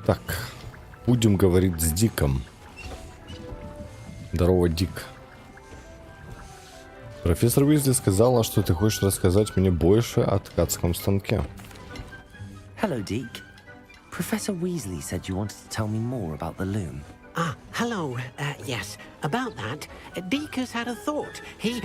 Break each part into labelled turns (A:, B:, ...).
A: Так, будем говорить с Диком. Здорово, Дик. Профессор Уизли сказала, что ты хочешь рассказать мне больше о ткацком станке.
B: Hello, Deke. Professor Weasley said you wanted to tell me more about the loom.
C: Ah, hello. Yes, about that. Deke has had a thought. He...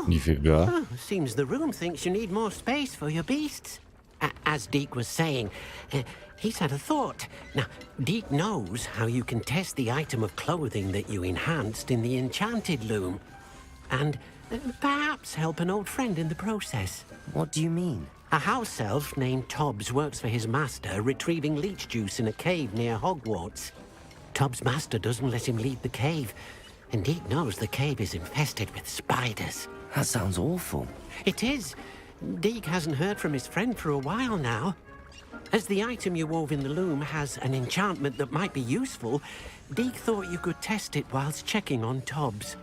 A: Нифига.
C: Oh, seems the room thinks you need more space for your beasts. As Deke was saying, he's had a thought. Now, Deke knows how you can test the item of clothing that you enhanced in the enchanted loom. And perhaps help an old friend in the process.
B: What do you mean?
C: A house elf named Tobbs works for his master, retrieving leech juice in a cave near Hogwarts. Tobbs' master doesn't let him leave the cave, and Deke knows the cave is infested with spiders.
B: That sounds awful.
C: It is. Deke hasn't heard from his friend for a while now. As the item you wove in the loom has an enchantment that might be useful, Deke thought you could test it whilst checking on Tobbs.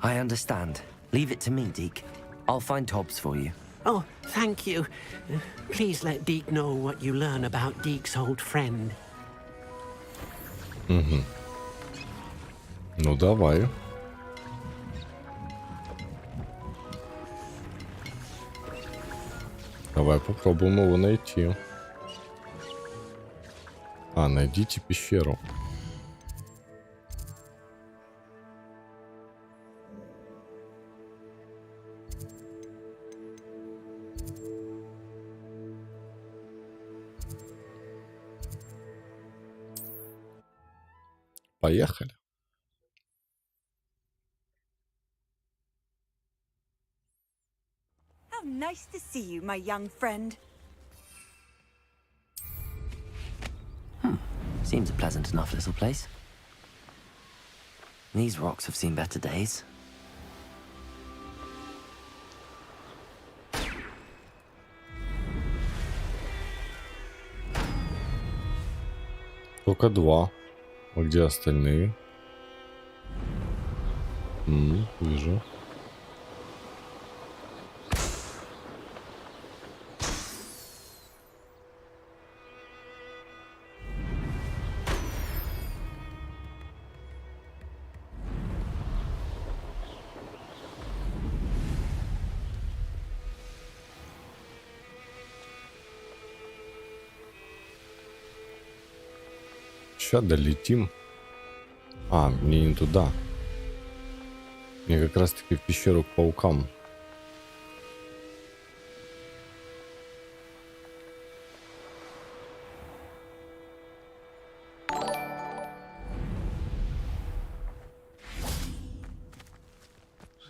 B: I understand. Leave it to me, Deke. I'll find Tobbs for you.
C: Oh, thank you. Please let Deke know what you learn about Deke's old friend.
A: Ну, давай. Давай попробуем его найти. Найдите пещеру. Поехали.
D: How nice to see you, my young friend.
B: Seems a pleasant enough little place. These rocks have seen better days.
A: Только два. А где остальные? Вижу. Сейчас долетим. Мне не туда. Мне как раз таки в пещеру к паукам.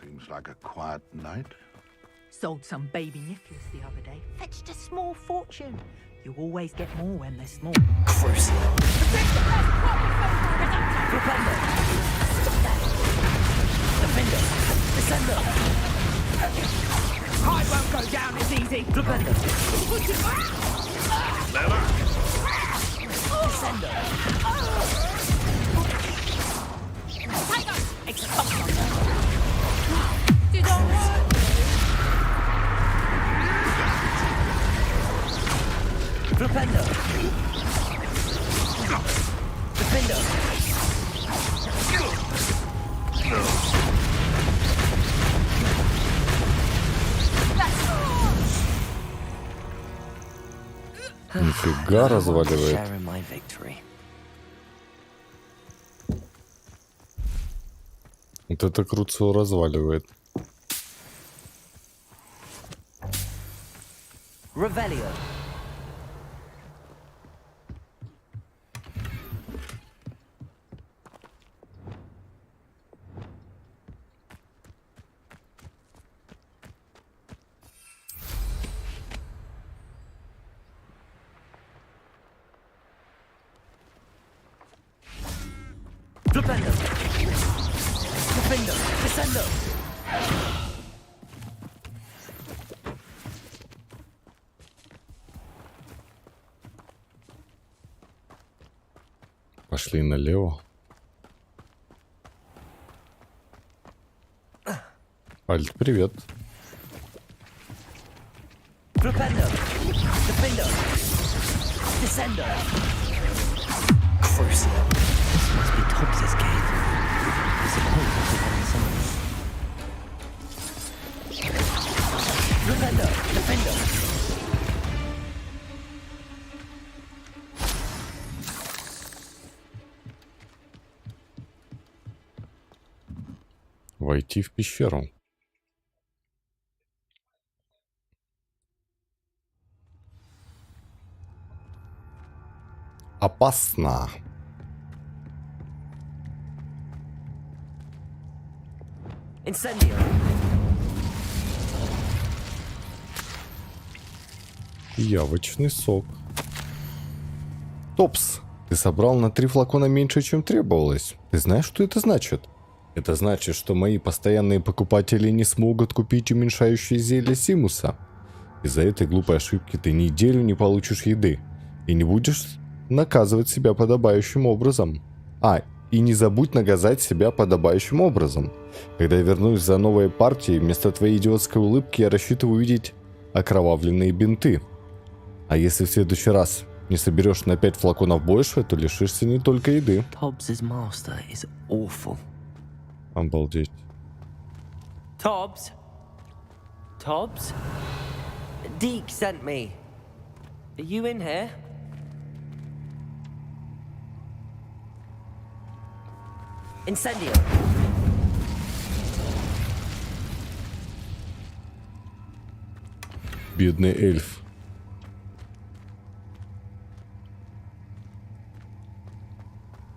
E: Seems like a quiet night.
F: Sold some baby nipples the other day. Fetched a small fortune. You always get more when they're small.
B: Gross. Defender! Descender!
F: I won't go down as easy.
B: Defender! Defender! Defender!
A: Нифига разваливает.
B: Sharing my victory.
A: Вот это круто разваливает.
B: Revelio. Flipendo. Flipendo. Descendo.
A: Пошли налево. Альт, привет.
B: Flipendo. Defendo. Descendo. Crucial. This must be Tobbs's cave. I suppose it's the one in summer. Flipendo. Defendo.
A: Войти в пещеру. Опасно.
B: Incendio.
A: Яблочный сок. Топс, ты собрал на 3 флакона меньше, чем требовалось. Ты знаешь, что это значит? Это значит, что мои постоянные покупатели не смогут купить уменьшающее зелье Симуса. Из-за этой глупой ошибки ты неделю не получишь еды и не будешь наказывать себя подобающим образом. И не забудь наказать себя подобающим образом. Когда я вернусь за новой партией, вместо твоей идиотской улыбки я рассчитываю увидеть окровавленные бинты. А если в следующий раз не соберешь на 5 флаконов больше, то лишишься не только еды.
B: Tobbs's master is awful.
A: Обалдеть.
B: Tobbs? Tobbs? Deke sent me. Are you in here? Incendio.
A: Бедный эльф.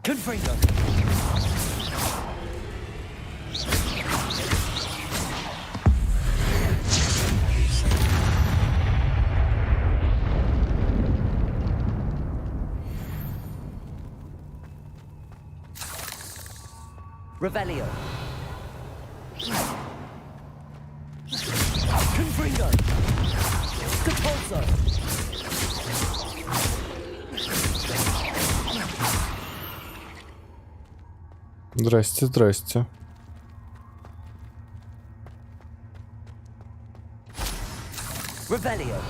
B: Confringo. Revelio. Confringo. Capozzo.
A: Здрасте, здрасте.
B: Revelio.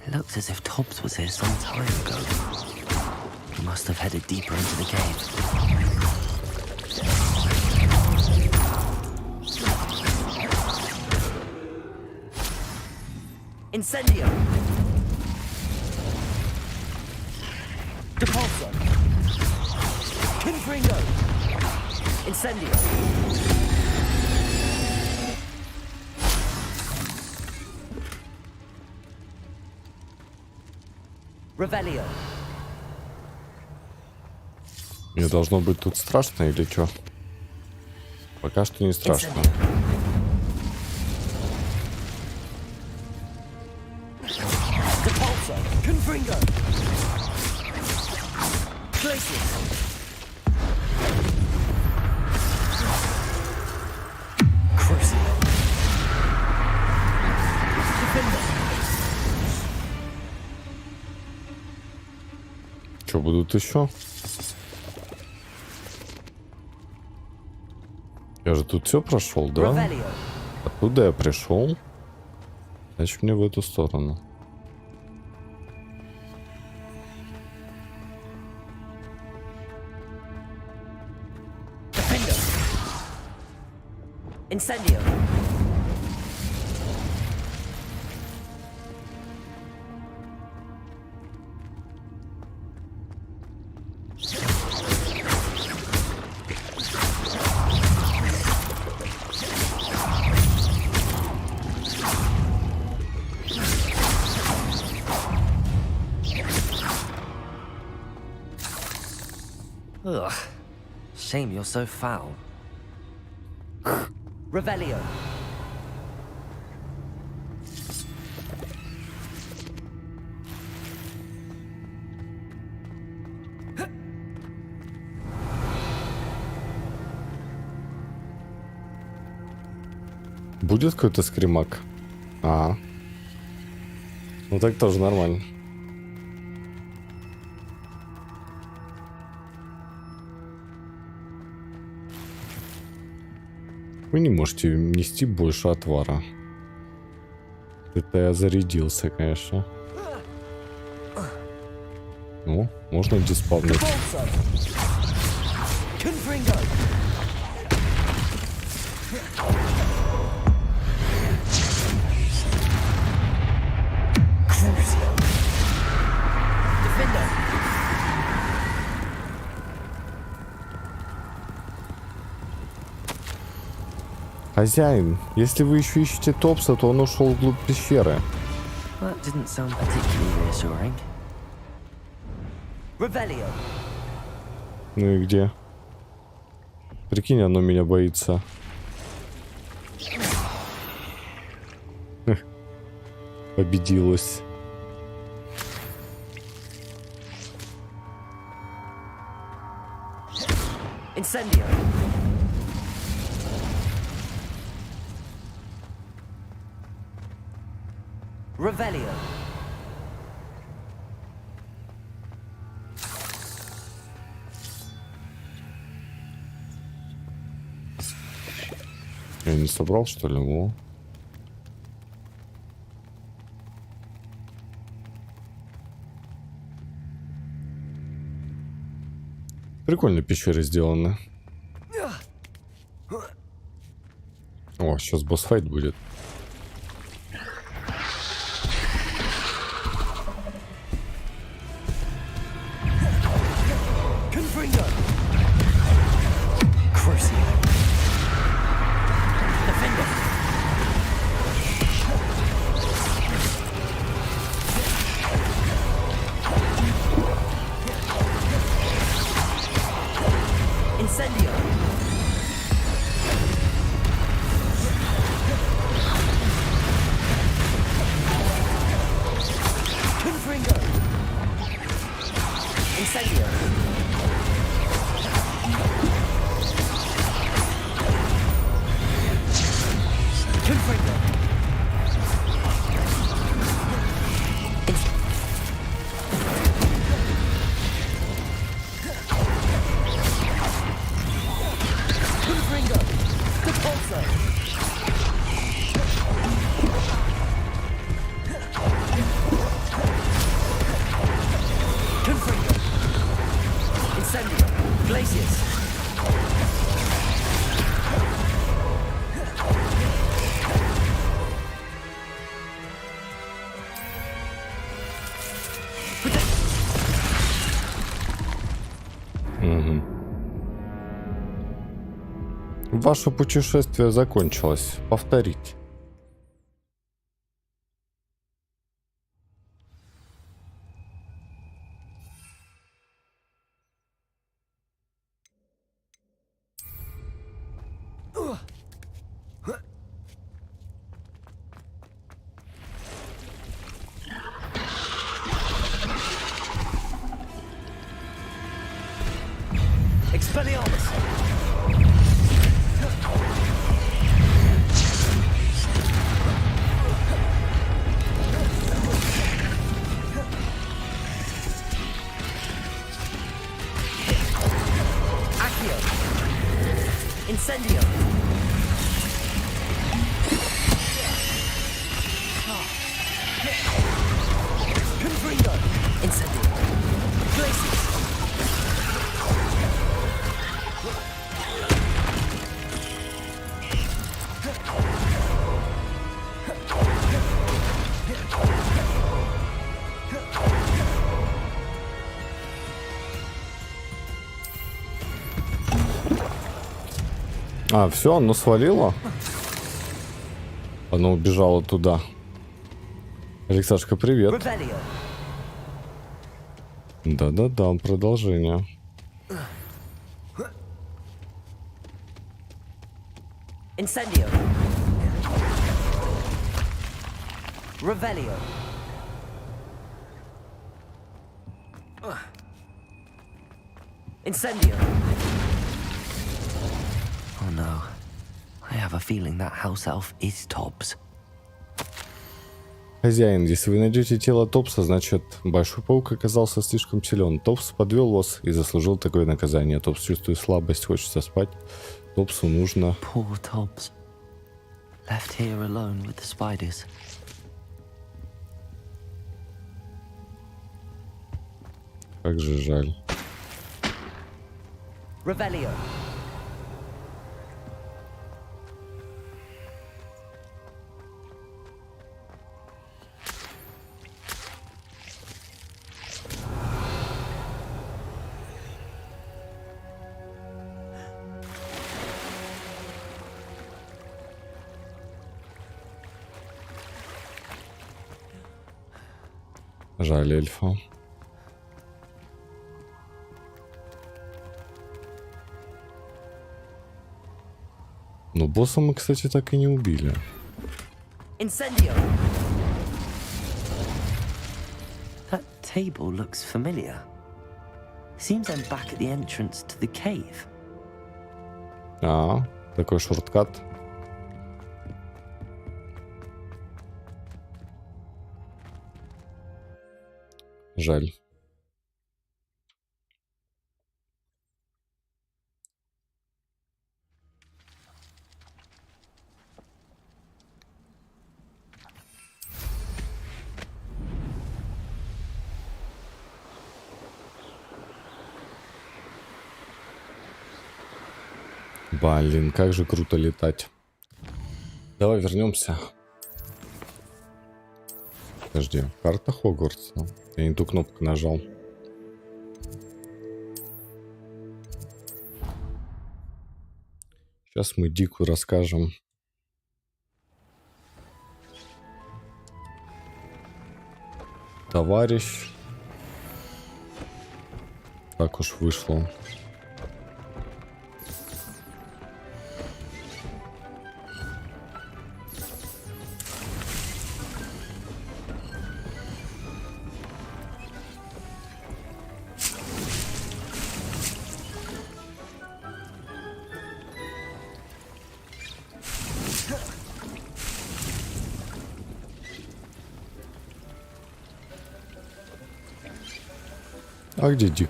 B: It looks as if Tobbs was here some time ago. He must have headed deeper into the cave. Incendio! Depulso! Confringo! Incendio! Revelio!
A: Мне должно быть тут страшно или что? Пока что не страшно.
B: Depulso! Confringo! Glacius! Crucial! Defender!
A: Что, будут еще? Я же тут все прошел, да?
B: Revelio!
A: Оттуда я пришел. Значит, мне в эту сторону.
B: Defender! Incendio! Ugh. Shame you're so foul. Revelio.
A: Будет какой-то скримак? А. Ну так тоже нормально. Вы не можете нести больше отвара. Это я зарядился, конечно. Ну, можно диспавнить. Хозяин, если вы еще ищете Топса, то он ушел вглубь пещеры.
B: That didn't sound particularly reassuring. Revelio.
A: Ну и где? Прикинь, оно меня боится. Победилась.
B: Incendio. Revelio.
A: Я не собрал, что ли? О. Прикольно пещеры сделаны. О, сейчас босс-файт будет. Ваше путешествие закончилось. Повторить. А, все, оно свалило? Оно убежало туда. Алексашка, привет. Да-да-да, продолжение.
B: Incendio. Revelio. Incendio. Oh no. I have a feeling that house elf is Tobbs.
A: Хозяин, если вы найдете тело Топса, значит, Большой Паук оказался слишком силен. Топс подвел вас и заслужил такое наказание. Топс чувствует слабость, хочется спать. Топсу нужно...
B: Poor Tobbs. Left here alone with the spiders.
A: Как же жаль.
B: Revelio.
A: Жаль эльфа. Но босса мы, кстати, так и не убили.
B: Incendio. That table looks familiar. Seems I'm back at the entrance to the cave.
A: Такой шорткат. Жаль. Блин, как же круто летать. Давай вернемся. Подожди, карта Хогвартса. Я не ту кнопку нажал. Сейчас мы Дику расскажем. Товарищ. Так уж вышло. А где Дик?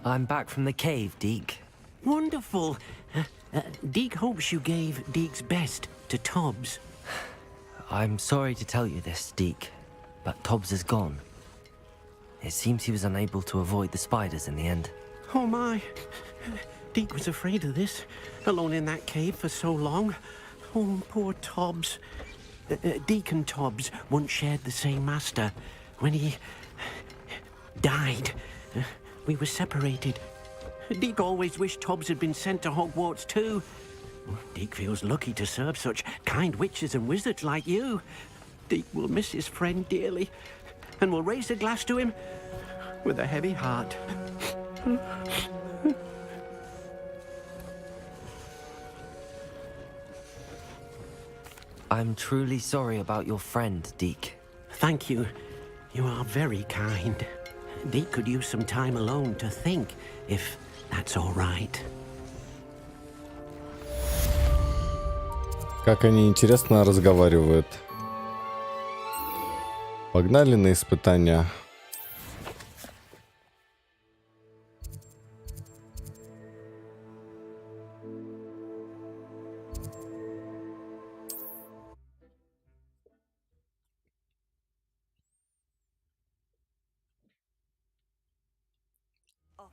B: I'm back from the cave, Deke.
C: Wonderful. Deke hopes you gave Deke's best to Tobbs.
B: I'm sorry to tell you this, Deke, but Tobbs is gone. It seems he was unable to avoid the spiders in the end.
C: Oh my. Deke was afraid of this, alone in that cave for so long. Oh, poor Tobbs. Deke and Tobbs once shared the same master. When he died, we were separated. Deke always wished Tobbs had been sent to Hogwarts too. Deke feels lucky to serve such kind witches and wizards like you. Deke will miss his friend dearly, and will raise a glass to him with a heavy heart.
B: I'm truly sorry about your friend, Deke.
C: Thank you. You are very kind. Deke could use some time alone to think, if that's all right.
A: Как они интересно разговаривают. Погнали на испытания.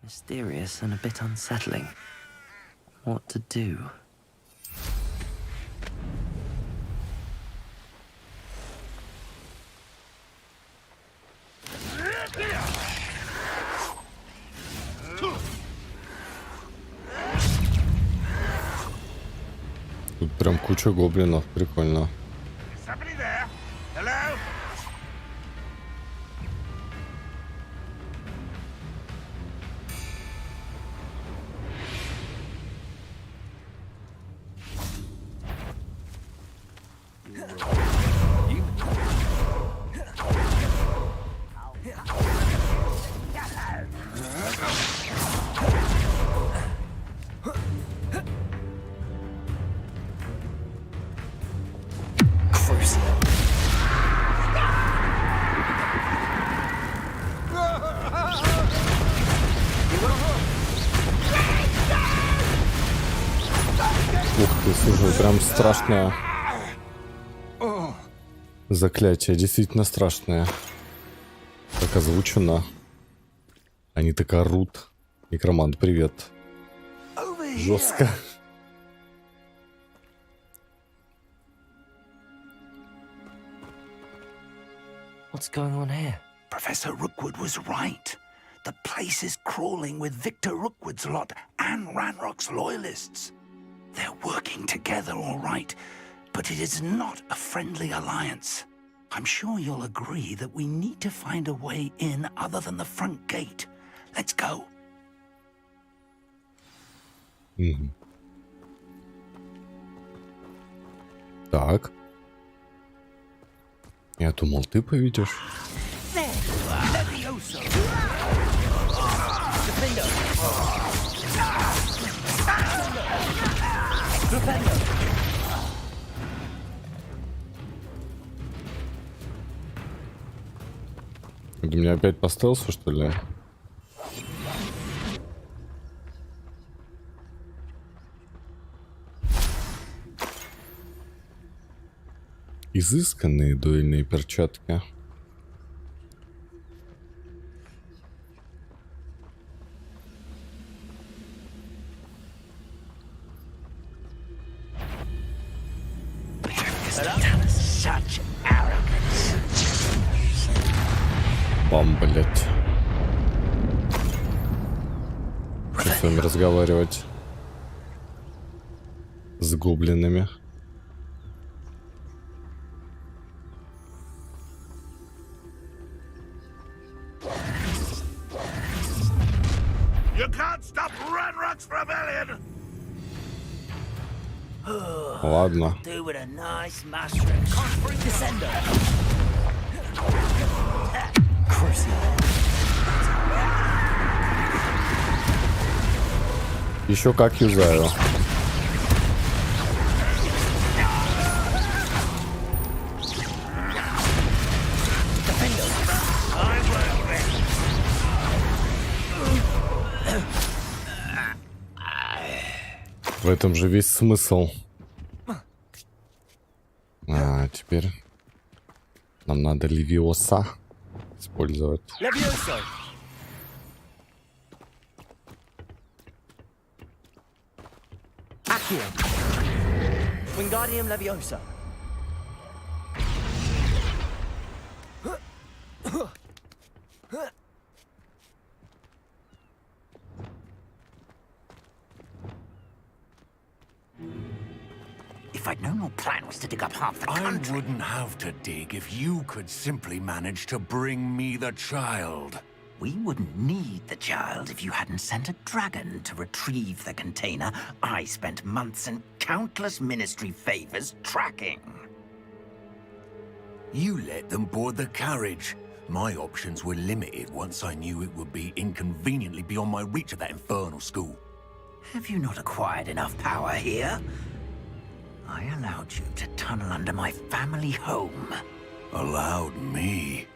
B: Mysterious and a bit unsettling. What to do?
A: Тут прям куча гоблинов, прикольно.
E: Somebody there? Hello?
B: Crucial.
A: Ух ты, слушай, прям страшное заклятие, действительно страшное. Как озвучено. Они так орут. Некромант, привет. Жестко.
B: What's going on here?
E: Professor Rookwood was right. The place is crawling with Victor Rookwood's lot and Ranrock's loyalists. They're working together all right, but it is not a friendly alliance. I'm sure you'll agree that we need to find a way in other than the front gate. Let's go.
A: Так. Я думал, ты поведешь. Ты меня опять по стелсу, что ли? Изысканные дуэльные перчатки.
E: Such arrogance.
A: Бам, блять. Что с вами разговаривать? С гоблинами.
E: You can't stop Ranrock's rebellion.
A: Ладно.
E: Do with a nice master and conquering descender.
A: Еще как юзаю. В этом же весь смысл. А теперь нам надо левиоса использовать.
B: Levioso. Accio. Wingardium Leviosa.
E: If I'd known your plan was to dig up half the
G: I
E: country.
G: wouldn't have to dig if you could simply manage to bring me the child.
E: We wouldn't need the child if you hadn't sent a dragon to retrieve the container I spent months and countless ministry favors tracking.
G: You let them board the carriage. My options were limited once I knew it would be inconveniently beyond my reach at that infernal school.
E: Have you not acquired enough power here? I allowed you to tunnel under my family home.
G: Allowed me?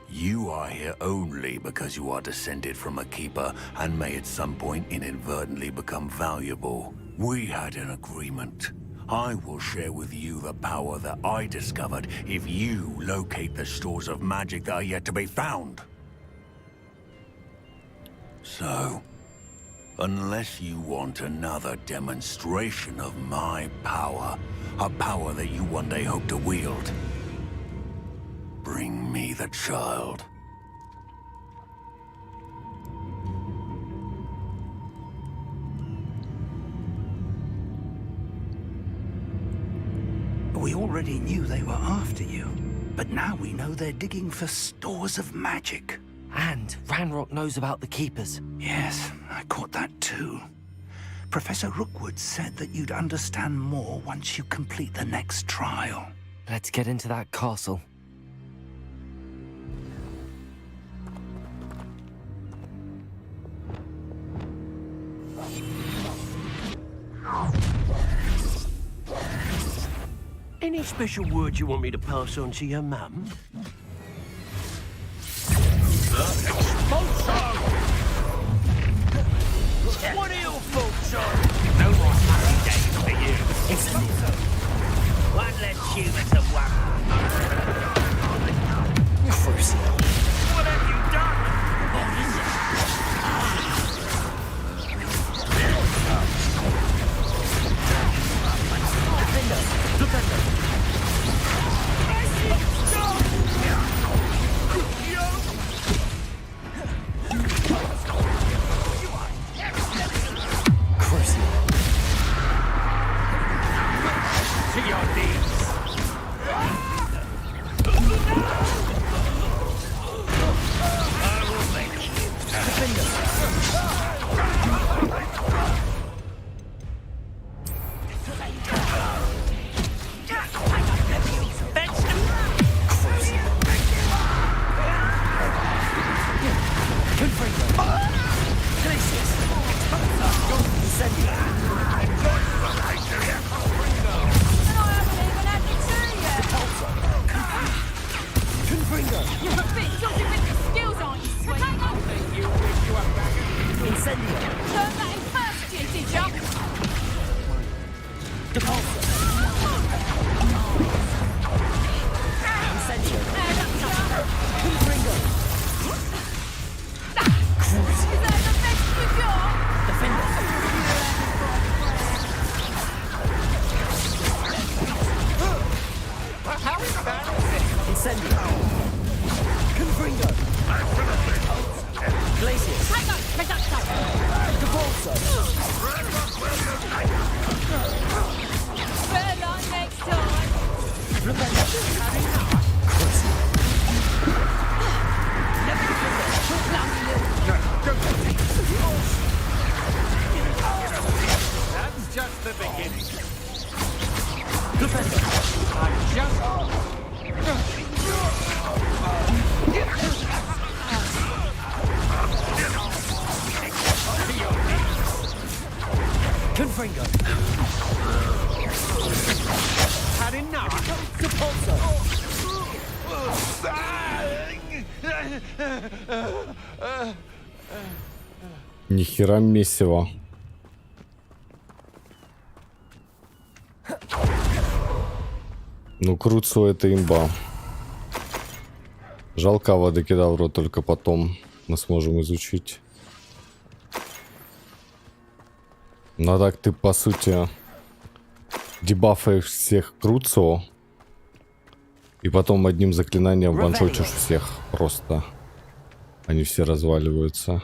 G: You are here only because you are descended from a keeper and may at some point inadvertently become valuable. We had an agreement. I will share with you the power that I discovered if you locate the stores of magic that are yet to be found. So, unless you want another demonstration of my power, a power that you one day hope to wield, bring me the child.
E: We already knew they were after you, but now we know they're digging for stores of magic.
B: And Ranrock knows about the Keepers.
E: Yes, I caught that too. Professor Rookwood said that you'd understand more once you complete the next trial.
B: Let's get into that castle.
H: Any special word you want me to pass on to your mum? What are your thoughts on? No more happy days for you. One less human to worry. What have you done? To your knees. I will make you.
A: Нихера месиво. Ну, Круцу это имба. Жалко водокидавру, только потом мы сможем изучить. Ну так ты, по сути, дебафаешь всех Круцу, и потом одним заклинанием ваншотишь всех просто. Они все разваливаются.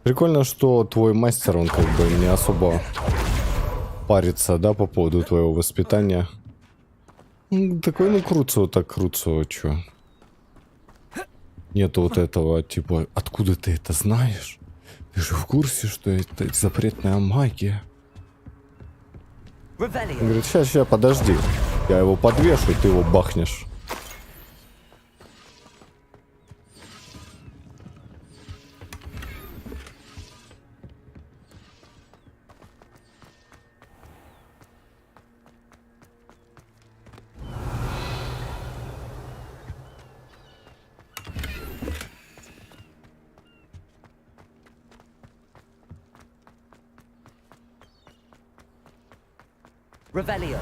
A: Прикольно, что твой мастер, он как бы не особо парится, да, по поводу твоего воспитания. Такой, ну, Круцу, так Круцу, чё? Нету вот этого, типа, откуда ты это знаешь? Ты же в курсе, что это запретная магия? Он говорит, сейчас, подожди. Я его подвешу, ты его бахнешь.
I: Revelio.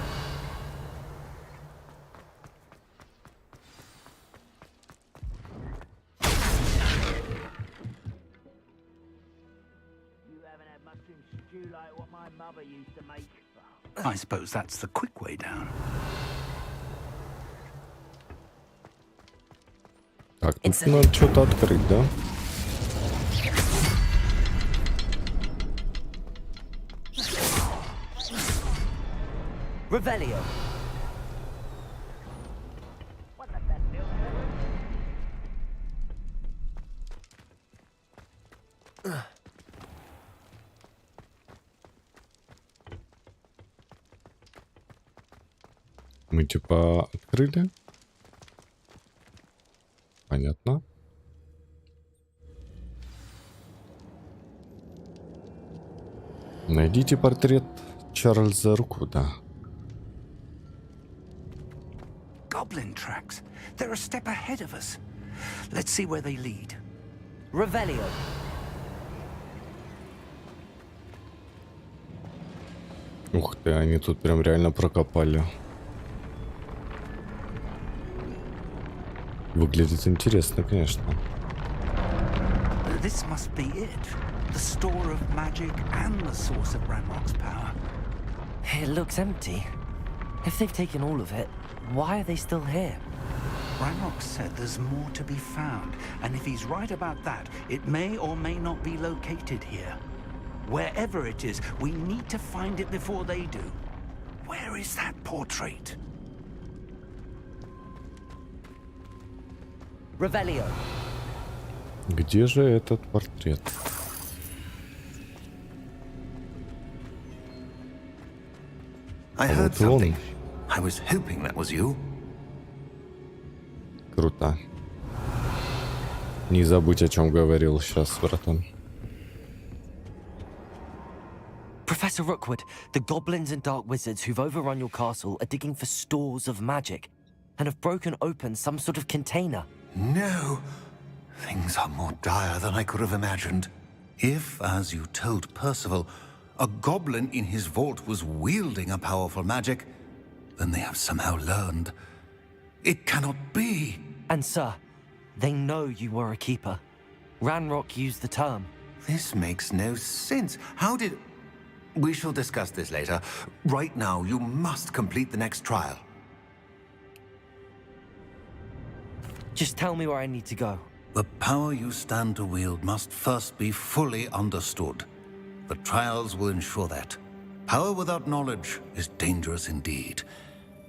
E: I suppose that's the quick way down.
A: Так, тут надо что-то открыть, да?
I: Revelio.
A: Мы типа открыли. Понятно. Найдите портрет Чарльза Руквуда.
E: Goblin tracks. They're a step ahead of us. Let's see where they lead.
B: Revelio.
A: Ух ты, они тут прям реально прокопали. Выглядит интересно, конечно.
E: This must be it. The store of magic and the source of Ranrock's power.
B: It looks empty. If they've taken all of it, why are they still here?
E: Ranrock said there's more to be found, and if he's right about that, it may or may not be located here. Wherever it is, we need to find it before they do. Where is that portrait?
B: Revelio.
A: Где же этот портрет?
G: I heard something. I was hoping that was you.
A: Круто. Не забудь, о чем говорил сейчас, братан.
B: Professor Rookwood, the goblins and dark wizards who've overrun your castle are digging for stores of magic and have broken open some sort of container.
G: No. Things are more dire than I could have imagined. If, as you told Percival, a goblin in his vault was wielding a powerful magic, then they have somehow learned. It cannot be.
B: And sir, they know you were a keeper. Ranrock used the term.
G: This makes no sense. How did... We shall discuss this later. Right now, you must complete the next trial.
B: Just tell me where I need to go.
G: The power you stand to wield must first be fully understood. The trials will ensure that. Power without knowledge is dangerous indeed.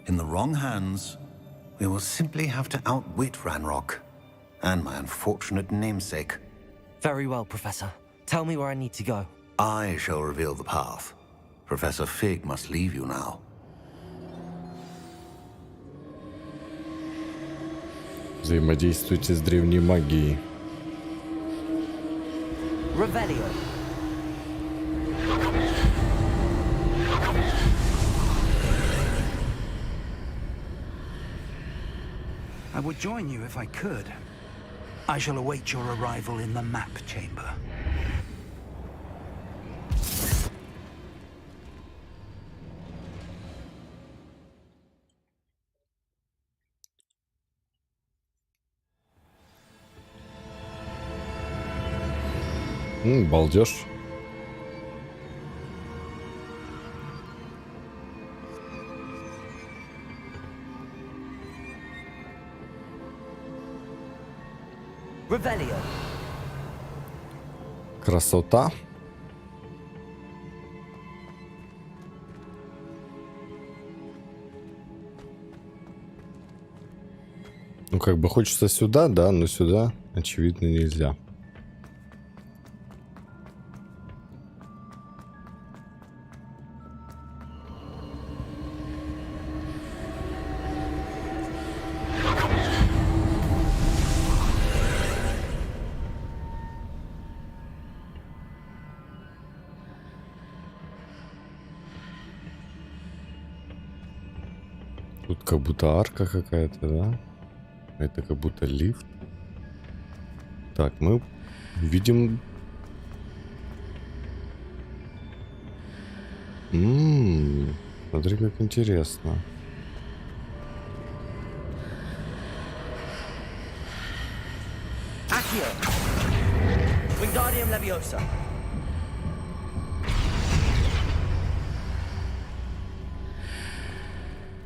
G: In the wrong hands, we will simply have to outwit Ranrock and my unfortunate namesake.
B: Very well, Professor. Tell me where I need to go.
G: I shall reveal the path. Professor Fig must leave you now.
A: Взаимодействуйте с древней магией.
B: Revelio.
E: I would join you if I could. I shall await your arrival in the map chamber.
A: Балдеж.
B: Revelio.
A: Красота. Ну, как бы хочется сюда, да, но сюда, очевидно, нельзя. Тут как будто арка какая-то, да? Это как будто лифт. Так, мы видим... Смотри, как интересно.
B: Accio. Wingardium Leviosa.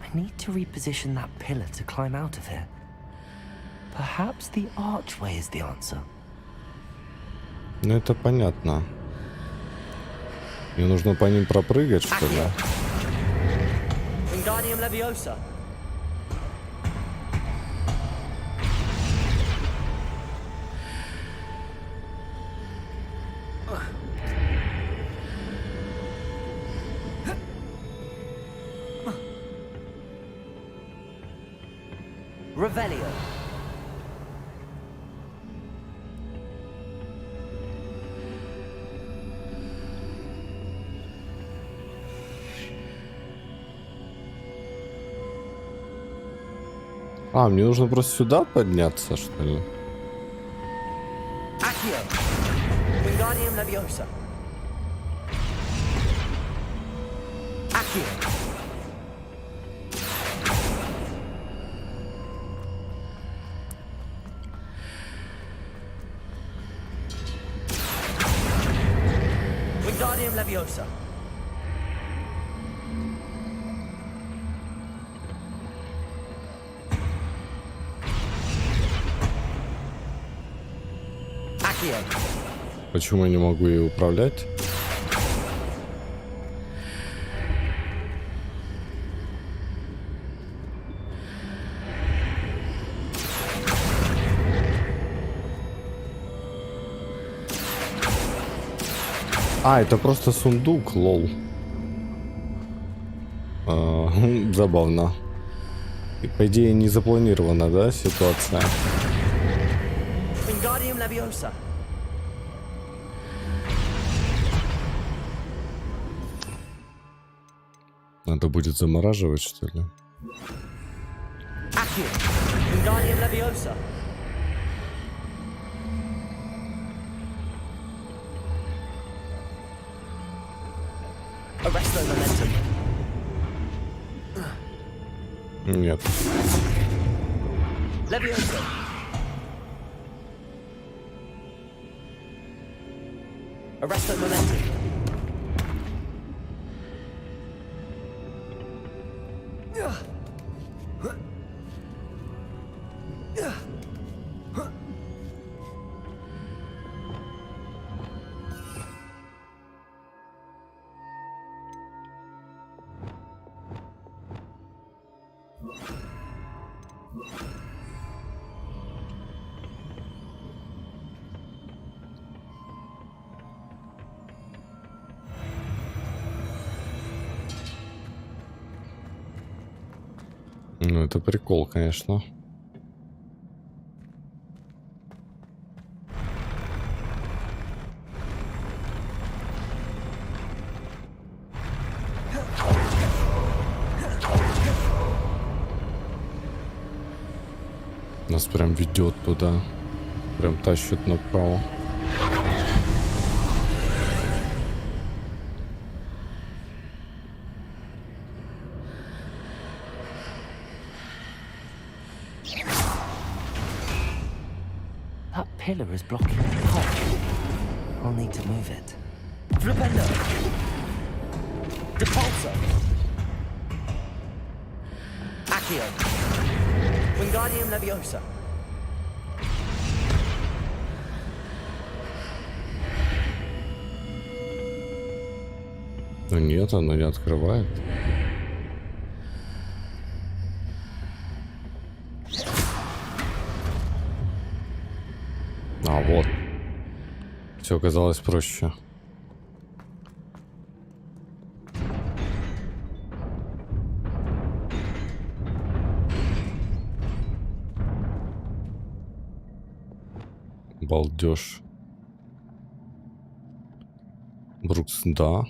B: I need to reposition that pillar to climb out of here. Perhaps the archway is the answer.
A: Ну, это понятно. Мне нужно по ним пропрыгать, что ли?
B: Wingardium Leviosa. Revelio.
A: А, мне нужно просто сюда подняться, что ли?
B: Accio. Wingardium Leviosa. Accio. Wingardium Leviosa. Accio.
A: Почему я не могу ее управлять? А, это просто сундук, лол. Забавно. И, по идее, не запланирована, да, ситуация?
B: Wingardium Leviosa.
A: Надо будет замораживать, что ли?
B: Accio. Wingardium Leviosa. Arresto momentum.
A: Нет.
B: Leviosa. Arresto momentum.
A: Ну, это прикол, конечно. Нас прям ведет туда. Прям тащит направо.
B: That pillar is blocking the path. I'll need to move it. Flipendo. Depulso. Accio. Wingardium Leviosa.
A: Но нет, оно не открывает. А, вот. Все оказалось проще. Балдеж. Брукс, да.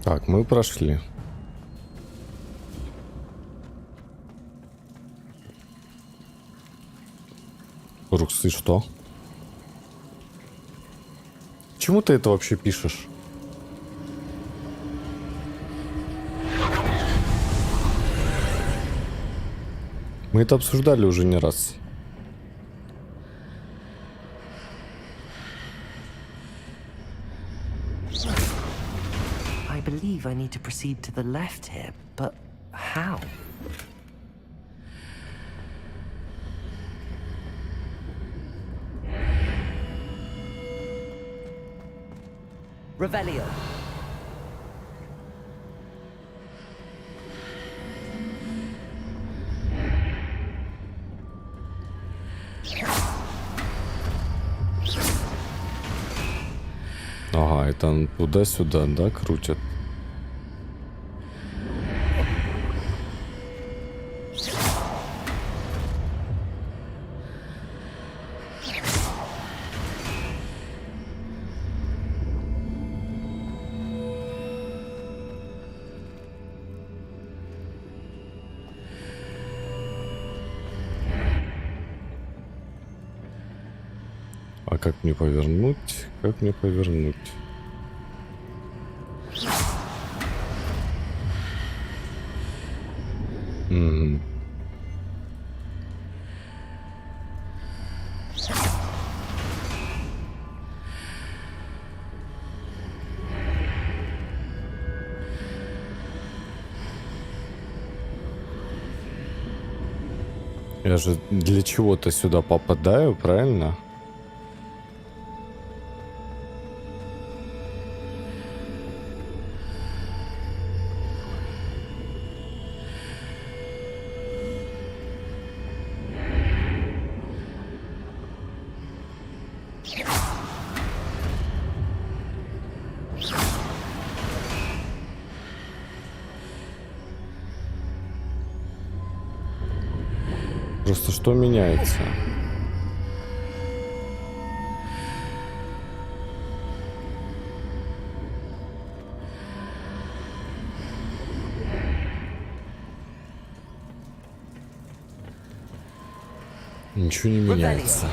A: Так, мы прошли. Рукс, ты что? Почему ты это вообще пишешь? Мы это обсуждали уже не раз.
B: I believe I need to proceed to the left here, but how? Revelio.
A: Ага, это он туда-сюда, да, крутят? А как мне повернуть? Как мне повернуть? Угу. Я же для чего-то сюда попадаю, правильно? Просто что меняется? Ничего не меняется.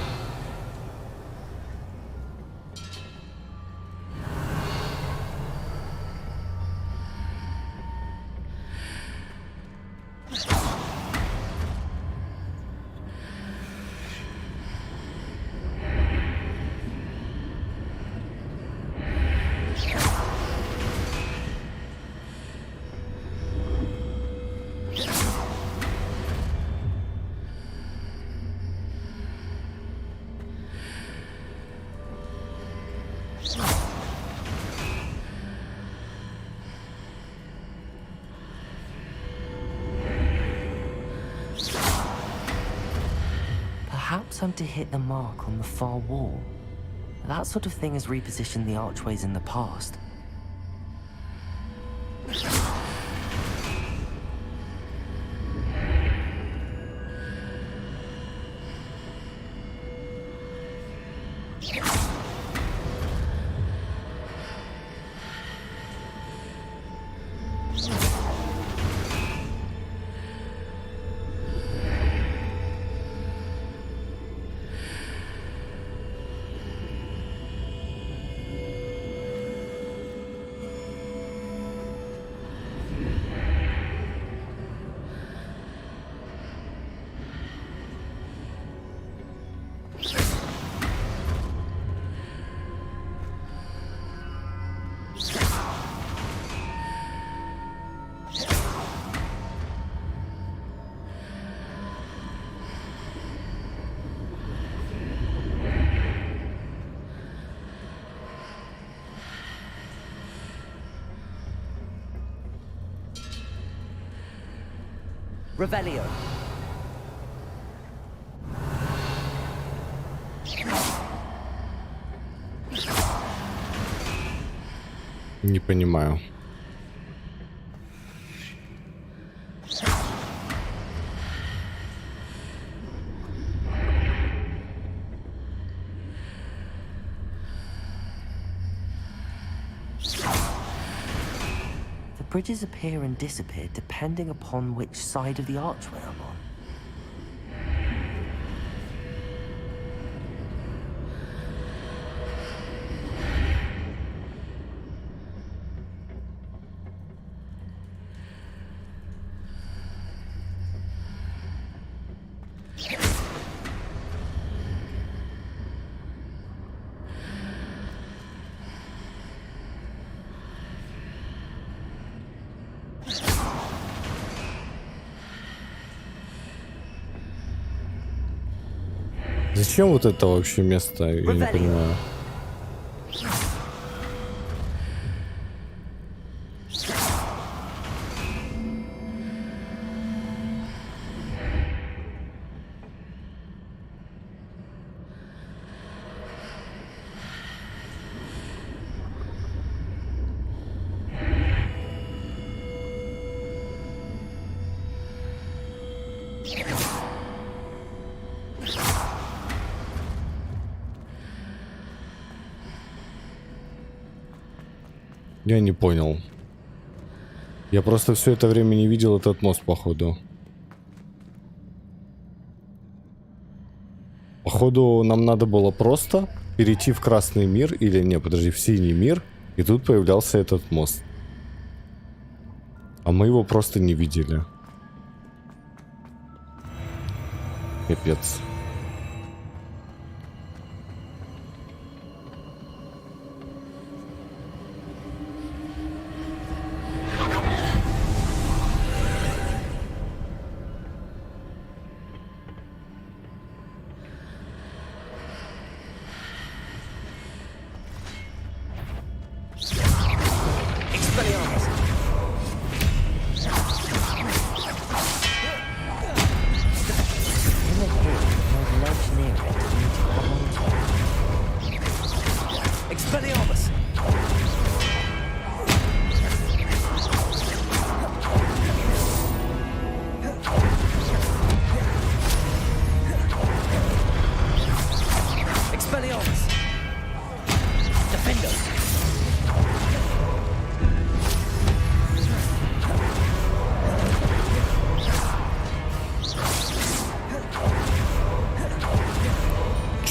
B: Perhaps I'm to hit the mark on the far wall. That sort of thing has repositioned the archways in the past. Revelio.
A: Не понимаю.
B: Bridges appear and disappear depending upon which side of the archway I'm on.
A: Зачем вот это вообще место? Я не понимаю. Я не понял. Я просто все это время не видел этот мост, походу. Походу, нам надо было просто перейти в красный мир, или не, подожди, в синий мир, и тут появлялся этот мост. А мы его просто не видели. Капец.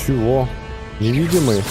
A: Чего? Невидимый?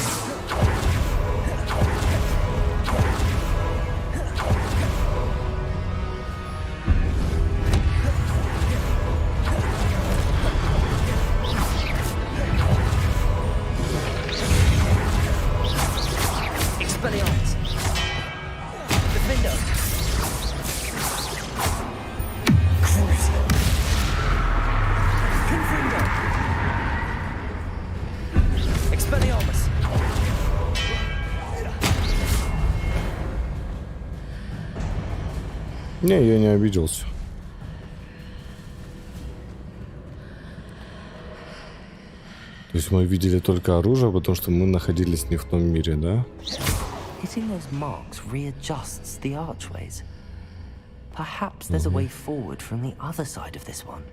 A: Не, я не обиделся. То есть мы видели только оружие, потому что мы находились не в том мире, да?
B: Hitting those marks readjusts the archways. Perhaps there's a way forward from the other side of this one.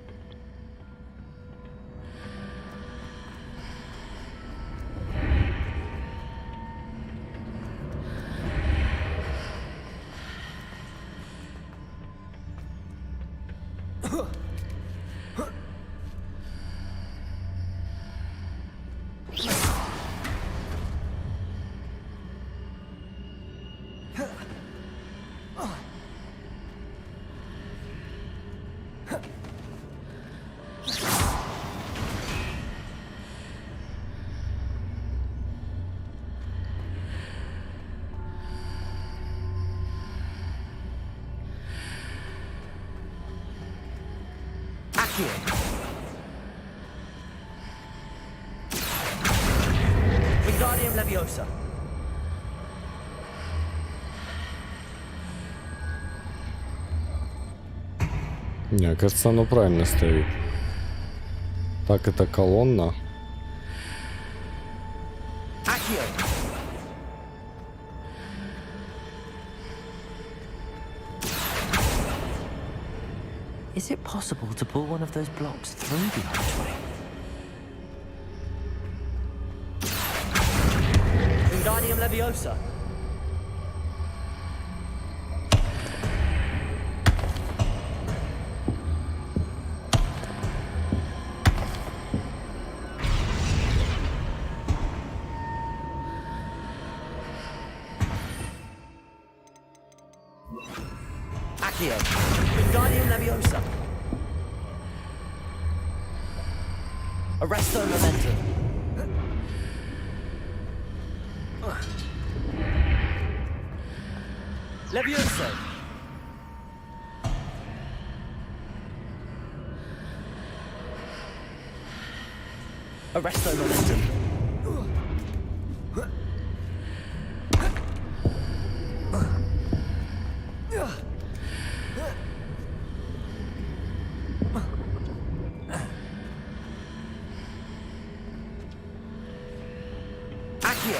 B: Wingardium Leviosa.
A: Не, кажется, оно правильно стоит. Так, это колонна.
B: Is it possible to pull one of those blocks through the archway? Wingardium Leviosa. Accio. Wingardium Leviosa. Arresto Momentum. Leviosa. Arresto momentum. Accio.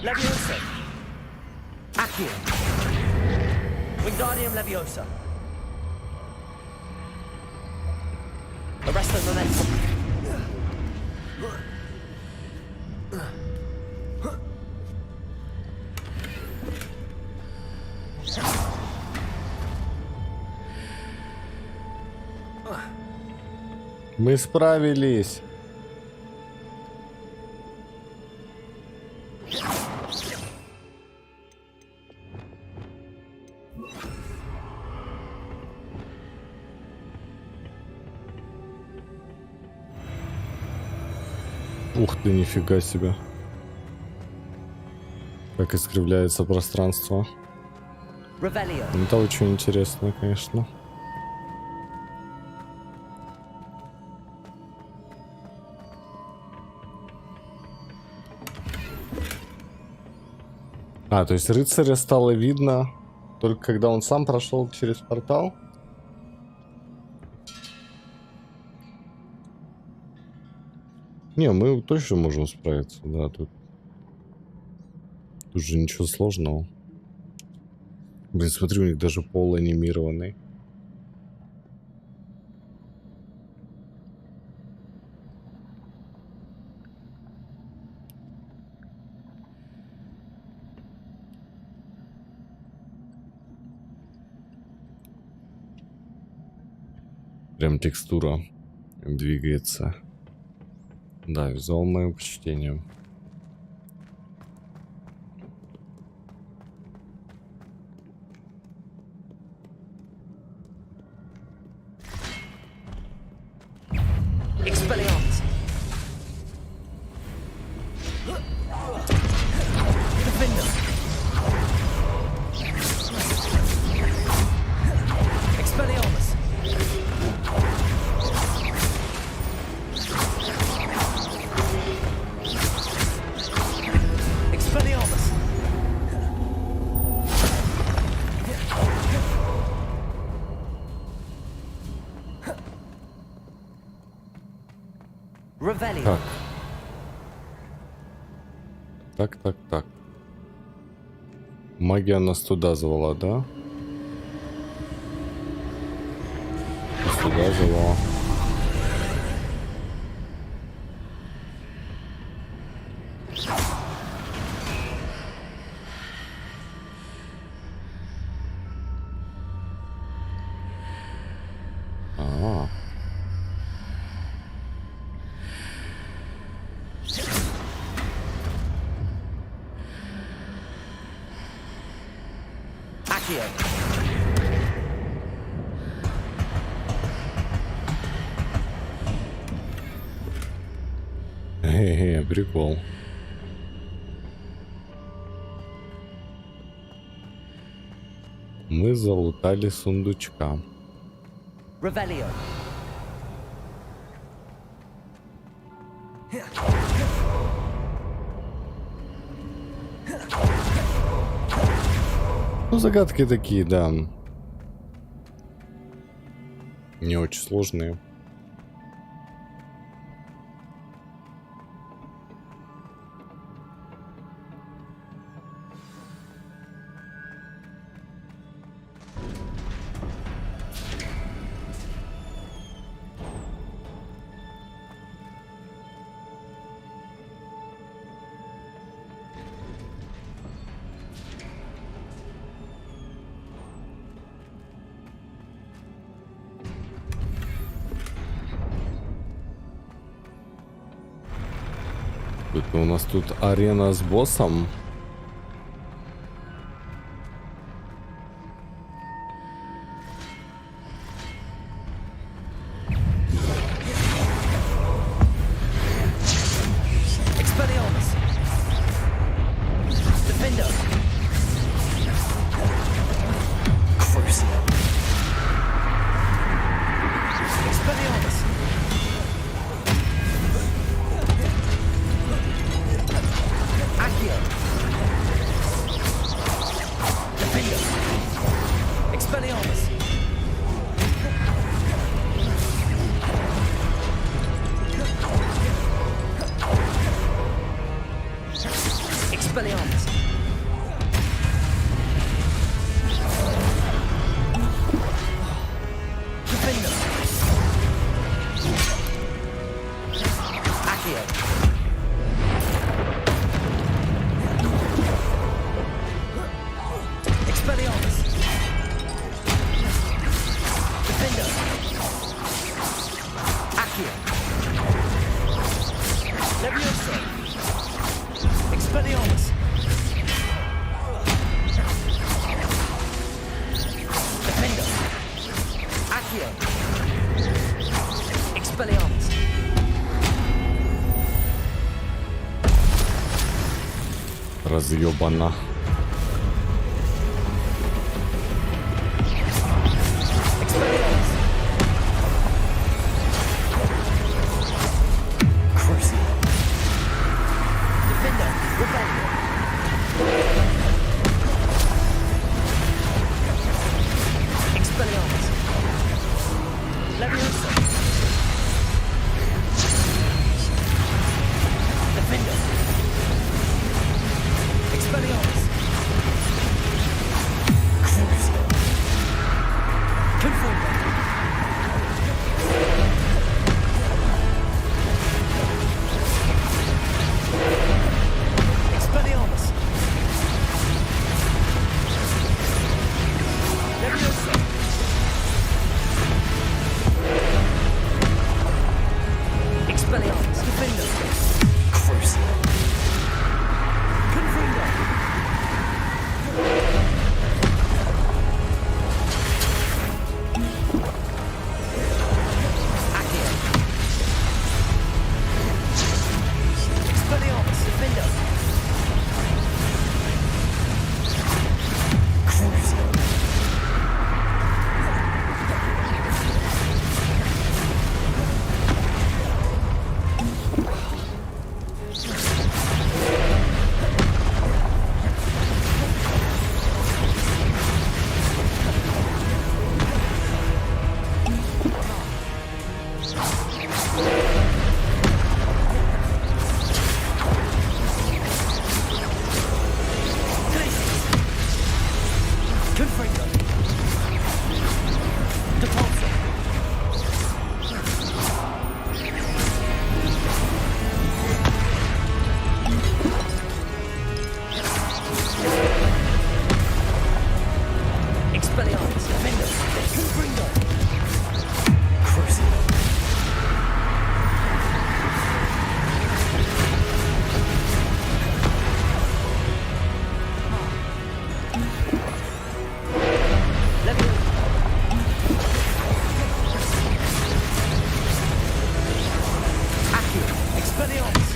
B: Leviosa. Accio. Wingardium Leviosa. Arresto momentum.
A: Мы справились. Ух ты, нифига себе. Как искривляется пространство.
B: Revelio.
A: Это очень интересно, конечно. А, то есть рыцаря стало видно только когда он сам прошел через портал? Не, мы точно можем справиться, да, тут же ничего сложного. Блин, смотри, у них даже пол анимированный. Прям текстура двигается. Да, визуал моим почтением.
B: Expelliarmus. Defender. Expelliarmus. Expelliarmus. Revelio.
A: Так. Магия нас туда звала, да? Сюда звала.
B: Accio.
A: Хе-хе, прикол. Мы залутали сундучка.
B: Revelio.
A: Ну, загадки такие, да. Не очень сложные. Это у нас тут арена с боссом.
B: Expelliarmus. Expelliarmus. Defender. Accio. Expelliarmus. Defender. Accio. Levioso. Expelliarmus. Defender. Accio. Expelliarmus.
A: Разъебана.
B: Expelliarmus. Crucial. Defender. Rebellion. Expelliarmus. Levioso. Defender. Expelliarmus. Crucial. Conformer. Expelliarmus. Levioso. Expelliarmus. Defender. Crucial. Confringo. Accio. Expelliarmus. Defender. Crucial. Confringo. Depulso. Expelliarmus. Defender. Confringo. Crucial. Levio. Accio. Expelliarmus.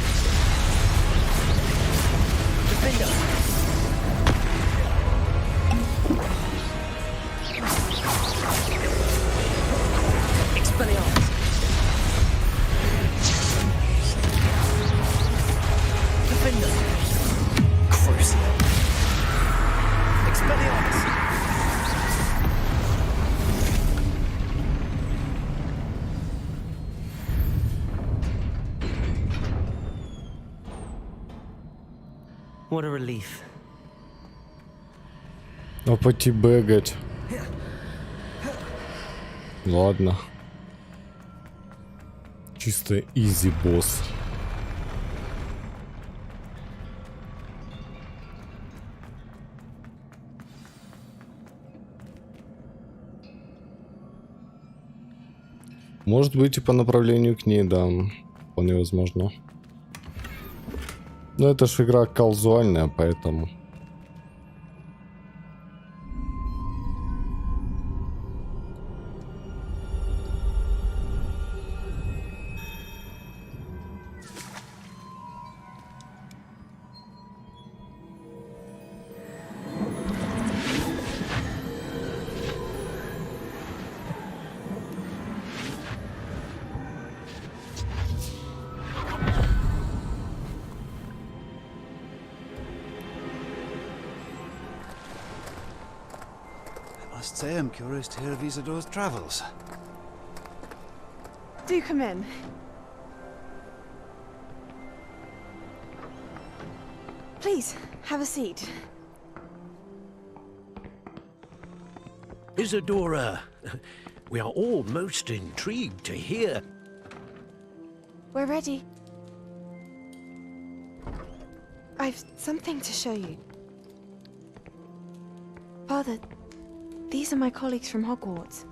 B: Defender. Expelliarmus. Defender. Crucial. Expelliarmus. What a relief.
A: А потибегать. Ладно. Чисто изи босс. Может быть и по направлению к ней, да. Вполне возможно. Но это ж игра казуальная, поэтому...
I: Must say I'm curious to hear of Isadore's travels.
D: Do come in. Please, have a seat.
C: Isadora, we are all most intrigued to hear.
D: We're ready. I've something to show you. Father, these are my colleagues from Hogwarts.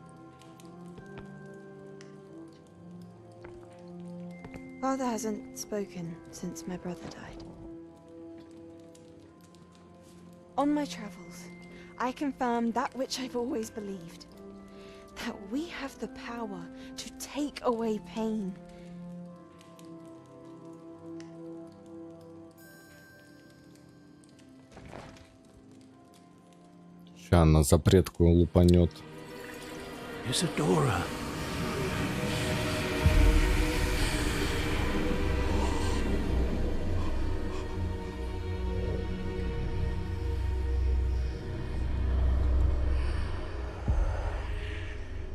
D: Father hasn't spoken since my brother died. On my travels, I confirmed that which I've always believed. That we have the power to take away pain.
A: Ща она запретку лупанет.
C: Isadora.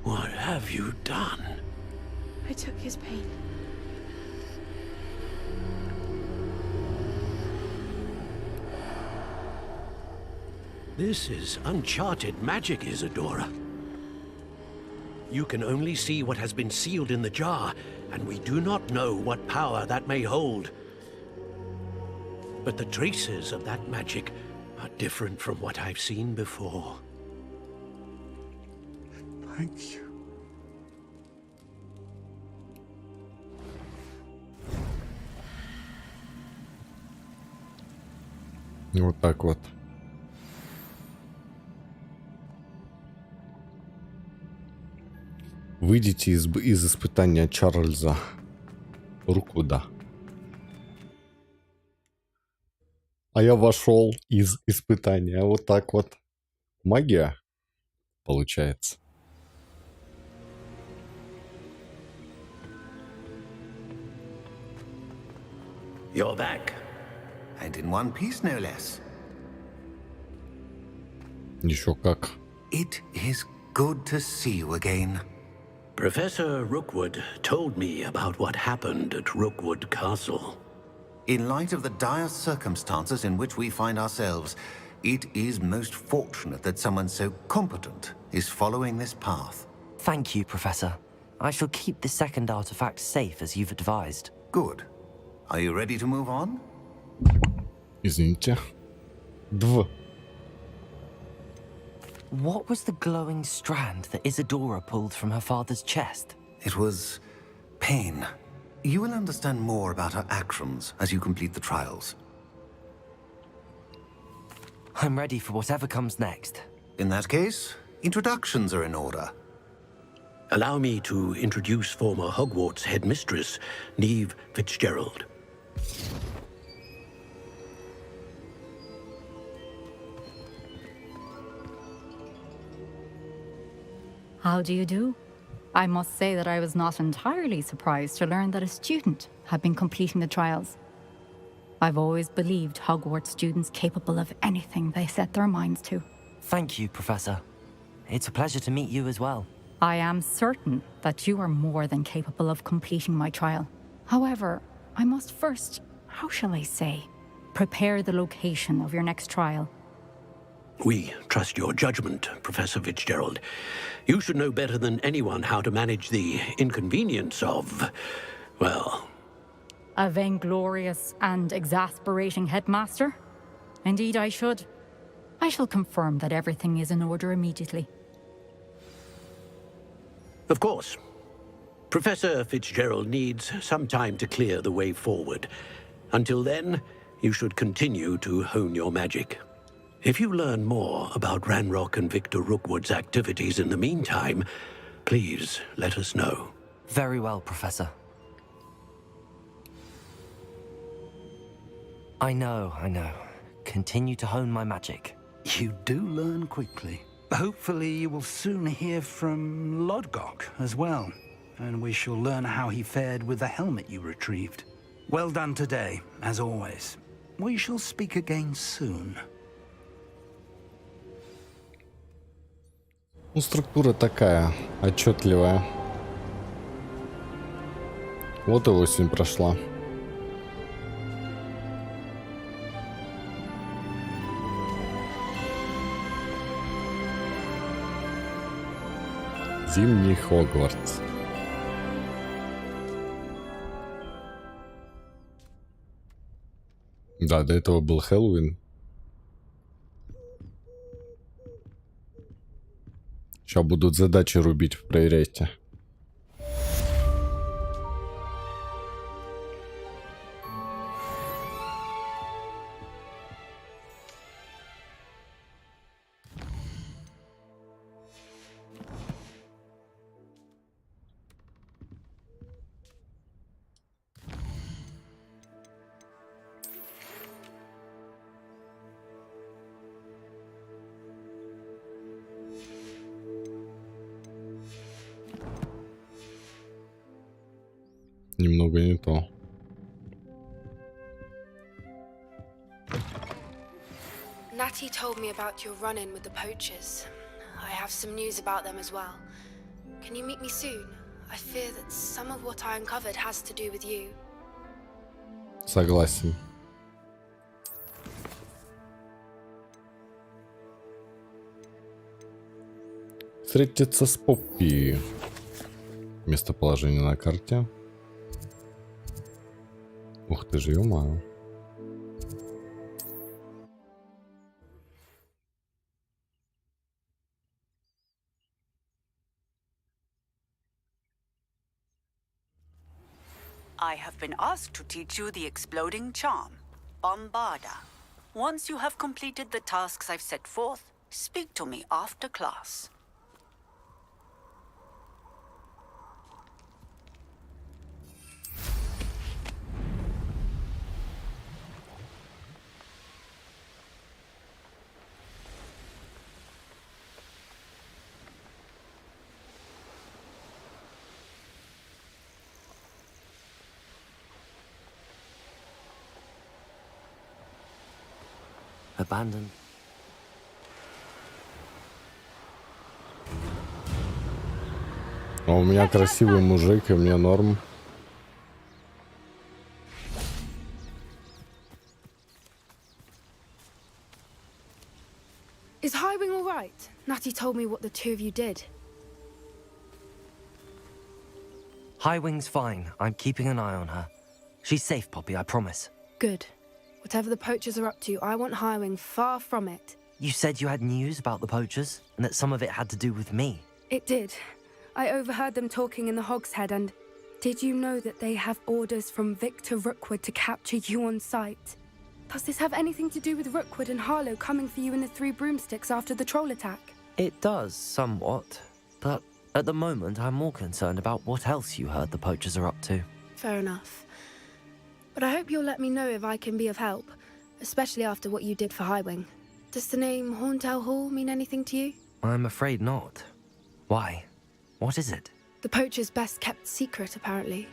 C: What have you done?
D: I took his pain.
C: This is uncharted magic, Isadora. You can only see what has been sealed in the jar, and we do not know what power that may hold. But the traces of that magic are different from what I've seen before.
E: Thank you.
A: Вот так вот. Выйдите из испытания Чарльза Руквуда. А я вошел из испытания. Вот так вот. Магия получается.
G: You're back. And in one piece, no less.
A: Еще как.
G: It is good to see you again.
C: Professor Rookwood told me about what happened at Rookwood Castle.
G: In light of the dire circumstances in which we find ourselves, it is most fortunate that someone so competent is following this path.
B: Thank you, Professor. I shall keep the second artifact safe as you've advised.
G: Good. Are you ready to move on?
A: Извините.
B: What was the glowing strand that Isadora pulled from her father's chest?
G: It was pain. You will understand more about her actions as you complete the trials.
B: I'm ready for whatever comes next.
G: In that case, introductions are in order.
C: Allow me to introduce former Hogwarts headmistress, Neve Fitzgerald.
J: How do you do? I must say that I was not entirely surprised to learn that a student had been completing the trials. I've always believed Hogwarts students capable of anything they set their minds to.
B: Thank you, Professor. It's a pleasure to meet you as well.
J: I am certain that you are more than capable of completing my trial. However, I must first, how shall I say, prepare the location of your next trial.
C: We trust your judgment, Professor Fitzgerald. You should know better than anyone how to manage the inconvenience of, well...
J: A vainglorious and exasperating headmaster? Indeed I should. I shall confirm that everything is in order immediately.
C: Of course. Professor Fitzgerald needs some time to clear the way forward. Until then, you should continue to hone your magic. If you learn more about Ranrock and Victor Rookwood's activities in the meantime, please let us know.
B: Very well, Professor. I know. Continue to hone my magic.
E: You do learn quickly. Hopefully you will soon hear from Lodgok as well, and we shall learn how he fared with the helmet you retrieved. Well done today, as always. We shall speak again soon.
A: Ну, структура такая, отчетливая. Вот и осень прошла. Зимний Хогвартс. Да, до этого был Хэллоуин. Сейчас будут задачи рубить, проверяйте. Немного не то.
K: Natty told me about your run-in with the poachers. I have some news about them as well. Can you meet me soon? I fear that some of what I uncovered has to do with you.
A: Согласен. Встретиться с Поппи. Местоположение на карте. Ух ты ж, ё-моё.
L: I have been asked to teach you the exploding charm, Bombarda. Once you have completed the tasks I've set forth, speak to me after class.
B: Abandoned.
A: А у меня красивый мужик, и мне норм.
K: Is Highwing all right? Natty told me what the two of you did.
B: Highwing's fine. I'm keeping an eye on her. She's safe, Poppy, I promise.
K: Good. Whatever the poachers are up to, I want Highwing far from it.
B: You said you had news about the poachers, and that some of it had to do with me.
K: It did. I overheard them talking in the Hogshead, and did you know that they have orders from Victor Rookwood to capture you on sight? Does this have anything to do with Rookwood and Harlow coming for you in the Three Broomsticks after the troll attack?
B: It does, somewhat. But at the moment, I'm more concerned about what else you heard the poachers are up to.
K: Fair enough. But I hope you'll let me know if I can be of help, especially after what you did for Highwing. Does the name Horntail Hall mean anything to you?
B: I'm afraid not. Why? What is it?
K: The poacher's best kept secret, apparently.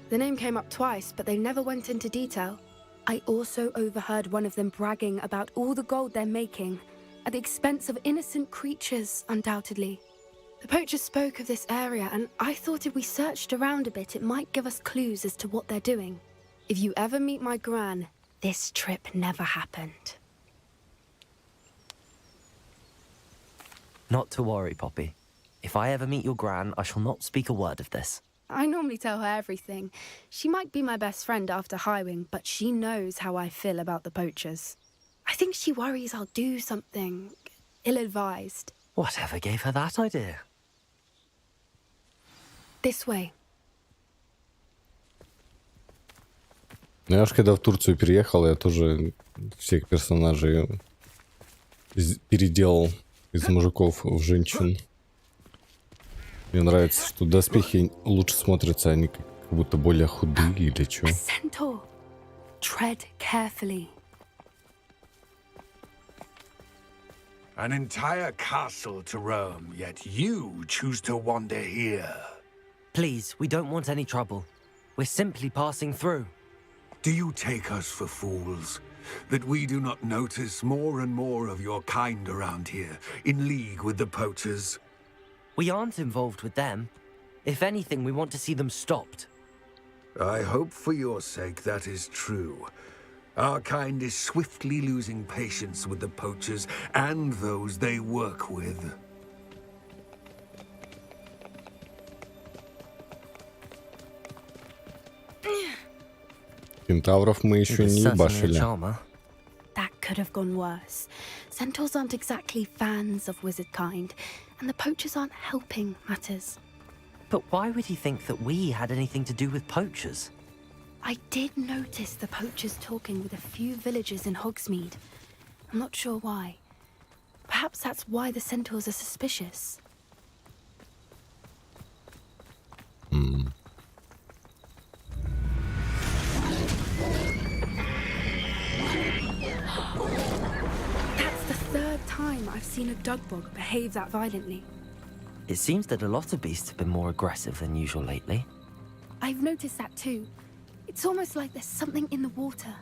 K: The name came up twice, but they never went into detail. I also overheard one of them bragging about all the gold they're making, at the expense of innocent creatures, undoubtedly. The poachers spoke of this area, and I thought if we searched around a bit, it might give us clues as to what they're doing. If you ever meet my gran, this trip never happened.
B: Not to worry, Poppy. If I ever meet your gran, I shall not speak a word of this.
K: I normally tell her everything. She might be my best friend after Highwing, but she knows how I feel about the poachers. I think she worries I'll do something ill-advised.
B: Whatever gave her that idea?
K: This way.
A: Ну, я ж когда в Турцию переехал, я тоже всех персонажей переделал из мужиков в женщин. Мне нравится, что доспехи лучше смотрятся, они как будто более худые или что.
K: Centaur. Tread carefully.
E: An entire castle to roam, yet you choose to wander here.
B: Please, we don't want any trouble. We're simply passing through.
E: Do you take us for fools? That we do not notice more and more of your kind around here, in league with the poachers?
B: We aren't involved with them. If anything, we want to see them stopped.
E: I hope for your sake that is true. Our kind is swiftly losing patience with the poachers and those they work with.
A: Кентавров мы еще
B: It was
A: не
B: certainly a
A: ебашили.
B: charmer.
K: That could have gone worse. Centaurs aren't exactly fans of wizard kind, and the poachers aren't helping matters.
B: But why would he think that we had anything to do with poachers?
K: I did notice the poachers talking with a few villagers in Hogsmeade. I'm not sure why. Perhaps that's why the centaurs are suspicious. That's the third time I've seen a dugbog behave that violently.
B: It seems that a lot of beasts have been more aggressive than usual lately.
K: I've noticed that too. It's almost like there's something in the water.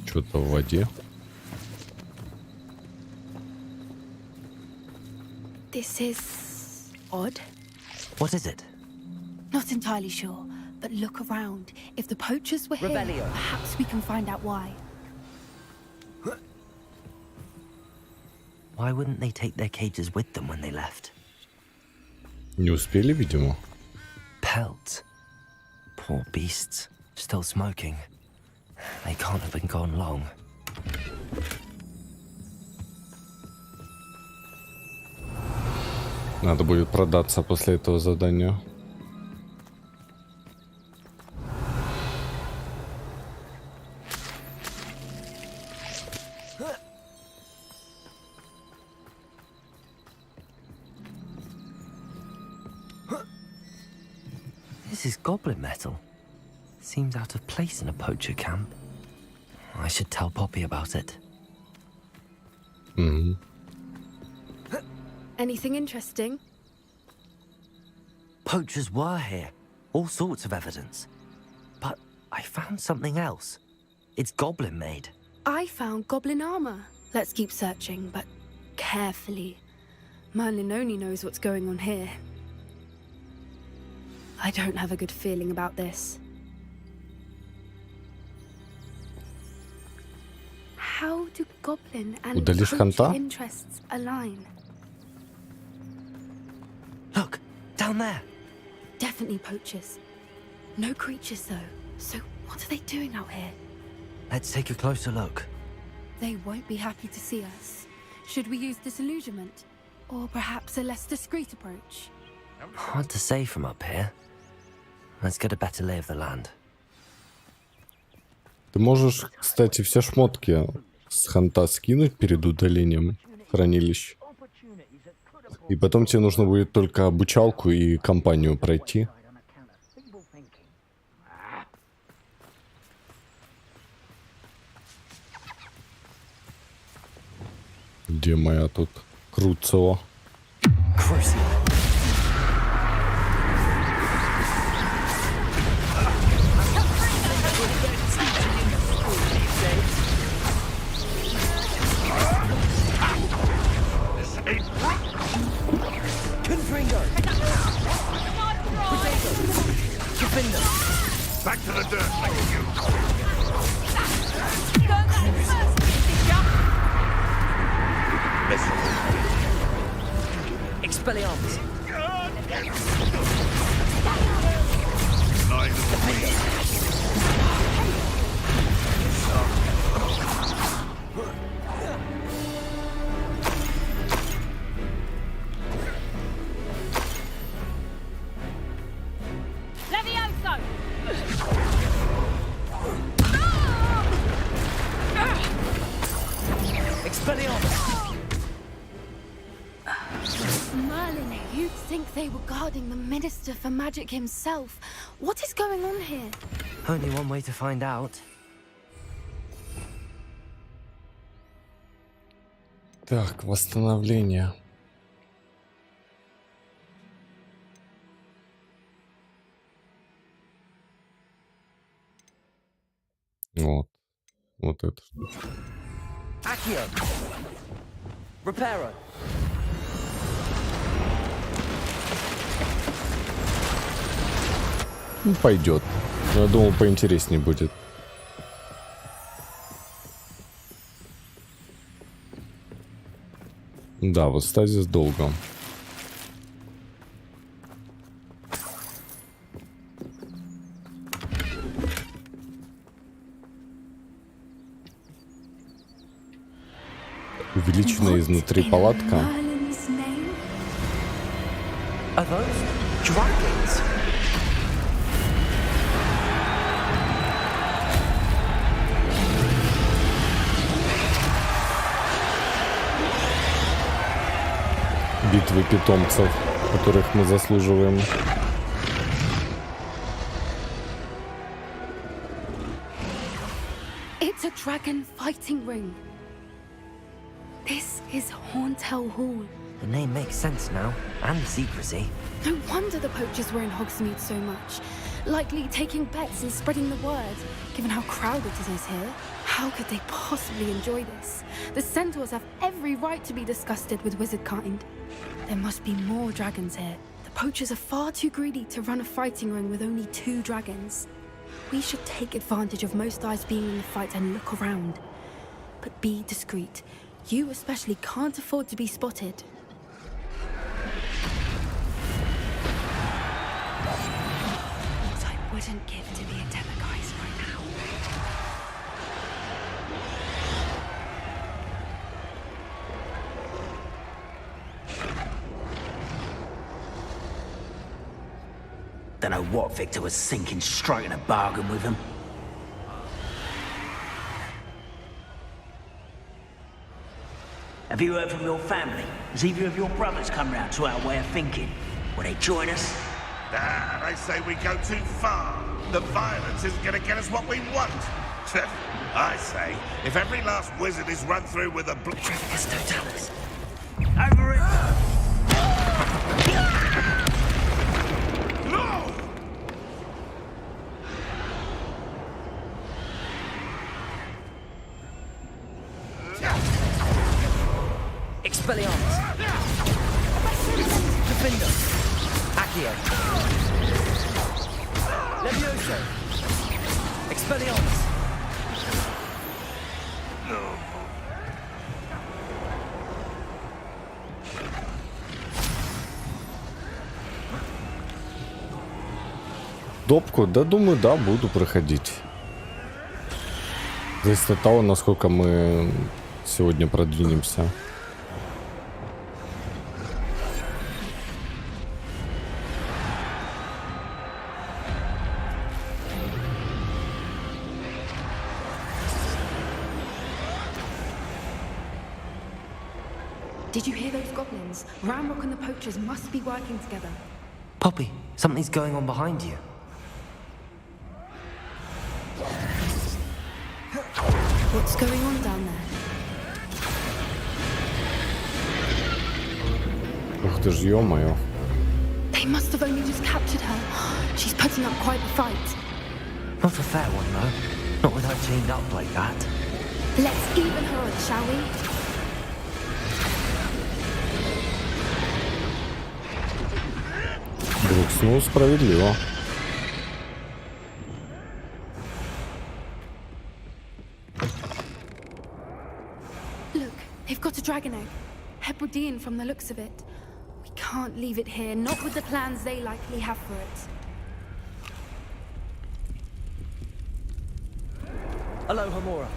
A: Что-то в воде.
K: This is odd.
B: What is it?
K: Not entirely sure, but look around. If the poachers were here,
B: Rebellion.
K: perhaps we can find out why.
B: Why wouldn't they take their cages with them when they left?
A: Не успели, видимо.
B: Pelts. Poor beasts. Still smoking. They can't have been gone long.
A: Надо будет продаться после этого задания.
B: This is goblin metal. Seems out of place in a poacher camp. I should tell Poppy about it.
K: Anything interesting?
B: Poachers were here. All sorts of evidence. But I found something else. It's goblin made.
K: I found goblin armor. Let's keep searching, but carefully. Merlin only knows what's going on here. I don't have a good feeling about this. How do goblin and
A: Удалишь ханта?
K: poacher interests align?
B: Look, down there.
K: Definitely poachers. No creatures though. So what are they doing out here?
B: Let's take a closer look.
K: They won't be happy to see us. Should we use disillusionment? Or perhaps a less discreet approach?
B: Hard to say from up here. Let's get a better lay of the land.
A: Ты можешь, кстати, все шмотки с ханта скинуть перед удалением хранилищ. И потом тебе нужно будет только обучалку и кампанию пройти. Где моя тут Круцева?
H: Back to the dirt, thank you.
B: Expelliarmus.
K: Merlin, you'd think they were guarding the Minister for Magic himself. What is going on here?
B: Only one way to find out.
A: Так, восстановление. Вот. Вот это штучка.
B: Accio. Reparo.
A: Ну, пойдет. Я думал, поинтереснее будет. Да, вот стазис долго. Увеличенная изнутри палатка.
B: Are those dragons?
A: Битвы питомцев, которых мы заслуживаем.
K: It's a dragon fighting ring. This is Hauntel Hall.
B: The name makes sense now, and the secrecy.
K: No wonder the poachers were in Hogsmeade so much. Likely taking bets and spreading the word, given how crowded it is here. How could they possibly enjoy this? The centaurs have every right to be disgusted with wizard kind. There must be more dragons here. The poachers are far too greedy to run a fighting ring with only 2 dragons. We should take advantage of most eyes being in the fight and look around. But be discreet. You especially can't afford to be spotted. What I wouldn't give to be a Demiguise right now.
E: Don't know what Victor was thinking, striking a bargain with him. Have you heard from your family? Has either of your brothers come round to our way of thinking? Will they join us?
H: Nah, they say we go too far. The violence isn't gonna get us what we want. I say, if every last wizard is run through with a
B: Totalis.
E: Over it!
H: No!
B: Expelliarmus. Defender. Accio. Levioso. Expelliarmus.
A: Допку? Да, думаю, да, буду проходить. Зависит от того, насколько мы сегодня продвинемся.
K: Did you hear those goblins? Ramrock and the poachers must be working together.
B: Poppy, something's going on behind you.
K: What's going on down there?
A: Ух ты ж, ё-моё.
K: They must have only just captured her. She's putting up quite the fight.
B: Not a fair one, though. Not with her chained up like that.
K: Let's even her odds, shall we?
A: Брукс, ну, справедливо.
K: Look, they've got a dragon egg. Hebridean from the looks of it. We can't leave it here, not with the plans they likely have for it.
B: Hello, Hamura.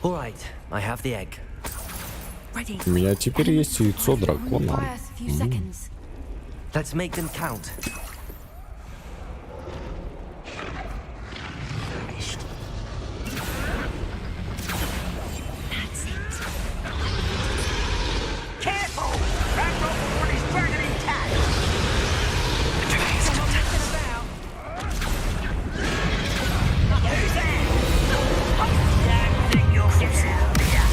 B: All right, I have the egg.
K: Ready.
A: У меня теперь есть яйцо дракона.
K: Fire us a few seconds.
B: Let's make them count.
E: Careful! Ramrock will want his dragon intact! Who's there? Damn thing you'll get out of here!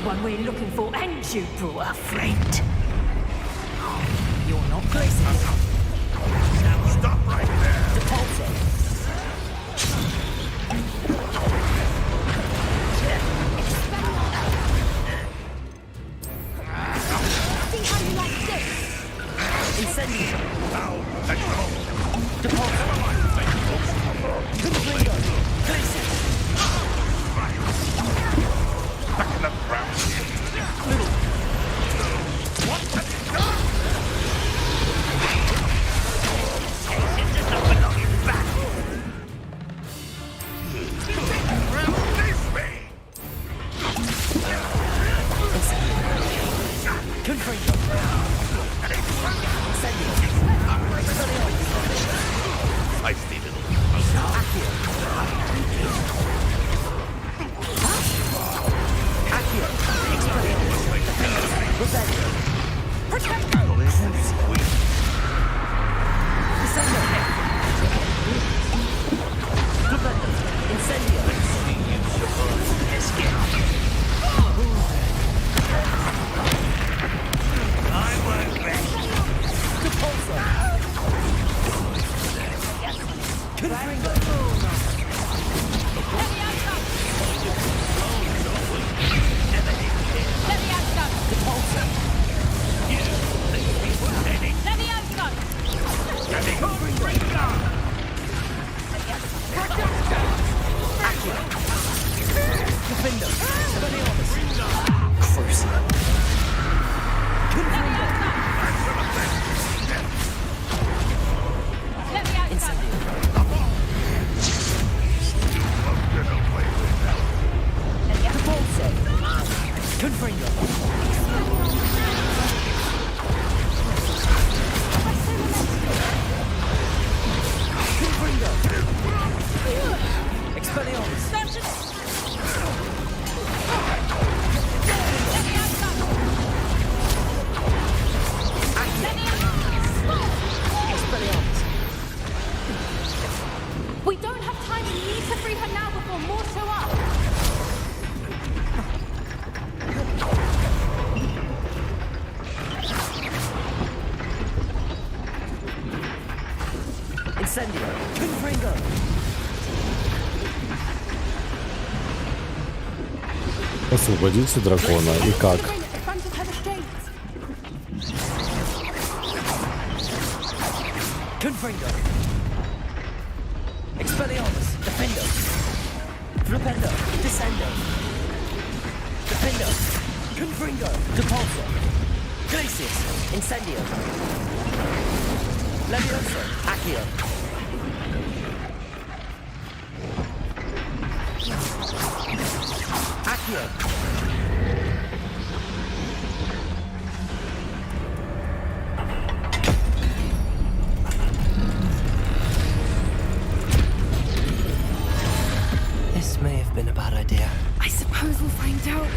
F: one we're looking for, ain't you, brought a friend? You're not places.
H: Stop right there!
F: Deposit.
K: See how you like this?
F: Incendio.
H: Now, let's go!
F: Deposit. Confringo. Glacier.
H: Back in the ground. What have you done? Release me!
F: Confringo. Incendio.
H: Feisty little.
F: Accio. Accio. Expelliarmus. Rebellion. Protecto. Descendo. Rebellion. Incendio. Repulsor. Confringo. Repulsor. Accio. Defendo. Expelliarmus. Cruiser. Confringo. Incendio. Repulsor. Confringo. Confringo. Expelliarmus. Expelliarmus.
K: We don't have time. We need to free her now before more show up.
B: Incendio. Confringo.
A: Освободите дракона. И как?
K: Bring at the front of her restraints.
B: Confringo. Expelliarmus. Defendo. Flipendo. Descendo. Defendo. Confringo. Depulso. Glacius. Incendio. Levioso. Accio. Accio. This may have been a bad idea.
K: I suppose we'll find out.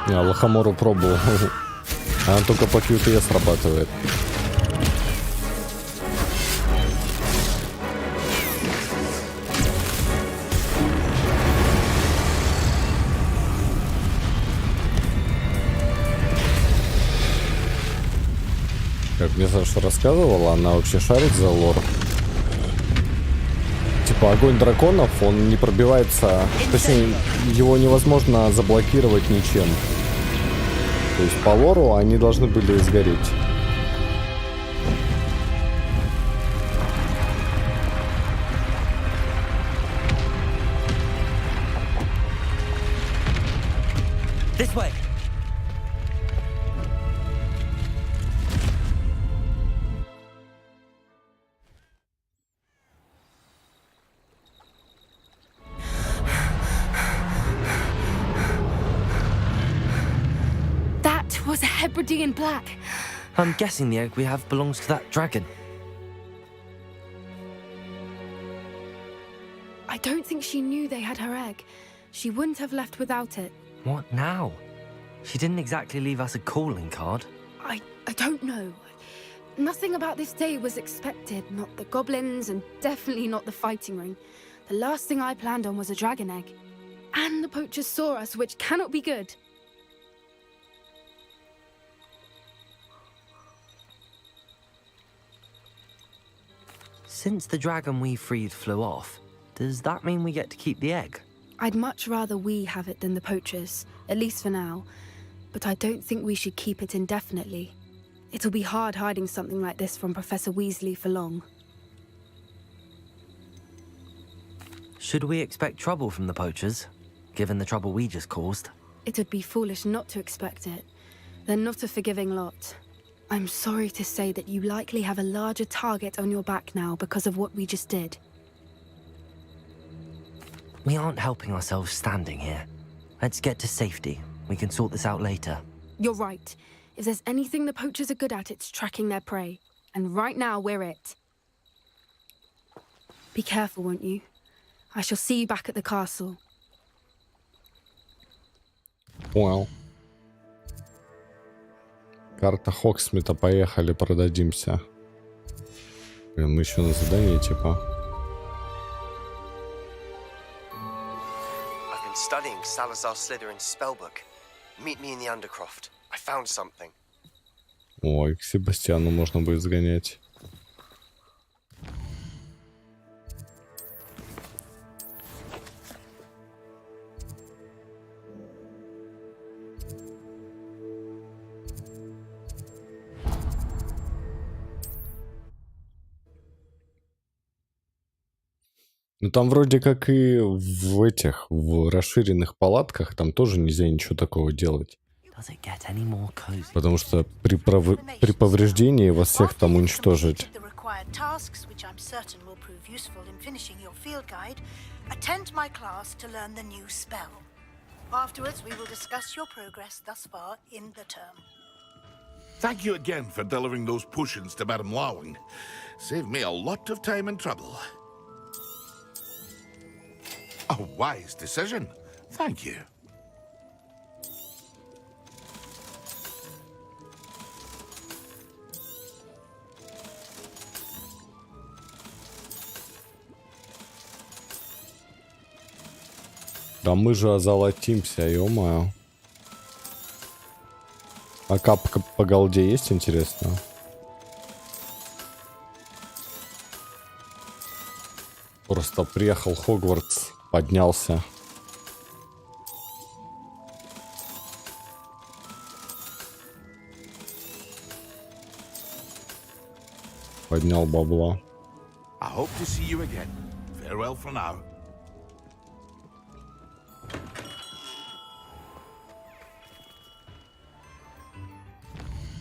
A: Я лохомору пробовал. Она только по QTE срабатывает. Как мне Саша рассказывала, она вообще шарит за лор. Типа огонь драконов, он не пробивается, точнее, его невозможно заблокировать ничем. То есть по лору они должны были сгореть.
B: This way.
K: That was a Hebridean black.
B: I'm guessing the egg we have belongs to that dragon.
K: I don't think she knew they had her egg. She wouldn't have left without it.
B: What now? She didn't exactly leave us a calling card.
K: I don't know. Nothing about this day was expected. Not the goblins, and definitely not the fighting ring. The last thing I planned on was a dragon egg. And the poachers saw us, which cannot be good.
B: Since the dragon we freed flew off, does that mean we get to keep the egg?
K: I'd much rather we have it than the poachers, at least for now. But I don't think we should keep it indefinitely. It'll be hard hiding something like this from Professor Weasley for long.
B: Should we expect trouble from the poachers, given the trouble we just caused?
K: It would be foolish not to expect it. They're not a forgiving lot. I'm sorry to say that you likely have a larger target on your back now because of what we just did.
B: We aren't helping ourselves standing here. Let's get to safety. We can sort this out later.
K: You're right. If there's anything the poachers are good at, it's tracking their prey. And right now, we're it. Be careful, won't you? I shall see you back at the castle.
A: Понял. Карта Хоксмита, поехали, продадимся. Блин, мы еще на задании, типа.
M: I've been studying Salazar Slytherin's spellbook. Meet me in the Undercroft. I found something.
A: Ой, к Себастьяну можно будет сгонять. Ну там вроде как и в этих, в расширенных палатках, там тоже нельзя ничего такого делать. Потому что при повреждении вас всех там уничтожить.
H: Thank you again for delivering those potions to Madame Lawing. Saved me a lot of time and trouble. A wise decision. Thank you.
A: Да мы же озолотимся, ё-моё. А капка по голде есть, интересно? Просто приехал в Хогвартс, поднялся. Поднял бабла.
H: I hope to see you again. Farewell for now.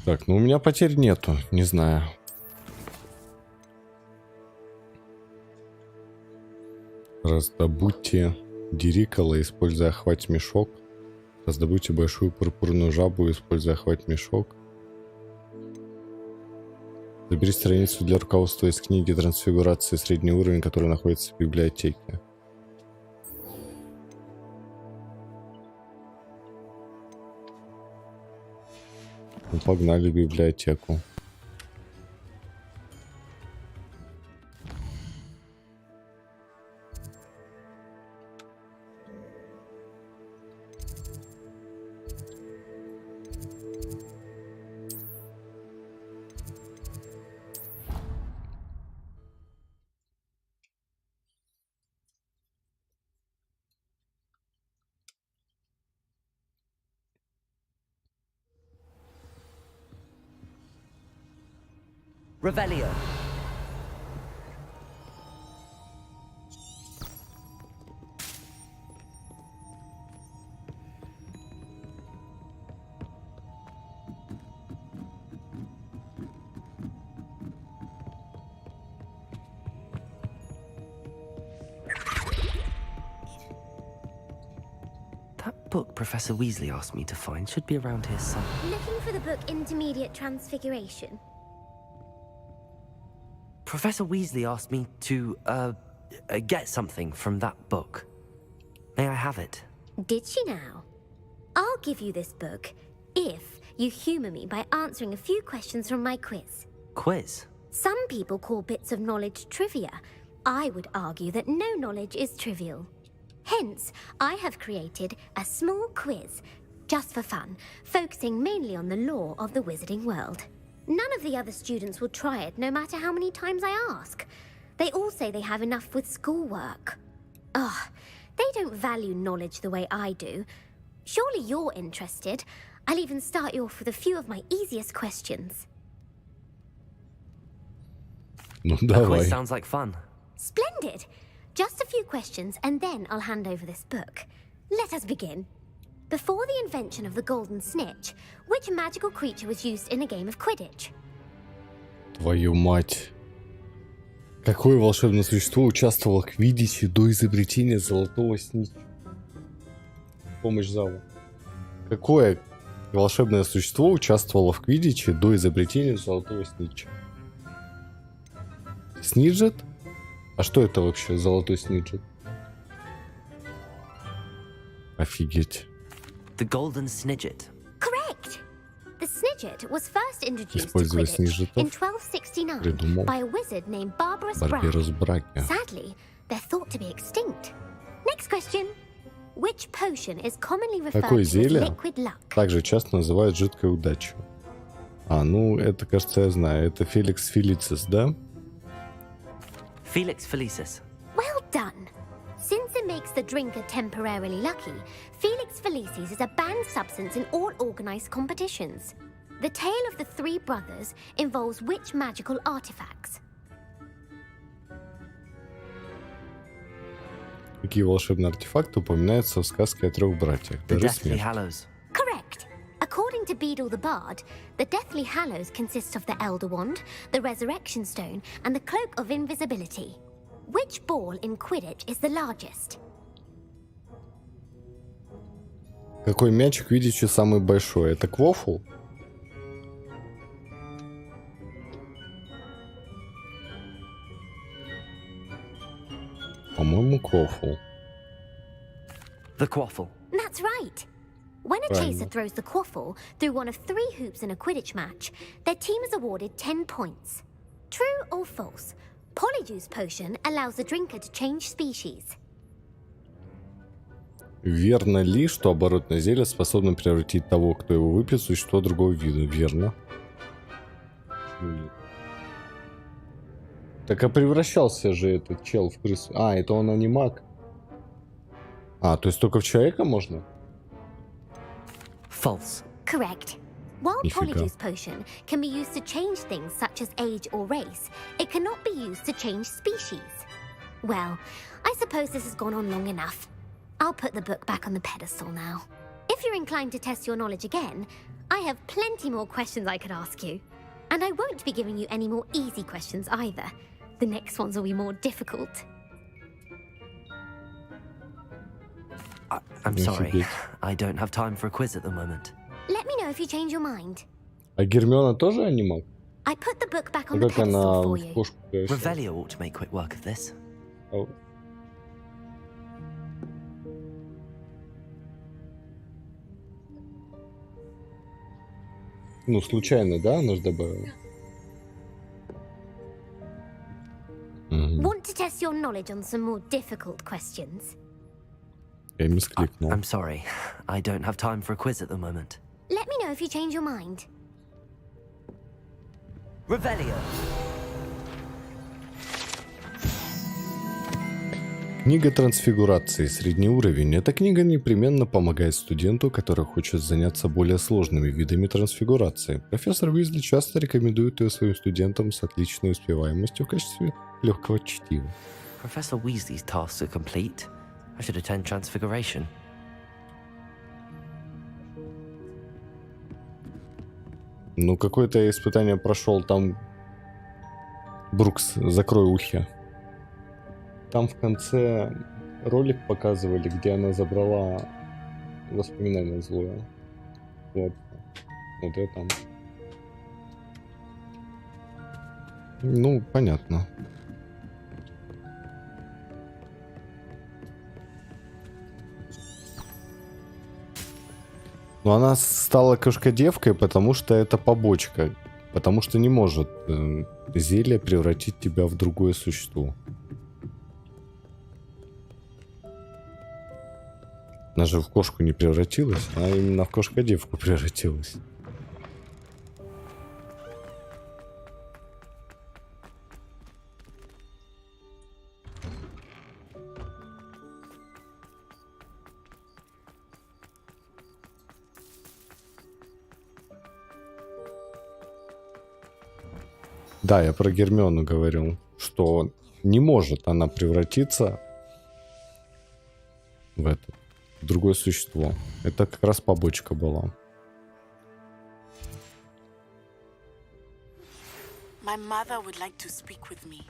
A: Так, ну у меня потерь нету, не знаю. Раздобудьте дирикола, используя охвать-мешок. Раздобудьте большую пурпурную жабу, используя охвать-мешок. Забери страницу для руководства из книги трансфигурации средний уровень, который находится в библиотеке. Ну, погнали в библиотеку.
B: Revelio. That book Professor Weasley asked me to find should be around here somewhere.
N: Looking for the book Intermediate Transfiguration?
B: Professor Weasley asked me to, get something from that book. May I have it?
N: Did she now? I'll give you this book if you humor me by answering a few questions from my quiz.
B: Quiz?
N: Some people call bits of knowledge trivia. I would argue that no knowledge is trivial. Hence, I have created a small quiz, just for fun, focusing mainly on the lore of the wizarding world. None of the other students will try it, no matter how many times I ask. They all say they have enough with schoolwork. Ugh, they don't value knowledge the way I do. Surely you're interested. I'll even start you off with a few of my easiest questions.
A: Ну
B: That
A: давай.
B: quiz sounds like fun.
N: Splendid! Just a few questions, and then I'll hand over this book. Let us begin. Before the invention of the golden snitch, which magical creature was used in a game of Quidditch?
A: Твою мать. Какое волшебное существо участвовало в Квиддиче до изобретения золотого снитча? Помощь залу. Какое волшебное существо участвовало в Квиддиче до изобретения золотого снитча? Сниджет? А что это вообще, золотой сниджет? Офигеть.
B: The golden snidget.
N: Correct! The snidget was first introduced to
A: Используя
N: Quidditch
A: снижетов,
N: in 1269
A: придумал
N: by a wizard named Barbarous
A: Барберус
N: Brown.
A: Браки.
N: Sadly, they're thought to be extinct. Next question. Which potion is commonly referred
A: Какое
N: to as
A: зелье
N: liquid luck?
A: также часто называют жидкой удачей? А, ну, это, кажется, я знаю. Это Феликс Фелицис, да?
B: Felix Felicis.
N: Well done. Since it makes the drinker temporarily lucky, Felix Felicis is a banned substance in all organized competitions. The tale of the three brothers involves which magical artifacts?
A: Какие волшебные артефакты упоминаются в сказке о трех братьях?
B: The
A: Дары
B: Deathly
A: смерти.
B: Hallows.
N: Correct. According to Beedle the Bard, the Deathly Hallows consists of the Elder Wand, the Resurrection Stone, and the Cloak of Invisibility. Which ball in Quidditch is the largest?
A: Какой мячик в Квиддиче самый большой? Это квофл? По-моему, квофл.
B: The Quaffle.
N: That's right. When a
A: Правильно.
N: chaser throws the quaffle through one of 3 hoops in a Quidditch match, their team is awarded 10 points. True or false? Polyjuice potion allows the drinker to change species.
A: Верно ли, что оборотное зелье способно превратить того, кто его выпьет, в существо другого вида? Верно. Так а превращался же этот чел в крысу. А, это он анимак. А, то есть только в человека можно?
B: False.
N: Correct. While
A: Нифига.
N: Polyjuice potion can be used to change things such as age or race, it cannot be used to change species. Well, I suppose this has gone on long enough. I'll put the book back on the pedestal now. If you're inclined to test your knowledge again, I have plenty more questions I could ask you. And I won't be giving you any more easy questions either. The next ones will be more difficult.
B: I'm sorry.
A: Офигеть.
B: I don't have time for a quiz at the moment.
N: Let me know if you change your mind.
A: А Гермиона тоже анимак?
N: I put the book back on
A: Ну
N: the
A: как она
N: pedestal for
A: в
N: you.
A: кошку превращается?
B: Revelio ought to make quick work of this.
A: А, ну, случайно, да, она же добавила? Мгм.
N: Want to test your knowledge on some more difficult questions?
A: Я мискликнул.
B: I'm sorry. I don't have time for a quiz at the moment.
N: Let me know if you change your mind.
B: Revelio.
A: Книга трансфигурации. Средний уровень. Эта книга непременно помогает студенту, который хочет заняться более сложными видами трансфигурации. Профессор Уизли часто рекомендует ее своим студентам с отличной успеваемостью в качестве легкого чтива.
B: Professor Weasley's tasks are complete. I should attend Transfiguration.
A: Ну, какое-то испытание прошел там. Брукс, закрой ухи. Там в конце ролик показывали, где она забрала воспоминания злое. Вот. Вот я там. Ну, понятно. Но она стала кошкодевкой, потому что это побочка. Потому что не может зелье превратить тебя в другое существо. Она же в кошку не превратилась, а именно в кошкодевку превратилась. Да, я про Гермиону говорил, что не может она превратиться в другое существо. Это как раз побочка была.
O: My mother would like to speak with me.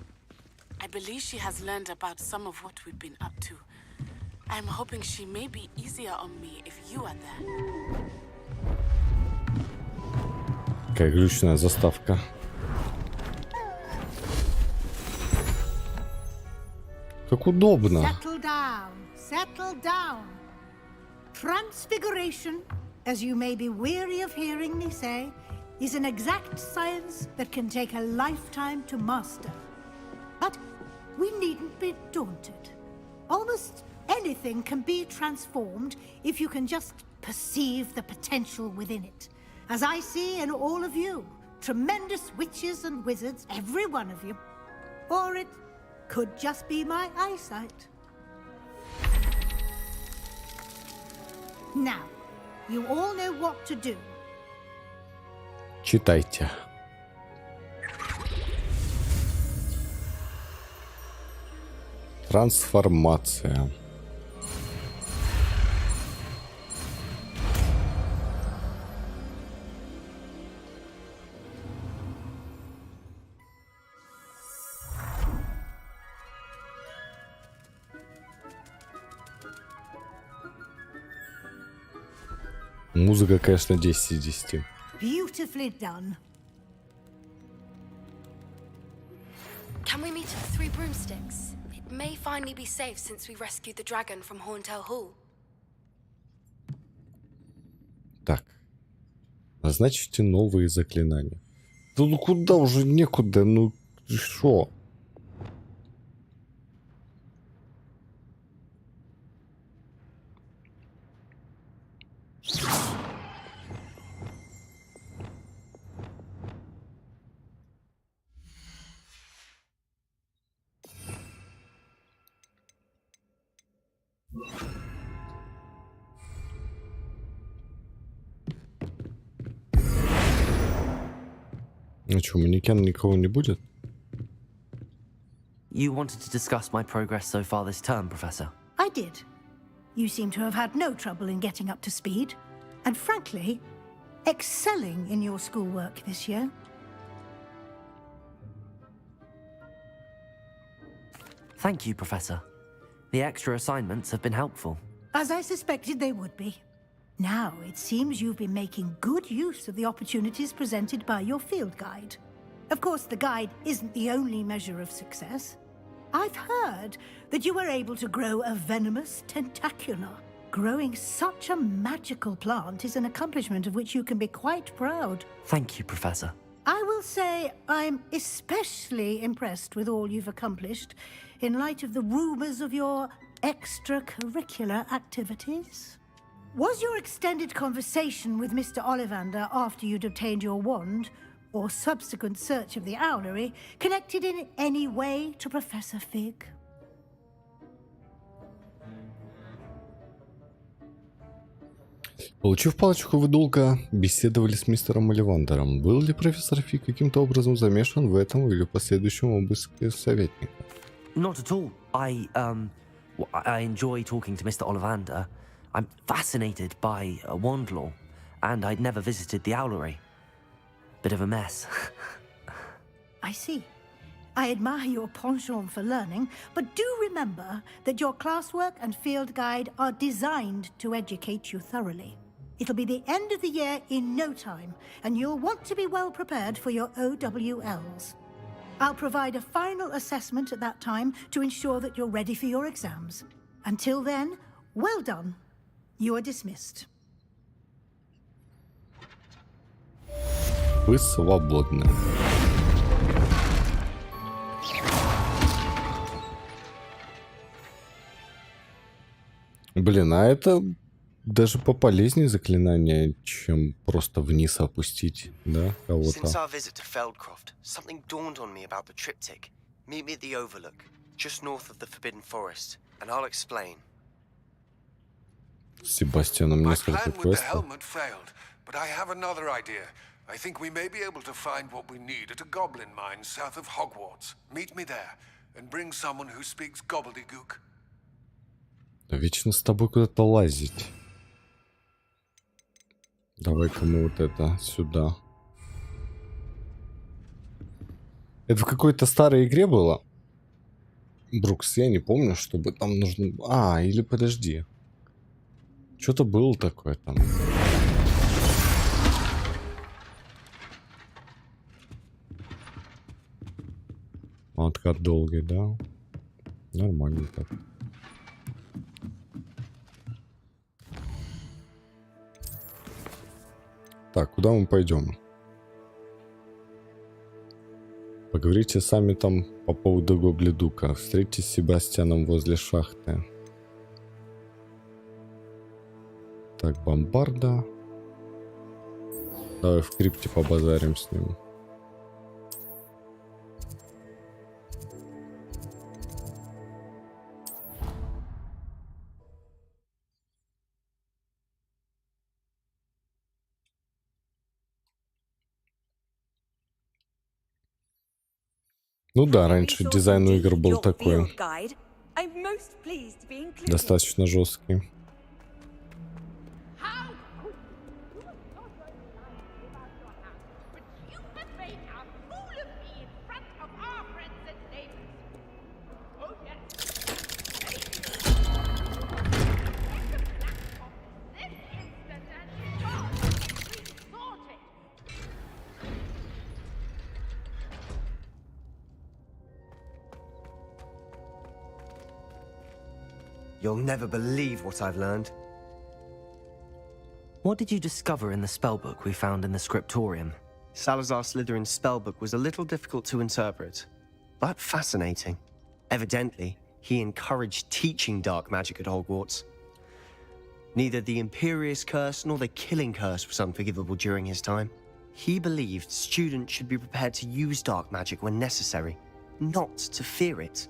O: I believe she has learned about some of what we've been up to. I'm hoping she may be easier on me if you are there.
A: Какая глючная заставка. Как удобно.
P: Settle down, settle down. Transfiguration, as you may be weary of hearing me say, is an exact science that can take a lifetime to master. But we needn't be daunted. Almost anything can be transformed if you can just perceive the potential within it. As I see in all of you, tremendous witches and wizards, every one of you. Or it could just be my eyesight. Now, you all know what to do.
A: Читайте. Трансформация. Музыка, конечно, 10 из 10.
P: Beautifully done.
K: Can we meet at the Three Broomsticks? It may finally be safe since we rescued the dragon from Horntail Hall.
A: Так. Назначьте новые заклинания. Да ну куда уже некуда, ну шо? А что, манекен никого не будет?
B: You wanted to discuss my progress so far this term, Professor?
P: I did. You seem to have had no trouble in getting up to speed. And frankly, excelling in your schoolwork this year.
B: Thank you, Professor. The extra assignments have been helpful.
P: As I suspected they would be. Now, it seems you've been making good use of the opportunities presented by your field guide. Of course, the guide isn't the only measure of success. I've heard that you were able to grow a venomous tentacula. Growing such a magical plant is an accomplishment of which you can be quite proud.
B: Thank you, Professor.
P: I will say I'm especially impressed with all you've accomplished in light of the rumors of your extracurricular activities. Was your extended conversation with Mr. Ollivander after you'd obtained your wand, or subsequent search of the owlery, connected in any way to Professor Fig?
A: Получив палочку, вы долго беседовали с мистером Олливандером. Был ли профессор Фиг каким-то образом замешан в этом или в последующем обыске советника?
B: Not at all. I enjoy talking to Mr. Ollivander. I'm fascinated by wand law, and I'd never visited the owlery. Bit of a mess.
P: I see. I admire your penchant for learning, but do remember that your classwork and field guide are designed to educate you thoroughly. It'll be the end of the year in no time, and you'll want to be well prepared for your OWLs. I'll provide a final assessment at that time to ensure that you're ready for your exams. Until then, well done. You are dismissed.
A: Вы свободны. Блин, а это даже пополезнее заклинание, чем просто вниз опустить, да, кого-то.
M: Since our visit to Feldcroft, something dawned on me about the triptych. Meet me at the Overlook, just north of the Forbidden Forest, and I'll explain.
A: С Себастьяном несколько квестов.
Q: But I have another idea. I think we may be able to find what we need at a goblin mine south of Hogwarts. Meet me there, and bring someone who speaks gobbledygook.
A: Вечно с тобой куда-то лазить. Давай-ка мы вот это сюда. Это в какой-то старой игре было? Брукс, я не помню, чтобы там нужно... А, или подожди. Что-то было такое там. Откат долгий, да? Нормально так. Так, куда мы пойдем? Поговорите сами там по поводу Гоблидука. Встретитесь с Себастьяном возле шахты. Так, бомбарда. Давай в крипте побазарим с ним. Ну да, раньше дизайн у игр был такой. Достаточно жесткий.
M: You'll never believe what I've learned.
B: What did you discover in the spellbook we found in the scriptorium?
M: Salazar Slytherin's spellbook was a little difficult to interpret, but fascinating. Evidently, he encouraged teaching dark magic at Hogwarts. Neither the Imperious Curse nor the Killing Curse was unforgivable during his time. He believed students should be prepared to use dark magic when necessary, not to fear it.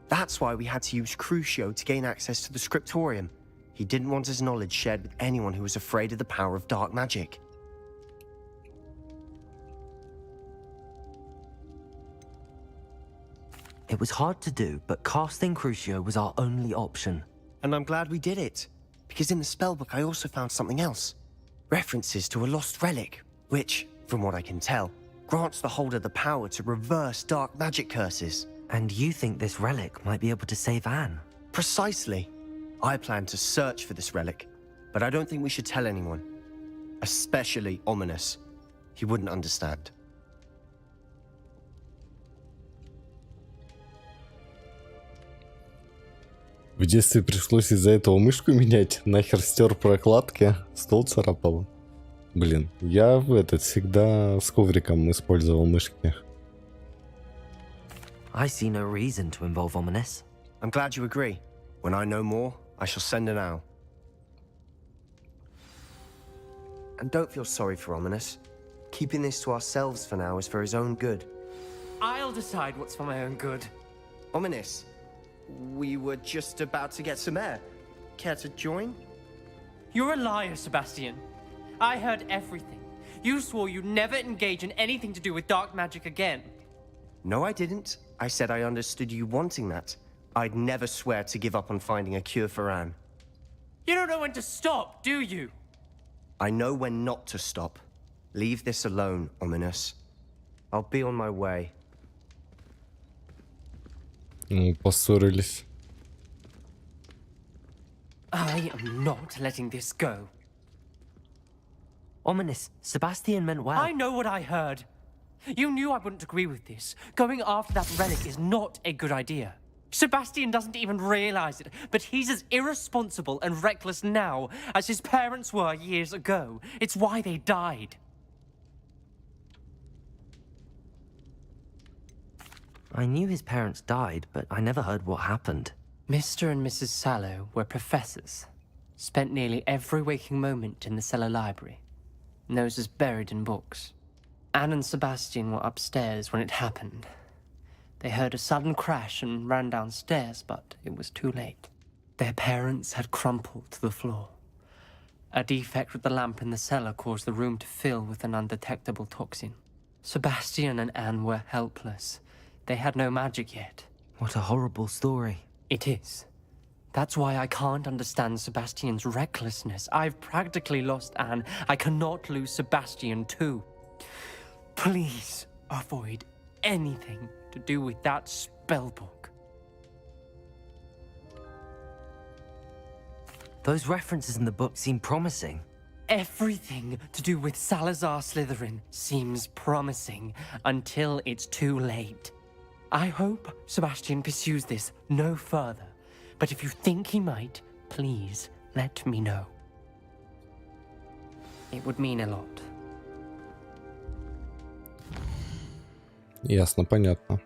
M: That's why we had to use Crucio to gain access to the scriptorium. He didn't want his knowledge shared with anyone who was afraid of the power of dark magic.
B: It was hard to do, but casting Crucio was our only option.
M: And I'm glad we did it, because in the spellbook I also found something else. References to a lost relic, which, from what I can tell, grants the holder the power to reverse dark magic curses.
B: And you think this relic might be able to save Anne?
M: Precisely. I plan to search for this relic, but I don't think we should tell anyone. Especially Ominous. He wouldn't understand.
A: В детстве пришлось из-за этого мышку менять. Нахер стер прокладки, стол царапал. Блин, я всегда с ковриком использовал мышки.
B: I see no reason to involve Ominous.
M: I'm glad you agree. When I know more, I shall send an owl. And don't feel sorry for Ominous. Keeping this to ourselves for now is for his own good.
R: I'll decide what's for my own good.
M: Ominous, we were just about to get some air. Care to join?
R: You're a liar, Sebastian. I heard everything. You swore you'd never engage in anything to do with dark magic again.
M: No, I didn't. I said I understood you wanting that. I'd never swear to give up on finding a cure for Anne.
R: You don't know when to stop, do you?
M: I know when not to stop. Leave this alone, Ominous. I'll be on my way.
A: Поссорились.
R: I am not letting this go.
B: Ominous, Sebastian meant well.
R: I know what I heard. You knew I wouldn't agree with this. Going after that relic is not a good idea. Sebastian doesn't even realize it, but he's as irresponsible and reckless now as his parents were years ago. It's why they died.
B: I knew his parents died, but I never heard what happened.
R: Mr. and Mrs. Sallow were professors. Spent nearly every waking moment in the cellar library. Noses buried in books. Anne and Sebastian were upstairs when it happened. They heard a sudden crash and ran downstairs, but it was too late. Their parents had crumpled to the floor. A defect with the lamp in the cellar caused the room to fill with an undetectable toxin. Sebastian and Anne were helpless. They had no magic yet.
B: What a horrible story.
R: It is. That's why I can't understand Sebastian's recklessness. I've practically lost Anne. I cannot lose Sebastian too. Please avoid anything to do with that spellbook.
B: Those references in the book seem promising.
R: Everything to do with Salazar Slytherin seems promising until it's too late. I hope Sebastian pursues this no further, but if you think he might, please let me know. It would mean a lot.
A: Ясно, понятно.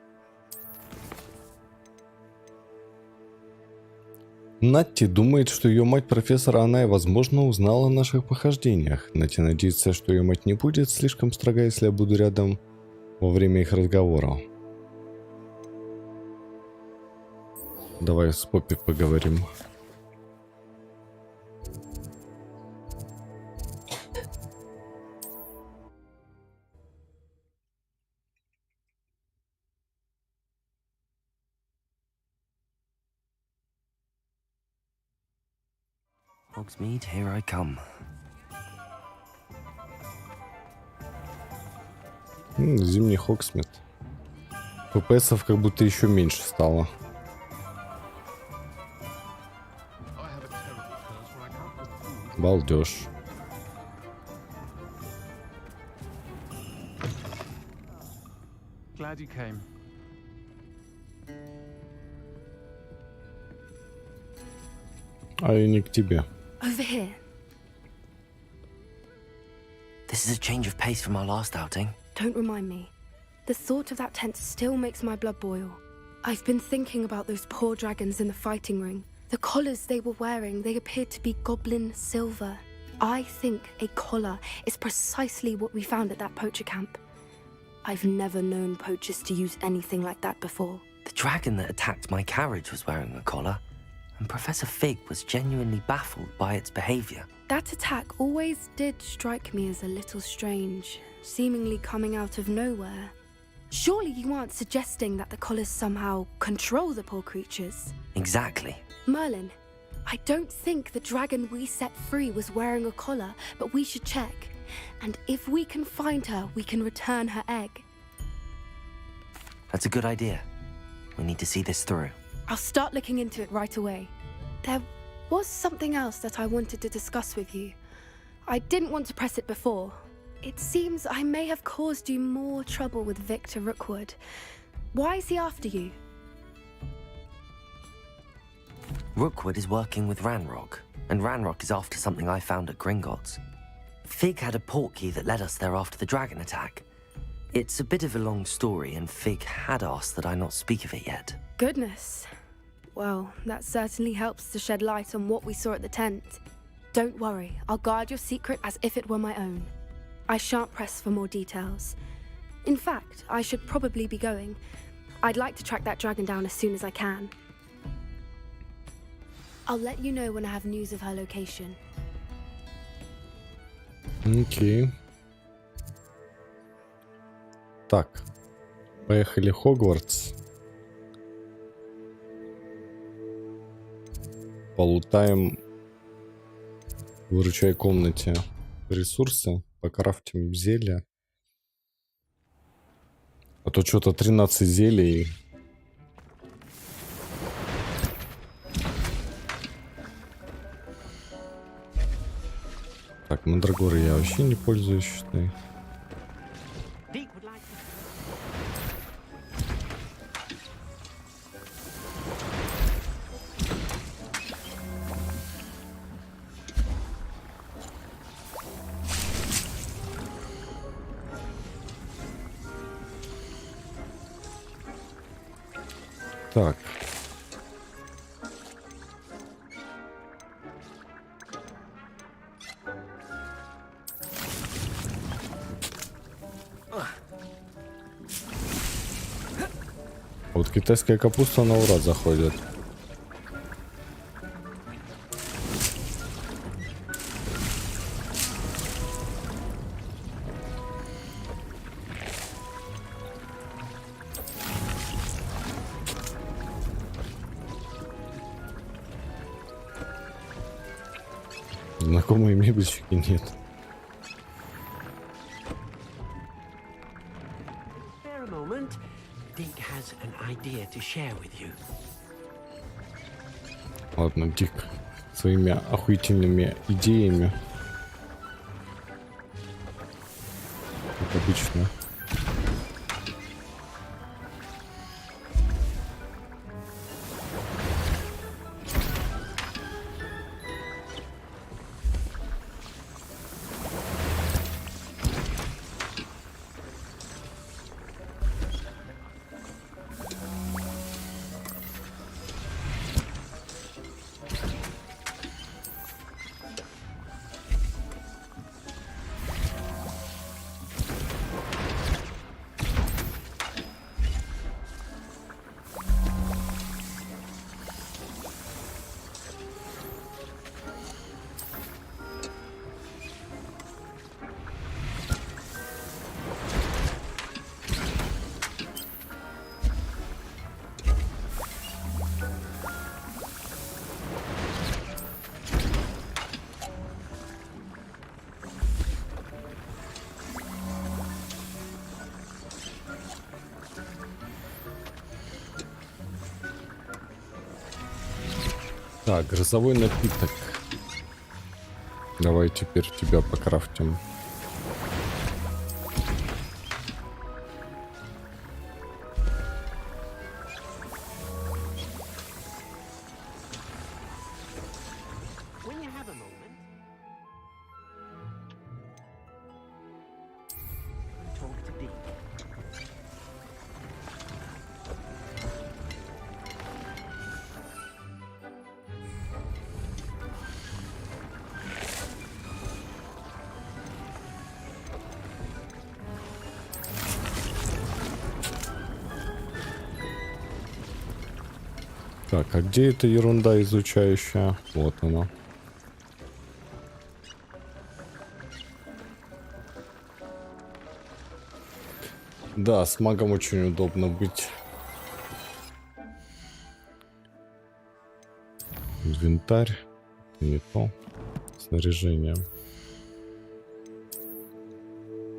A: Натти думает, что ее мать профессора Анай, возможно, узнала о наших похождениях. Натти надеется, что ее мать не будет слишком строга, если я буду рядом во время их разговора. Давай с Поппи поговорим.
B: Hogsmeade, here I come.
A: Зимний Хогсмит. ППСов как будто еще меньше стало. Балдеж.
S: Glad you came.
A: А и не к тебе.
K: Over here.
B: This is a change of pace from our last outing.
K: Don't remind me. The thought of that tent still makes my blood boil. I've been thinking about those poor dragons in the fighting ring. The collars they were wearing, they appeared to be goblin silver. I think a collar is precisely what we found at that poacher camp. I've never known poachers to use anything like that before.
B: The dragon that attacked my carriage was wearing a collar, and Professor Fig was genuinely baffled by its behavior.
K: That attack always did strike me as a little strange, seemingly coming out of nowhere. Surely you aren't suggesting that the collars somehow control the poor creatures?
B: Exactly.
K: Merlin, I don't think the dragon we set free was wearing a collar, but we should check. And if we can find her, we can return her egg.
B: That's a good idea. We need to see this through.
K: I'll start looking into it right away. There was something else that I wanted to discuss with you. I didn't want to press it before. It seems I may have caused you more trouble with Victor Rookwood. Why is he after you?
B: Rookwood is working with Ranrock, and Ranrock is after something I found at Gringotts. Fig had a portkey that led us there after the dragon attack. It's a bit of a long story, and Fig had asked that I not speak of it yet.
K: Goodness. Well, that certainly helps to shed light on what we saw at the tent. Don't worry, I'll guard your secret as if it were my own. I shan't press for more details. In fact, I should probably be going. I'd like to track that dragon down as soon as I can. I'll let you know when I have news of her location.
A: Окей. Так. Поехали в Хогвартс. Полутаем в выручай комнате ресурсы. Покрафтим зелья. А то что-то 13 зелий. Так, мандрагоры я вообще не пользуюсь, считай. Так. Вот китайская капуста на ура заходит. Знакомые мебельщики нет.
C: Spare a moment. Deke has an idea to share with you.
A: Ладно, Дик своими охуительными идеями. Как обычно. Так, грозовой напиток. Давай теперь тебя покрафтим.
C: When you have a moment, talk to Deke.
A: Так, а где эта ерунда изучающая? Вот она. Да, с магом очень удобно быть. Инвентарь. Это не то. Снаряжение.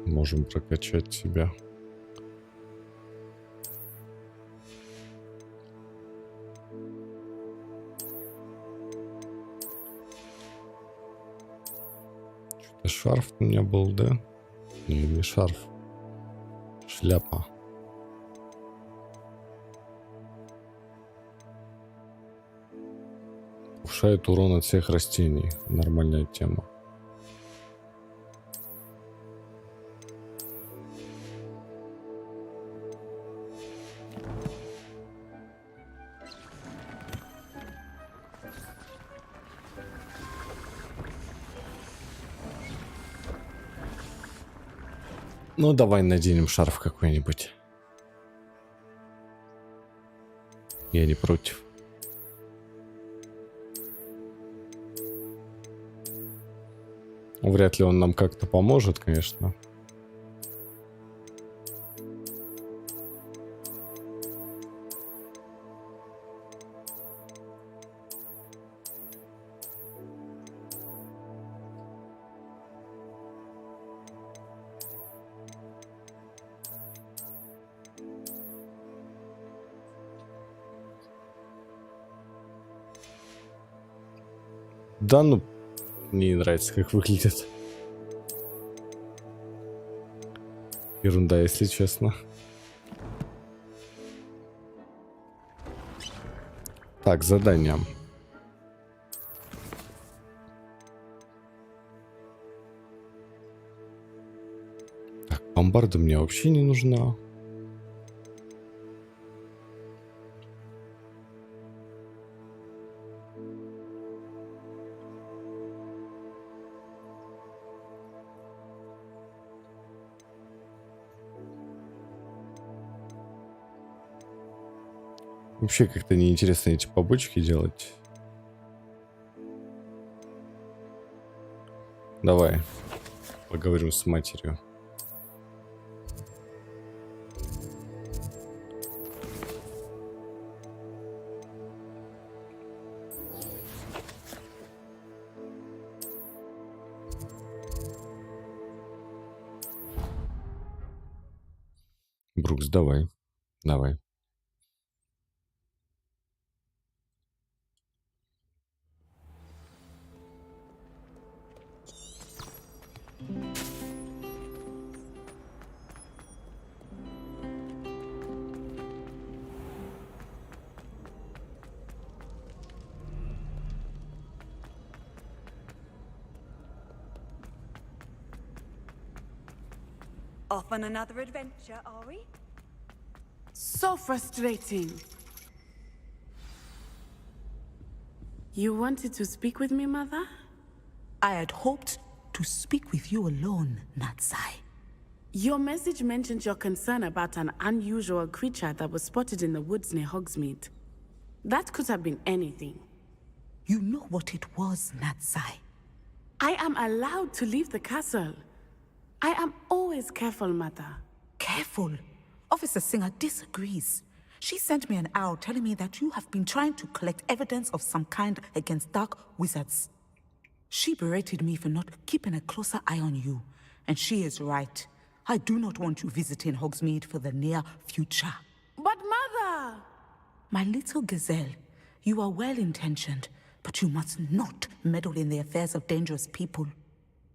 A: Можем прокачать себя. Что-то шарф у меня был, да? Не шарф. Шляпа. Повышает урон от всех растений. Нормальная тема. Ну, давай наденем шарф какой-нибудь. Я не против. Вряд ли он нам как-то поможет, конечно. Да, ну, мне не нравится, как выглядит. Ерунда, если честно. Так, задание. Так, бомбарда мне вообще не нужна. Вообще как-то неинтересно эти побочки делать. Давай поговорим с матерью. Брукс, давай. Давай.
S: Off on another adventure, are we?
O: So frustrating. You wanted to speak with me, Mother?
F: I had hoped to speak with you alone, Natsai.
O: Your message mentioned your concern about an unusual creature that was spotted in the woods near Hogsmeade. That could have been anything.
F: You know what it was, Natsai.
O: I am allowed to leave the castle. I am always careful, Mother.
F: Careful? Officer Singer disagrees. She sent me an owl telling me that you have been trying to collect evidence of some kind against dark wizards. She berated me for not keeping a closer eye on you. And she is right. I do not want you visiting Hogsmeade for the near future.
O: But Mother!
F: My little gazelle, you are well-intentioned, but you must not meddle in the affairs of dangerous people.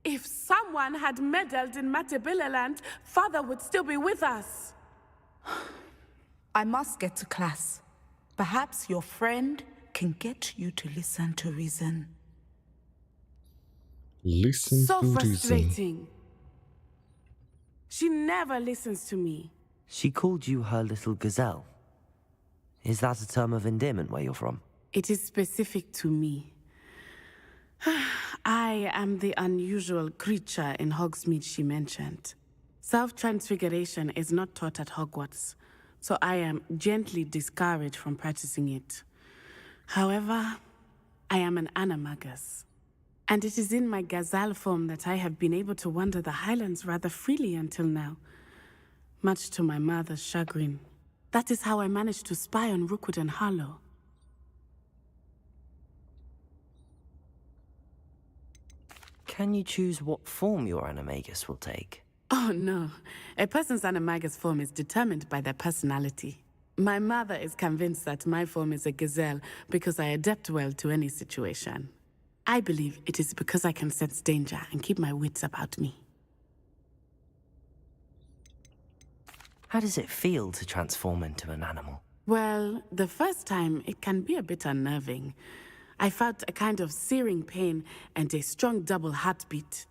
O: If someone had meddled in Matabeleland, Father would still be with us.
F: I must get to class. Perhaps your friend can get you to listen to reason.
A: Listen
O: So
A: to
O: frustrating.
A: reason.
O: She never listens to me.
B: She called you her little gazelle. Is that a term of endearment where you're from?
O: It is specific to me. I am the unusual creature in Hogsmeade she mentioned. Self-transfiguration is not taught at Hogwarts, so I am gently discouraged from practicing it. However, I am an animagus, and it is in my gazelle form that I have been able to wander the Highlands rather freely until now, much to my mother's chagrin. That is how I managed to spy on Rookwood and Harlow.
B: Can you choose what form your animagus will take?
O: Oh no, a person's animagus form is determined by their personality. My mother is convinced that my form is a gazelle because I adapt well to any situation. I believe it is because I can sense danger and keep my wits about me.
B: How does it feel to transform into an animal?
O: Well, the first time it can be a bit unnerving. I felt a kind of searing pain and a strong double heartbeat.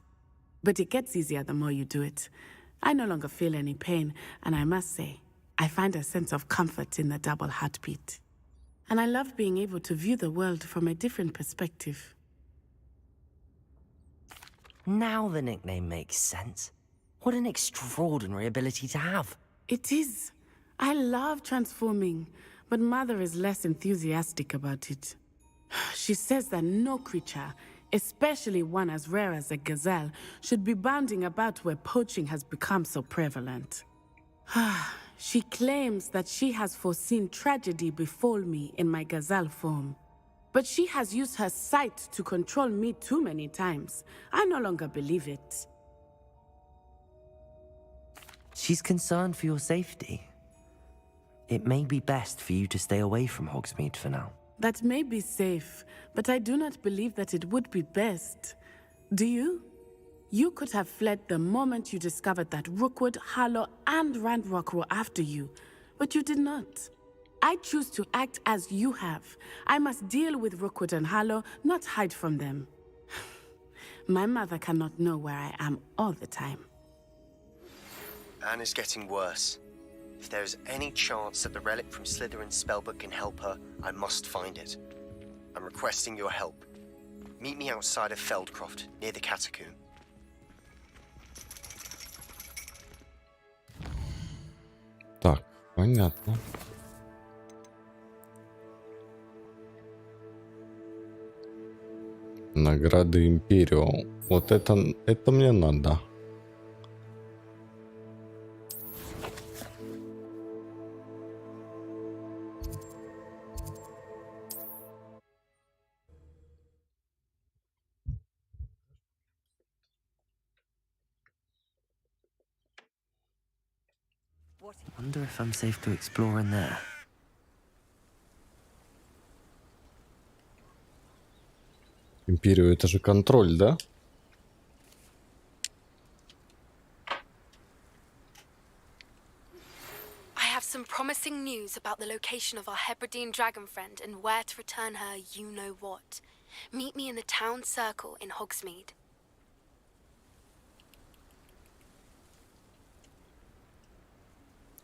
O: But it gets easier the more you do it. I no longer feel any pain, and I must say, I find a sense of comfort in the double heartbeat. And I love being able to view the world from a different perspective.
B: Now the nickname makes sense. What an extraordinary ability to have.
O: It is. I love transforming, but Mother is less enthusiastic about it. She says that no creature, especially one as rare as a gazelle, should be bounding about where poaching has become so prevalent. She claims that she has foreseen tragedy befall me in my gazelle form. But she has used her sight to control me too many times. I no longer believe it.
B: She's concerned for your safety. It may be best for you to stay away from Hogsmeade for now.
O: That may be safe, but I do not believe that it would be best. Do you? You could have fled the moment you discovered that Rookwood, Harlow, and Ranrock were after you, but you did not. I choose to act as you have. I must deal with Rookwood and Harlow, not hide from them. My mother cannot know where I am all the time.
M: Anne is getting worse. If there is any chance that the relic from Slytherin's spellbook can help her, I must find it. I'm requesting your help. Meet me outside of Feldcroft, near the catacomb.
A: Так, понятно. Награды Империал. Вот это мне надо.
B: Wonder if I'm safe to explore in there.
A: Империю, это же контроль, да?
K: I have some promising news about the location of our Hebridean dragon friend and where to return her you-know-what. Meet me in the town circle in Hogsmeade.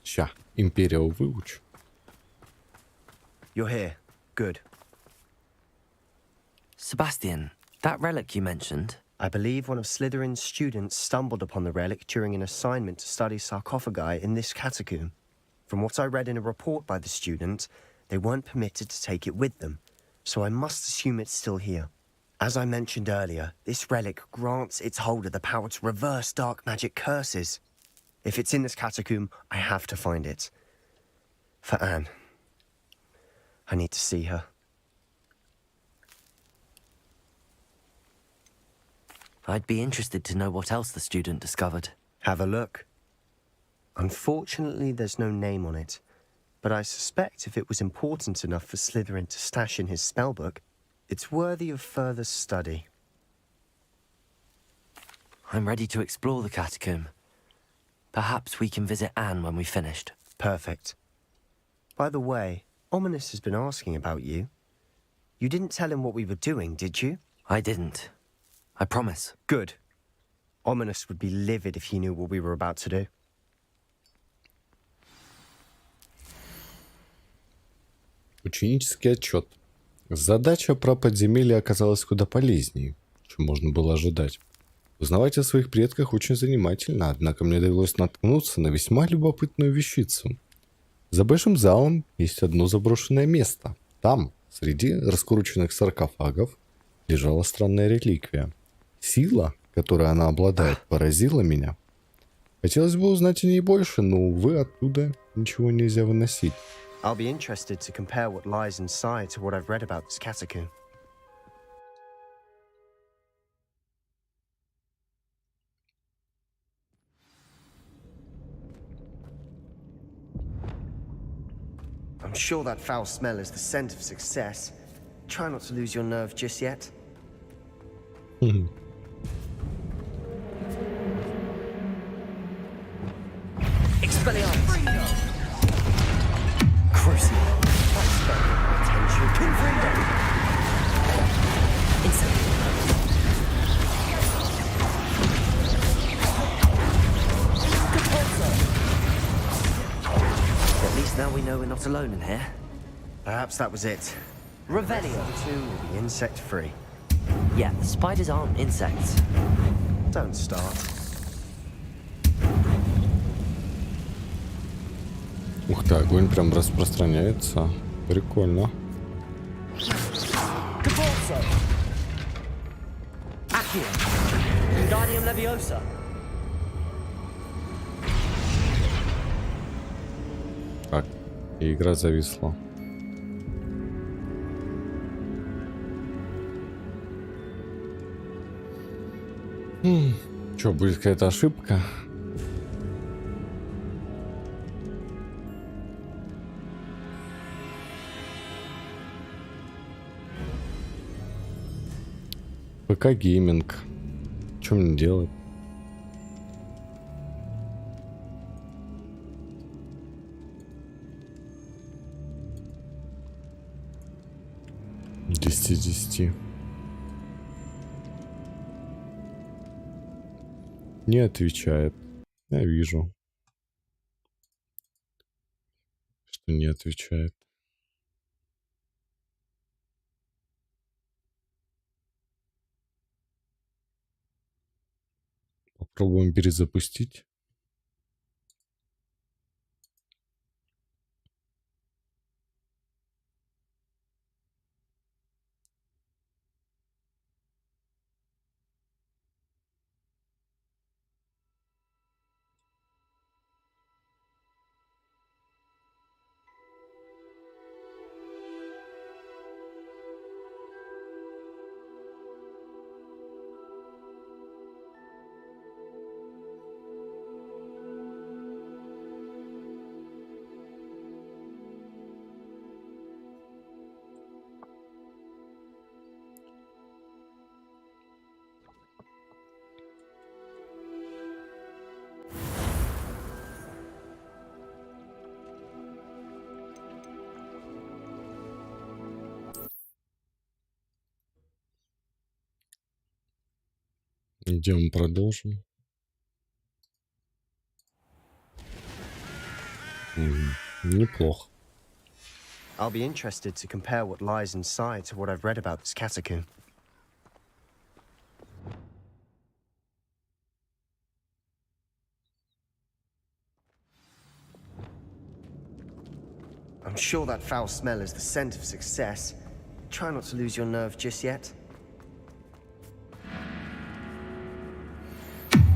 A: Ща, Империал выучу.
M: You're here. Good.
B: Sebastian, that relic you mentioned.
M: I believe one of Slytherin's students stumbled upon the relic during an assignment to study sarcophagi in this catacomb. From what I read in a report by the student, they weren't permitted to take it with them, so I must assume it's still here. As I mentioned earlier, this relic grants its holder the power to reverse dark magic curses. If it's in this catacomb, I have to find it. For Anne. I need to see her.
B: I'd be interested to know what else the student discovered.
M: Have a look. Unfortunately, there's no name on it, but I suspect if it was important enough for Slytherin to stash in his spellbook, it's worthy of further study.
B: I'm ready to explore the catacomb. Perhaps we can visit Anne when we've finished.
M: Perfect. By the way, Ominous has been asking about you. You didn't tell him what we were doing, did you?
B: I didn't. I promise.
M: Good. Ominous would be livid if he knew what we were about to do.
A: Ученический отчет. Задача про подземелье оказалась куда полезнее, чем можно было ожидать. Узнавать о своих предках очень занимательно, однако мне довелось наткнуться на весьма любопытную вещицу. За большим залом есть одно заброшенное место. Там, среди раскрученных саркофагов, лежала странная реликвия. Сила, которой она обладает, поразила меня. Хотелось бы узнать о ней больше, но, увы, оттуда ничего нельзя выносить.
M: I'll be interested to compare what lies inside to what I've read about this catacomb. I'm sure that foul smell is the scent of success. Try not to lose your nerve just yet.
B: Expelliarmus! Crucial.
M: Attention, King Freedom!
B: At least now we know we're not alone in here.
M: Perhaps that was it.
B: Revelio.
M: The tomb will be insect-free.
B: Yeah, the spiders aren't insects.
M: Don't start.
A: Ух ты, огонь прям распространяется. Прикольно.
B: Wingardium Leviosa.
A: Так, и игра зависла. Что, будет какая-то ошибка? ПК гейминг. Что мне делать? Десяти из 10. Не отвечает. Я вижу, что не отвечает. Попробуем перезапустить. Идем продолжим. Неплохо.
M: I'll be interested to compare what lies inside to what I've read about this catacomb. I'm sure that foul smell is the scent of success. Try not to lose your nerve just yet.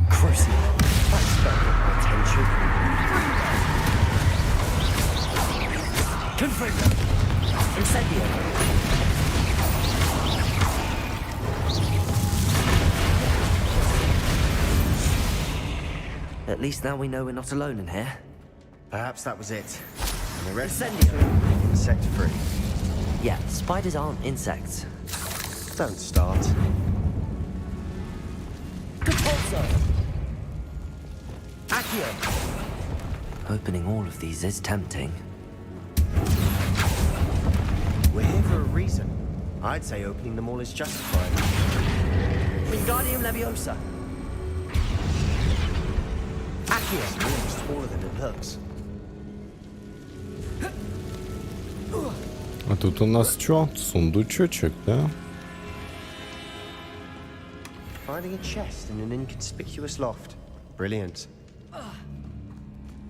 M: Crucial. That's got my attention.
B: Confringo! Incendio! At least now we know we're not alone in here.
M: Perhaps that was it. And the rest
B: Incendio!
M: insect-free.
B: Yeah, spiders aren't insects.
M: Don't start.
B: Compulso! Accio! Opening all of these is tempting.
M: We're here for a reason. I'd say opening them all is justified.
B: Wingardium Leviosa! Accio!
M: It's almost taller than it looks.
A: А тут у нас что? Сундучочек, да?
M: Finding a chest in an inconspicuous loft. Brilliant.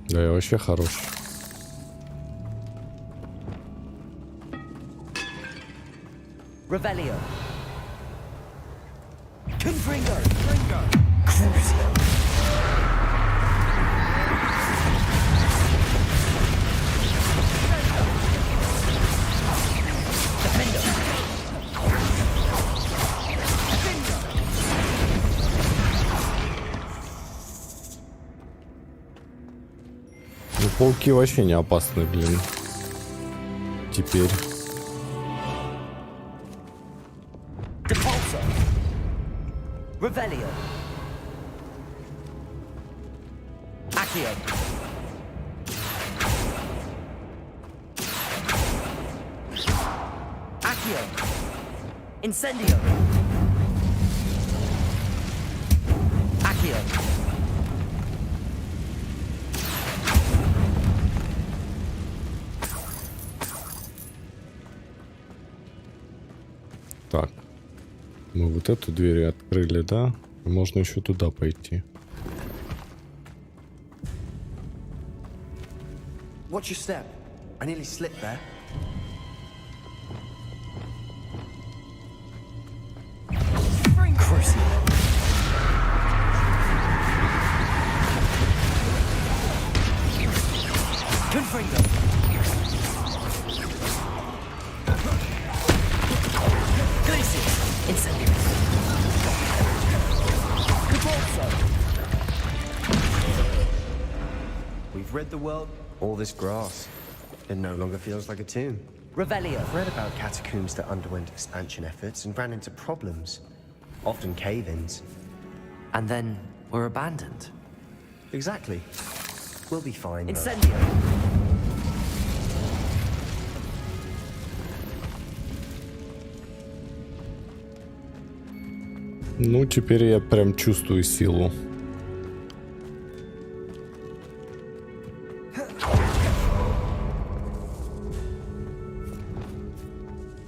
A: Да, и вообще хорош.
B: Revelio. Confringo. Crucio.
A: Ну, пауки вообще не опасны, блин. Теперь.
B: Depulso. Revelio. Accio. Accio. Incendio. Accio.
A: Так. Мы вот эту дверь открыли, да? Можно еще туда пойти.
M: Watch your step. I nearly slipped there.
B: Crucio. Confringo. Glacius. Incendio. Depulso.
M: We've rid the world. All this grass. It no longer feels like a tomb.
B: Revelio.
M: I've read about catacombs that underwent expansion efforts and ran into problems. Often cave-ins.
B: And then were abandoned.
M: Exactly. We'll be fine. though.
B: Incendio.
A: Ну, теперь я прям чувствую силу.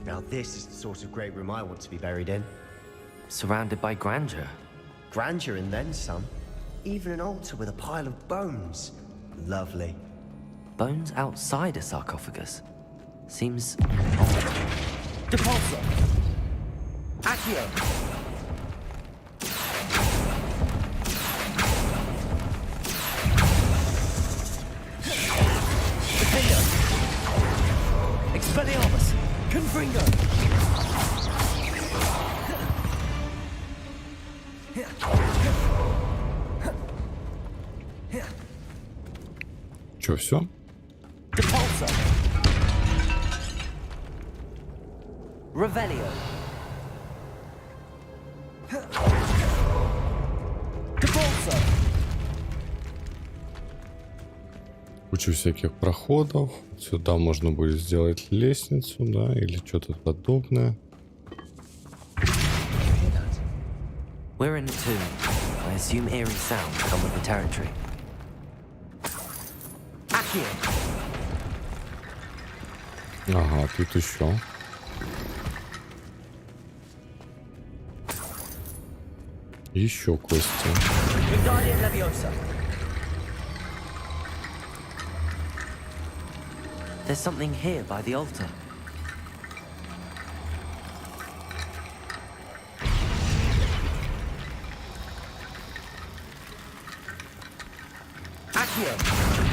M: Now this is the sort of great room I want to be buried in.
B: Surrounded by grandeur.
M: Grandeur and then some. Even an altar with a pile of bones. Lovely.
B: Bones outside a sarcophagus. Seems odd. Depulso. Accio. Defendo. Expelliarmus. Confringo.
A: Че, все?
B: Depulso. Revelio. Depulso.
A: Куча всяких проходов. Сюда можно будет сделать лестницу, да, или что-то подобное.
B: We're in it too. I assume eerie sounds come with the territory. Accio!
A: Ага, тут еще. Еще кости.
B: Wingardium Leviosa. There's something here by the altar. Accio!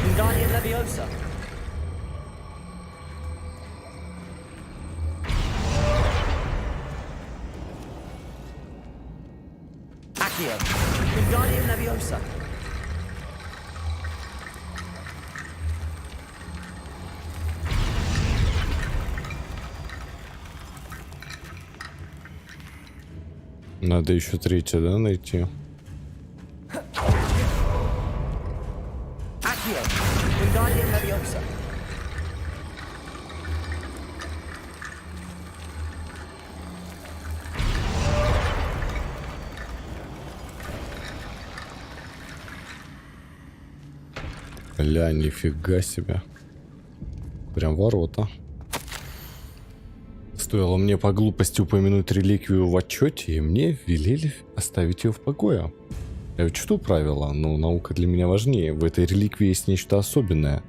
B: Wingardium Leviosa. Accio! Wingardium Leviosa.
A: Надо еще третье, да, найти?
B: Accio! Wingardium Leviosa.
A: Бля, нифига себе. Прям ворота. Стоило мне по глупости упомянуть реликвию в отчете, и мне велели оставить ее в покое. Я ведь чту правила, но наука для меня важнее. В этой реликвии есть нечто особенное.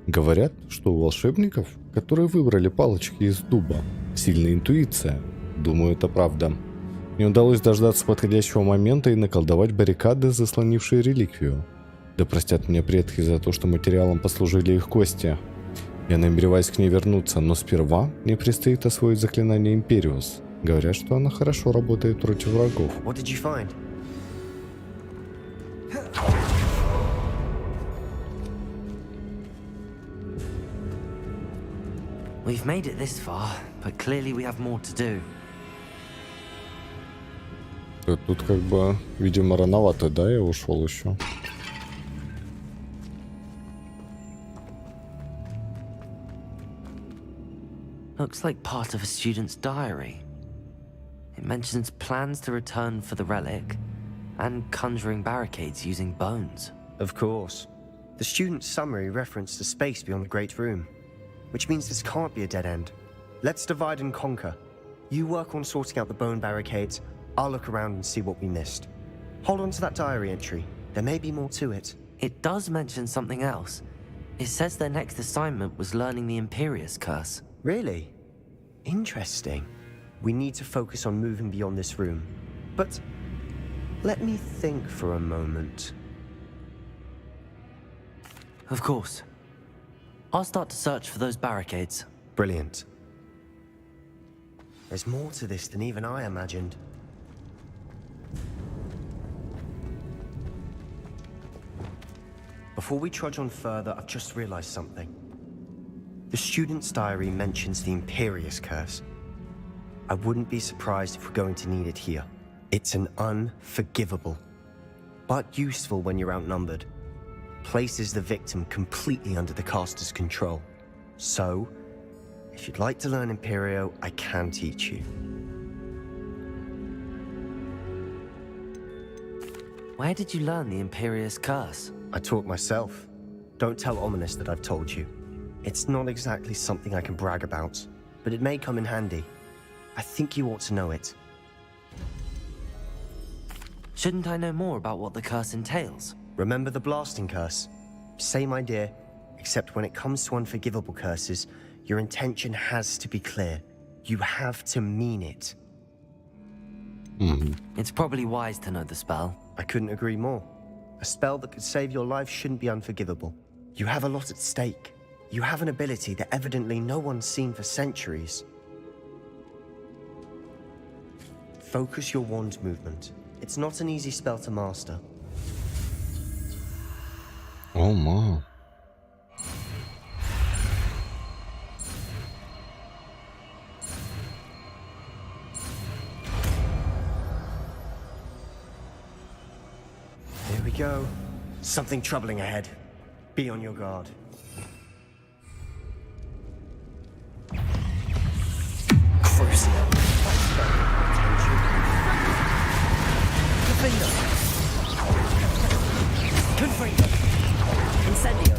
A: Говорят, что у волшебников, которые выбрали палочки из дуба, сильная интуиция. Думаю, это правда. Мне удалось дождаться подходящего момента и наколдовать баррикады, заслонившие реликвию. Да простят меня предки за то, что материалом послужили их кости. Я намереваюсь к ней вернуться, но сперва мне предстоит освоить заклинание Империус. Говорят, что она хорошо работает против врагов.
M: What did you find?
B: We've made it this far, but clearly we have more to do.
A: Тут как бы, видимо, рановато, да, я ушел еще.
B: Looks like part of a student's diary. It mentions plans to return for the relic and conjuring barricades using bones.
M: Of course. The student's summary referenced a space beyond the Great Room, which means this can't be a dead end. Let's divide and conquer. You work on sorting out the bone barricades, I'll look around and see what we missed. Hold on to that diary entry. There may be more to it.
B: It does mention something else. It says their next assignment was learning the Imperius Curse.
M: Really? Interesting. We need to focus on moving beyond this room. But let me think for a moment.
B: Of course. I'll start to search for those barricades.
M: Brilliant. There's more to this than even I imagined. Before we trudge on further, I've just realized something. The student's diary mentions the Imperius Curse. I wouldn't be surprised if we're going to need it here. It's an unforgivable, but useful when you're outnumbered. Places the victim completely under the caster's control. So, if you'd like to learn Imperio, I can teach you.
B: Where did you learn the Imperius Curse?
M: I taught myself. Don't tell Ominous that I've told you. It's not exactly something I can brag about, but it may come in handy. I think you ought to know it.
B: Shouldn't I know more about what the curse entails?
M: Remember the blasting curse? Same idea, except when it comes to unforgivable curses, your intention has to be clear. You have to mean it.
B: It's probably wise to know the spell.
M: I couldn't agree more. A spell that could save your life shouldn't be unforgivable. You have a lot at stake. You have an ability that evidently no one's seen for centuries. Focus your wand movement. It's not an easy spell to master.
A: Oh my.
M: Here we go. Something troubling ahead. Be on your guard. Crucial.
B: Defender. Confringo. Incendio.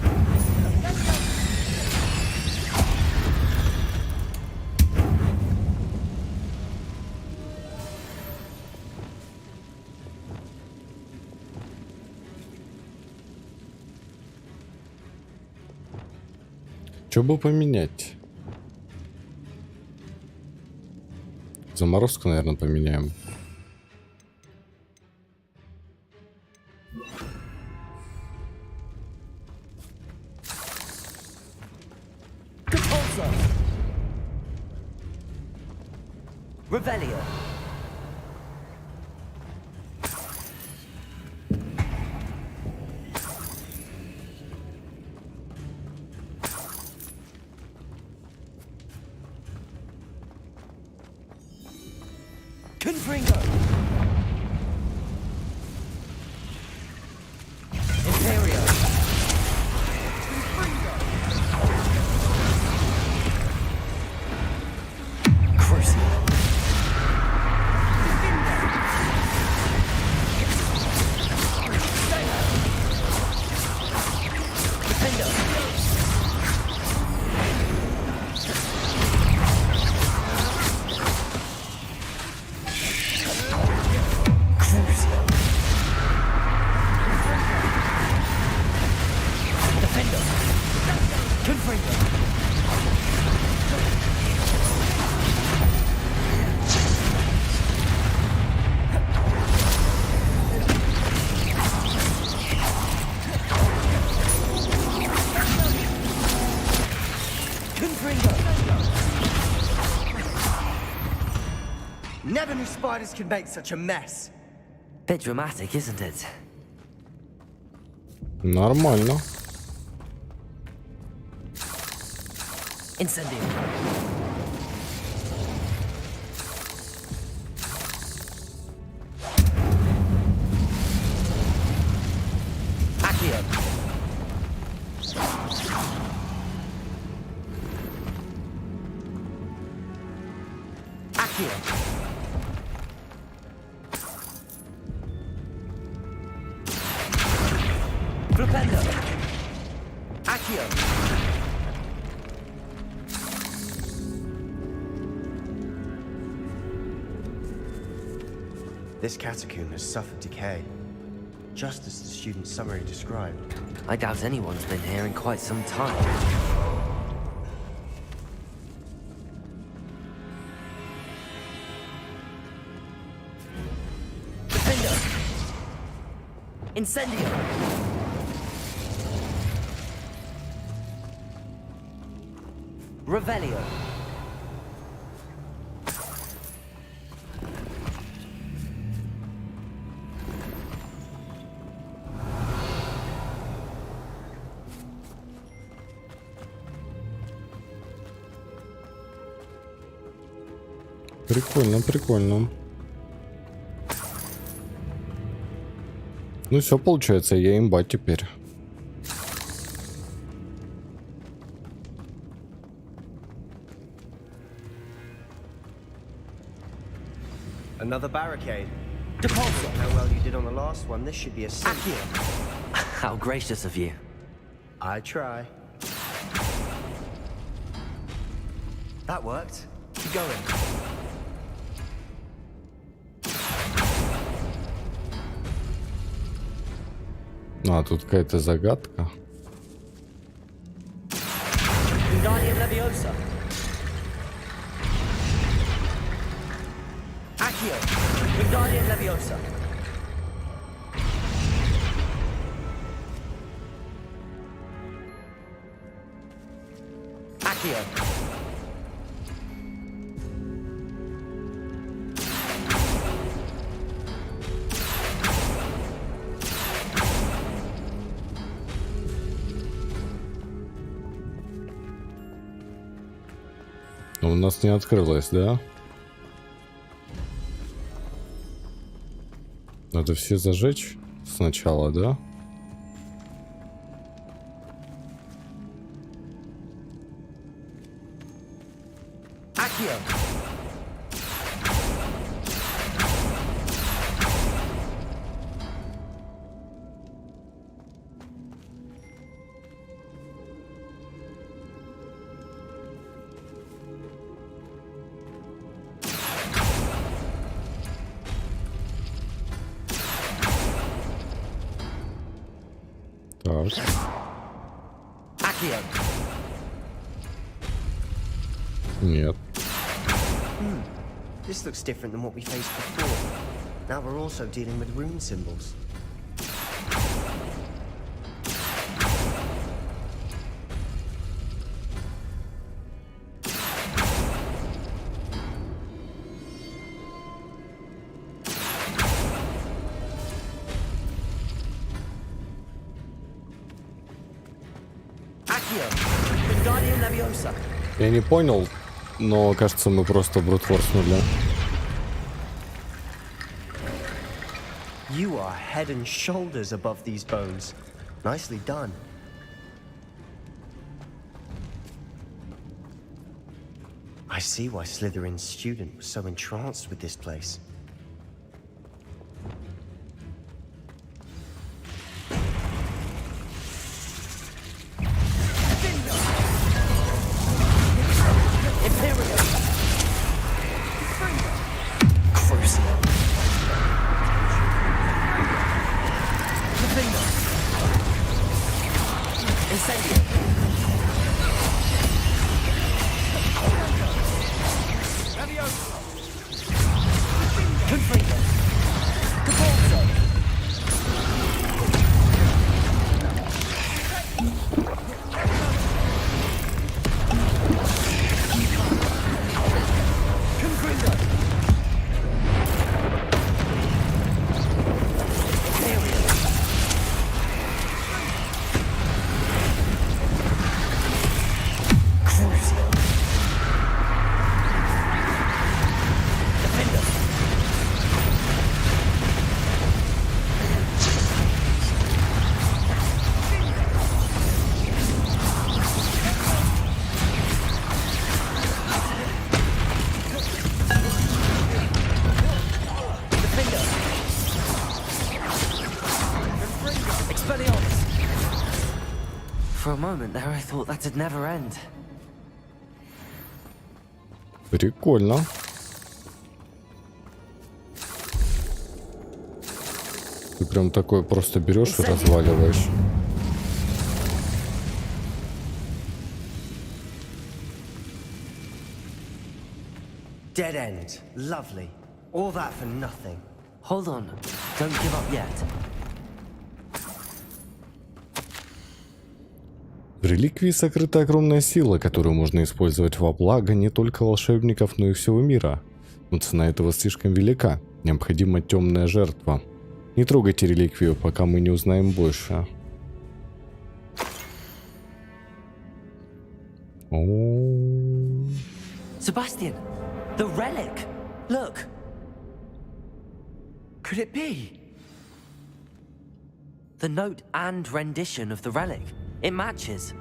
A: Что бы поменять? Заморозку, наверное, поменяем.
B: Revelio. Confringo. Imperio. Crucio.
M: Never knew spiders could make such a mess.
B: Bit dramatic, isn't it?
A: Нормально.
B: Incendio. Accio. Accio. Flipendo. Accio.
M: This catacomb has suffered decay, just as the student's summary described.
B: I doubt anyone's been here in quite some time. Defender. Incendio. Revelio.
A: Прикольно, прикольно. Ну все, получается, я имба теперь.
M: Another barricade. How well you did on the last one, this should be a
B: Accio. How gracious of you.
M: I try. That worked. Keep going.
A: А, тут какая-то загадка.
B: Wingardium Leviosa. Accio. Wingardium Leviosa. Accio.
A: У нас не открылось, да? Надо все зажечь сначала, да?
B: Accio.
A: Так. Нет.
M: This looks different than what we faced before. Now we're also dealing with rune symbols.
A: Я не понял, но кажется, мы просто брутфорснули.
M: You are head and shoulders above these bones. Nicely done. I see why Slytherin's student was so entranced with this place.
B: For a moment there, I thought that'd never end.
A: Прикольно. Ты прям такой просто берешь и разваливаешь.
M: Dead end. Lovely. All that for nothing.
B: Hold on. Don't give up yet.
A: В реликвии сокрыта огромная сила, которую можно использовать во благо не только волшебников, но и всего мира. Но цена этого слишком велика. Необходима темная жертва. Не трогайте реликвию, пока мы не узнаем больше.
B: Sebastian, the relic. Look. Could it be? The note and rendition of the relic. It matches.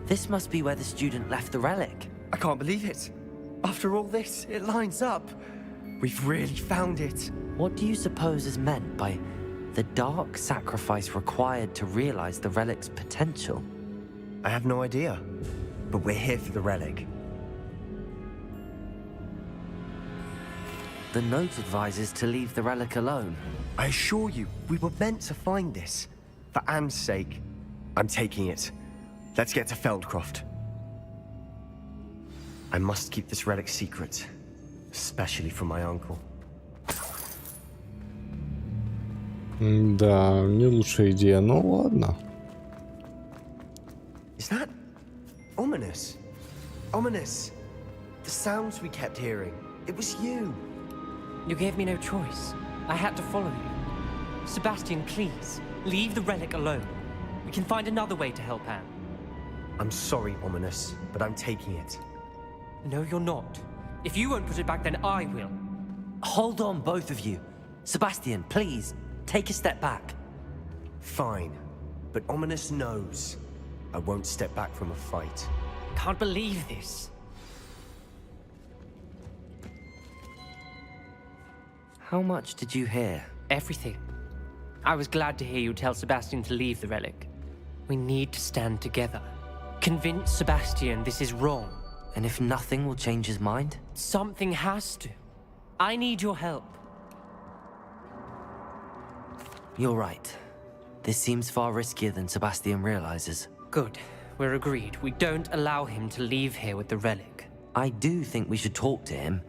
B: This must be where the student left the relic.
M: I can't believe it. After all this, it lines up. We've really found it.
B: What do you suppose is meant by the dark sacrifice required to realize the relic's potential?
M: I have no idea, but we're here for the relic.
B: The note advises to leave the relic alone.
M: I assure you, we were meant to find this. For Anne's sake, I'm taking it. Let's get to Feldcroft. I must keep this relic secret, especially from my uncle.
A: Да, не лучшая идея, но ладно.
M: Is that ominous? Ominous. The sounds we kept hearing. It was you.
R: You gave me no choice. I had to follow you. Sebastian, please, leave the relic alone. We can find another way to help Anne.
M: I'm sorry, Ominous, but I'm taking it.
R: No, you're not. If you won't put it back, then I will.
B: Hold on, both of you. Sebastian, please, take a step back.
M: Fine, but Ominous knows I won't step back from a fight.
R: Can't believe this.
B: How much did you hear?
R: Everything. I was glad to hear you tell Sebastian to leave the relic. We need to stand together. Convince Sebastian this is wrong.
B: And if nothing will change his mind?
R: Something has to. I need your help.
B: You're right. This seems far riskier than Sebastian realizes.
R: Good. We're agreed. We don't allow him to leave here with the relic.
B: I do think we should talk to him,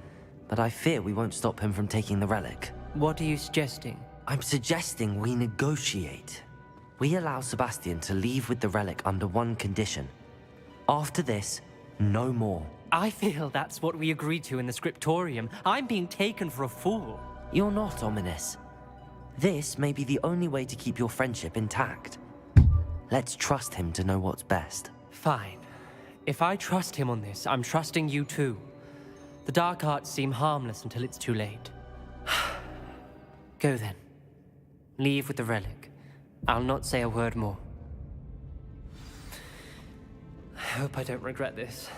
B: but I fear we won't stop him from taking the relic.
R: What are you suggesting?
B: I'm suggesting we negotiate. We allow Sebastian to leave with the relic under one condition. After this, no more.
R: I feel that's what we agreed to in the scriptorium. I'm being taken for a fool.
B: You're not, Ominous. This may be the only way to keep your friendship intact. Let's trust him to know what's best.
R: Fine. If I trust him on this, I'm trusting you too. The dark arts seem harmless until it's too late. Go then. Leave with the relic. I'll not say a word more. I hope I don't regret this.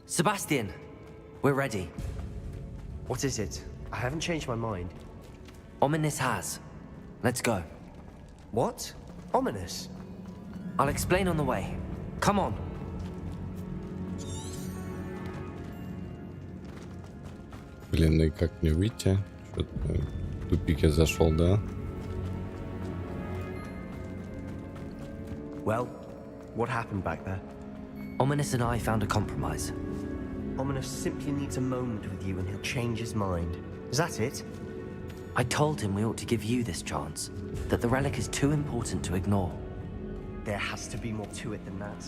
B: Sebastian, we're ready.
M: What is it? I haven't changed my mind.
B: Ominous has. Let's go.
M: What? Ominous?
B: I'll explain on the way. Come on.
A: Блин, ну и как мне выйти? Что-то в тупик я зашел, да?
M: Well, what happened back there?
B: Ominous and I found a compromise.
M: Ominous simply needs a moment with you and he'll change his mind. Is that it?
B: I told him we ought to give you this chance, that the relic is too important to ignore.
M: There has to be more to it than that.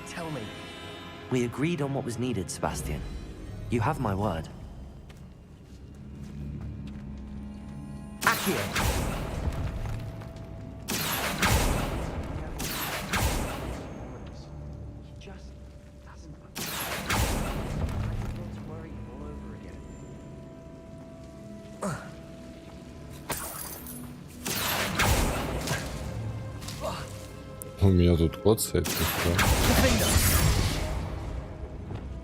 M: Tell me.
B: We agreed on what was needed, Sebastian. You have my word. Accio!
A: У меня тут коцает.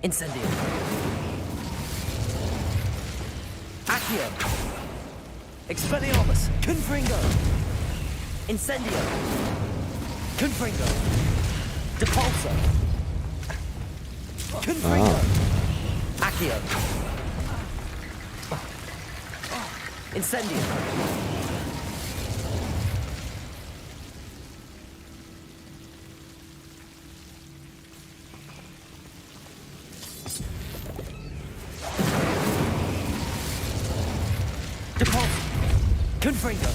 B: Incendio. Accio. Expelliarmus. Confringo. Incendio. Confringo. Depulso. Confringo. Accio. Incendio. Confringo.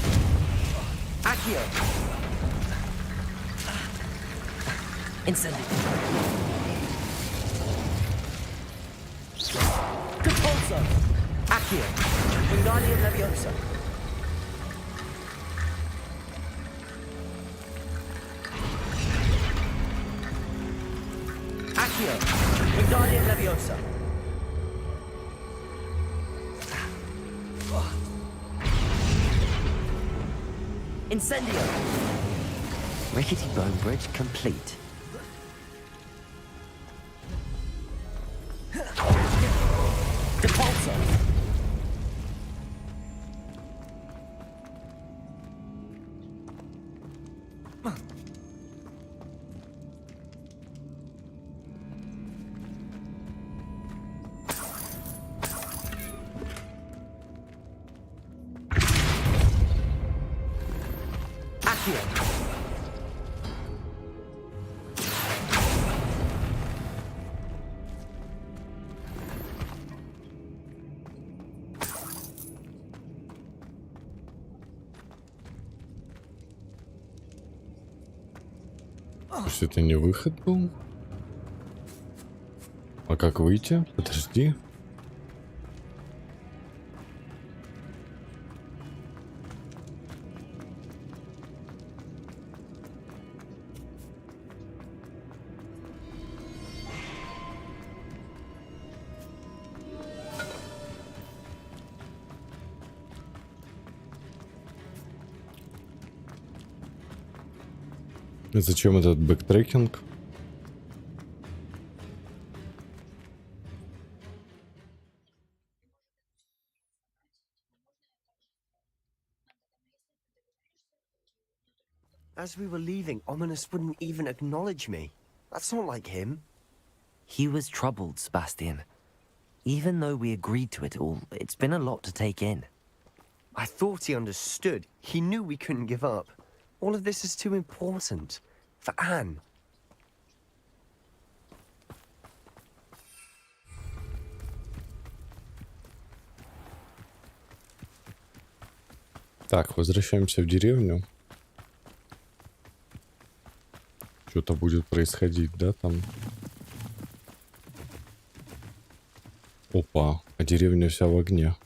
B: Accio. Incendio. Depulso. Accio. Wingardium Leviosa. Accio. Wingardium Leviosa. Incendio! Rickety Bone Bridge complete. Depulso!
A: То есть это не выход был? А как выйти? Подожди. Зачем этот бэктрекинг?
M: As we were leaving, Ominous wouldn't even acknowledge me. That's not like him.
B: He was troubled, Sebastian. Even though we agreed to it all, it's been a lot to take in.
M: I thought he understood. He knew we couldn't give up. All of this is too important. For Anne.
A: Так, возвращаемся в деревню. Что-то будет происходить, да, там? Опа, а деревня вся в огне.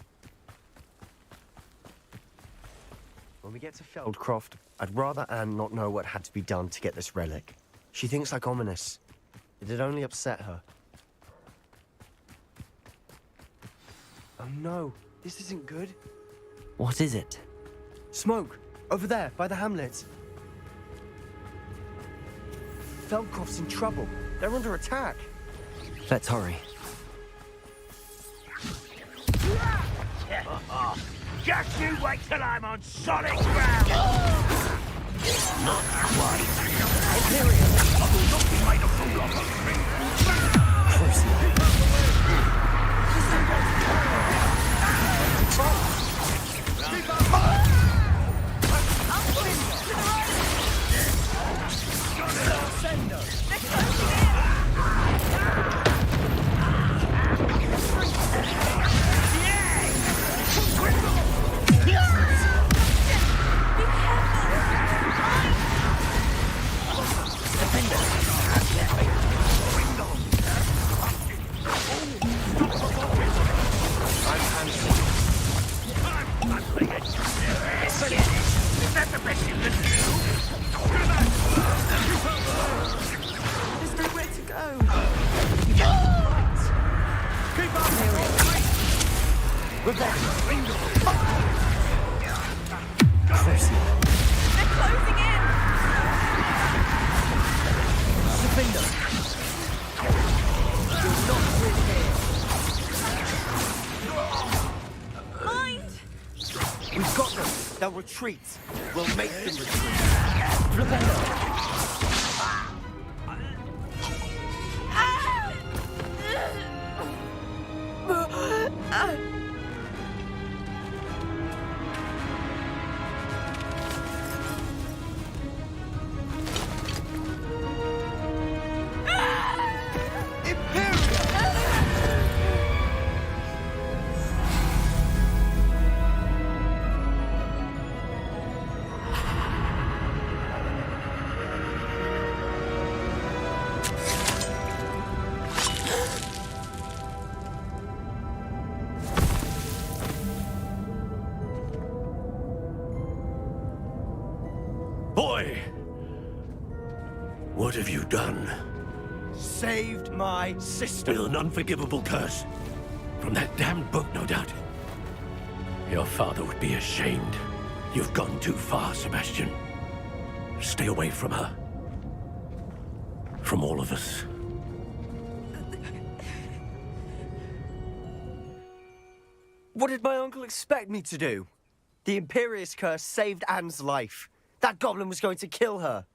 M: When we get to Feldcroft, I'd rather Anne not know what had to be done to get this relic. She thinks like ominous. It'd only upset her. Oh no, this isn't good.
B: What is it?
M: Smoke! Over there, by the hamlet. Feldcroft's in trouble. They're under attack.
B: Let's hurry.
H: Just you wait till I'm on solid ground! Not quite. Imperial, I will not be made a fool of.
M: We've got them. They'll retreat. We'll make them retreat.
H: Boy! What have you done?
M: Saved my sister.
H: With an unforgivable curse. From that damned book, no doubt. Your father would be ashamed. You've gone too far, Sebastian. Stay away from her. From all of us.
M: What did my uncle expect me to do? The Imperious curse saved Anne's life. That goblin was going to kill her.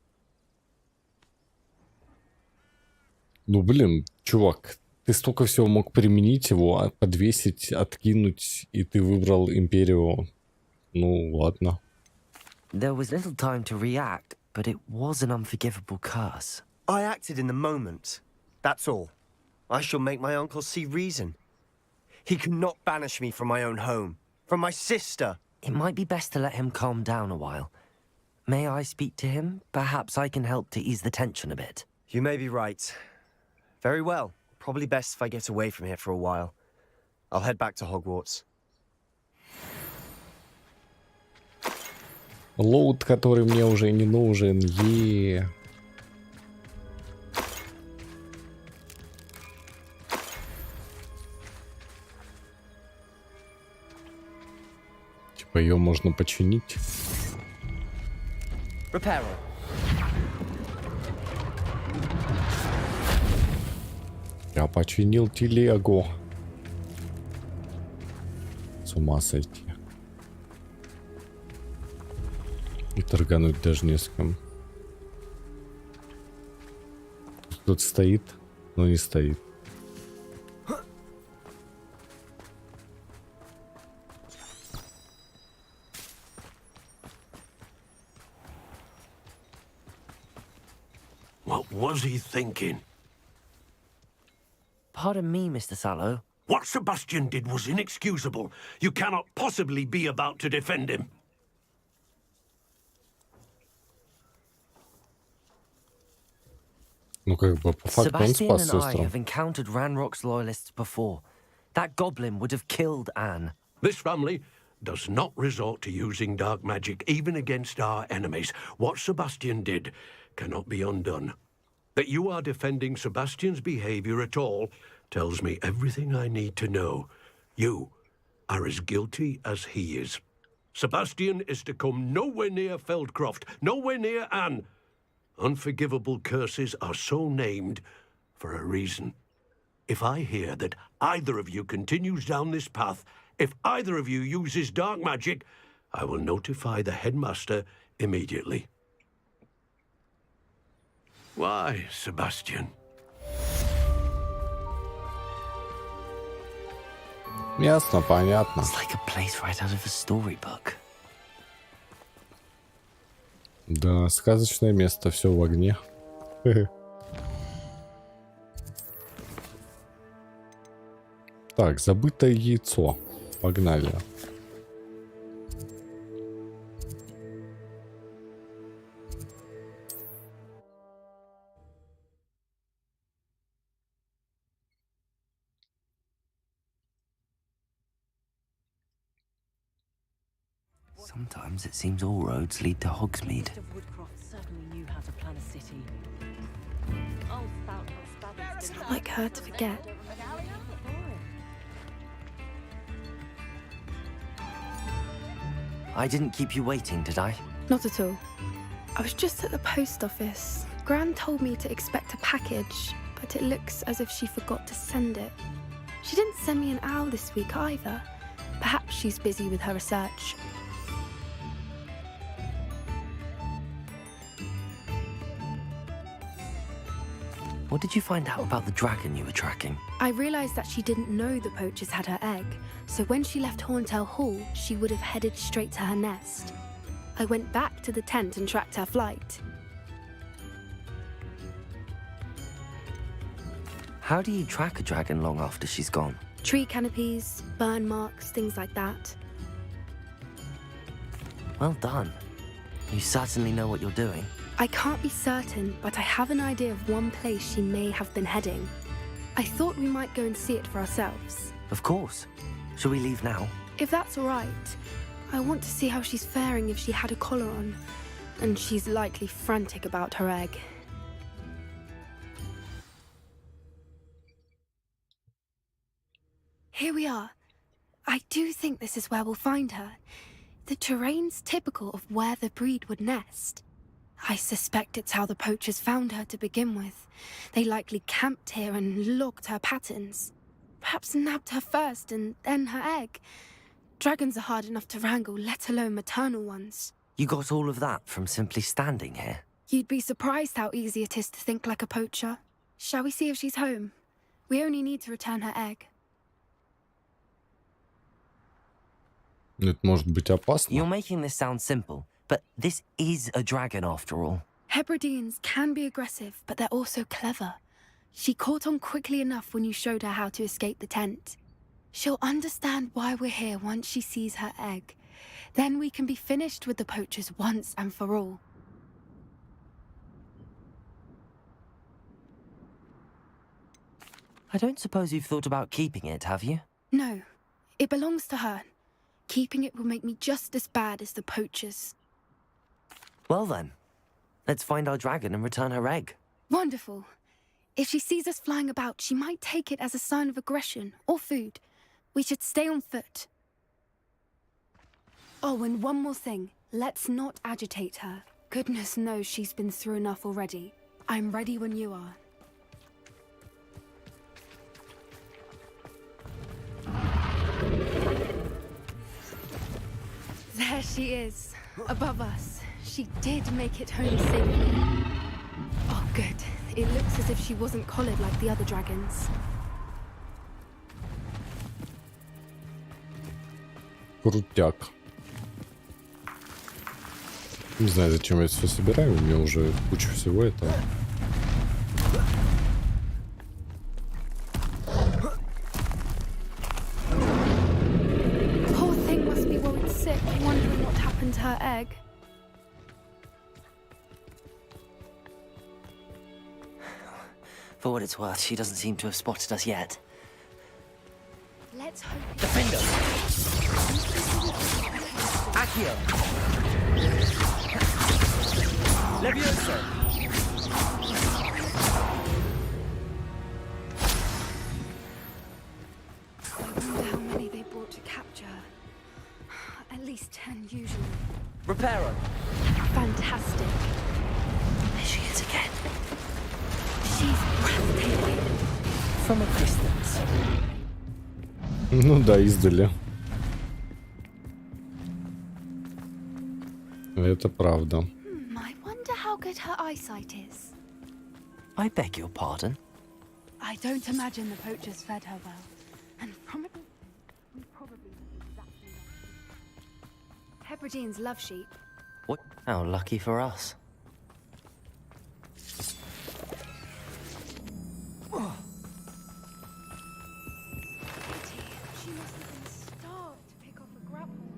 A: Ну, блин, чувак, ты столько всего мог применить его, подвесить, откинуть, и ты выбрал Империю. Ну, ладно.
B: There was little time to react, but it was an unforgivable curse.
M: I acted in the moment. That's all. I shall make my uncle see reason. He cannot banish me from my own home. From my sister.
B: It might be best to let him calm down a while. May I speak to him? Perhaps I can help to ease the tension a bit.
M: You may be right. Very well. Probably best if I get away from here for a while. I'll head back to Hogwarts.
A: Лоуд, который мне уже не нужен. Типа ее можно починить.
M: Repair.
A: Я починил телегу. С ума сойти. И торгануть даже не с кем. Тут стоит, но не стоит.
H: What was he thinking?
B: Pardon me, Mr. Sallow.
H: What Sebastian did was inexcusable. You cannot possibly be about to defend him.
A: Ну, как бы, по факту он
B: Sebastian
A: спас
B: and I
A: сестру.
B: have encountered Ranrock's loyalists before. That goblin would have killed Anne.
H: This family does not resort to using dark magic, even against our enemies. What Sebastian did cannot be undone. That you are defending Sebastian's behavior at all tells me everything I need to know. You are as guilty as he is. Sebastian is to come nowhere near Feldcroft, nowhere near Anne. Unforgivable curses are so named for a reason. If I hear that either of you continues down this path, if either of you uses dark magic, I will notify the headmaster immediately. Why, Sebastian?
A: Ясно, понятно.
B: It's like a place right out of a storybook.
A: Да, сказочное место, все в огне. Так, забытое яйцо. Погнали.
B: Sometimes it seems all roads lead to Hogsmeade.
K: It's not like her to forget.
B: I didn't keep you waiting, did I?
K: Not at all. I was just at the post office. Gran told me to expect a package, but it looks as if she forgot to send it. She didn't send me an owl this week either. Perhaps she's busy with her research.
B: What did you find out about the dragon you were tracking?
K: I realised that she didn't know the poachers had her egg, so when she left Horntail Hall, she would have headed straight to her nest. I went back to the tent and tracked her flight.
B: How do you track a dragon long after she's gone?
K: Tree canopies, burn marks, things like that.
B: Well done. You certainly know what you're doing.
K: I can't be certain, but I have an idea of one place she may have been heading. I thought we might go and see it for ourselves.
B: Of course. Shall we leave now?
K: If that's all right. I want to see how she's faring if she had a collar on. And she's likely frantic about her egg. Here we are. I do think this is where we'll find her. The terrain's typical of where the breed would nest. I suspect it's how the poachers found her to begin with. They likely camped here and logged her patterns. Perhaps nabbed her first and then her egg. Dragons are hard enough to wrangle, let alone maternal ones.
B: You got all of that from simply standing here?
K: You'd be surprised how easy it is to think like a poacher. Shall we see if she's home? We only need to return her egg.
A: Это может быть опасно.
B: You're making this sound simple, but this is a dragon after all.
K: Hebrideans can be aggressive, but they're also clever. She caught on quickly enough when you showed her how to escape the tent. She'll understand why we're here once she sees her egg. Then we can be finished with the poachers once and for all.
B: I don't suppose you've thought about keeping it, have you?
K: No, it belongs to her. Keeping it will make me just as bad as the poachers.
B: Well then, let's find our dragon and return her egg.
K: Wonderful. If she sees us flying about, she might take it as a sign of aggression or food. We should stay on foot. Oh, and one more thing. Let's not agitate her. Goodness knows she's been through enough already. I'm ready when you are. There she is, above us. She did make it home safely. Oh, good. It looks as if she wasn't collared like the other dragons.
A: Крутяк. Не знаю, зачем я это все собираю, у меня уже куча всего этого.
K: sick, wondering what happened to her egg.
B: For what it's worth, she doesn't seem to have spotted us yet.
K: Let's hope.
B: Defender! Accio! Levioso!
K: I wonder how many they brought to capture. At least 10 usually.
B: Reparo!
K: Fantastic.
B: There she is again.
K: She's breathtaking.
B: From a distance.
A: Ну да, издали. Это правда.
K: I wonder how good her eyesight is.
B: I beg your pardon?
K: I don't imagine the poachers fed her well. And from it, we probably look exactly like Hebrideans love sheep.
B: What? How lucky for us.
K: She must have been starved to pick off a grapple.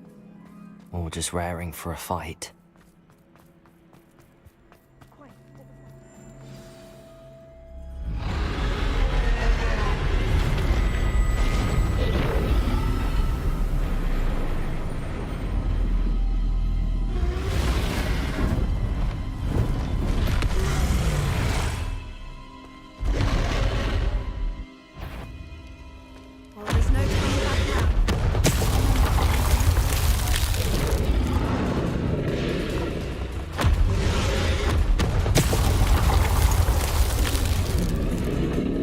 B: Or just raring for a fight.
K: Well, there's no turning back now.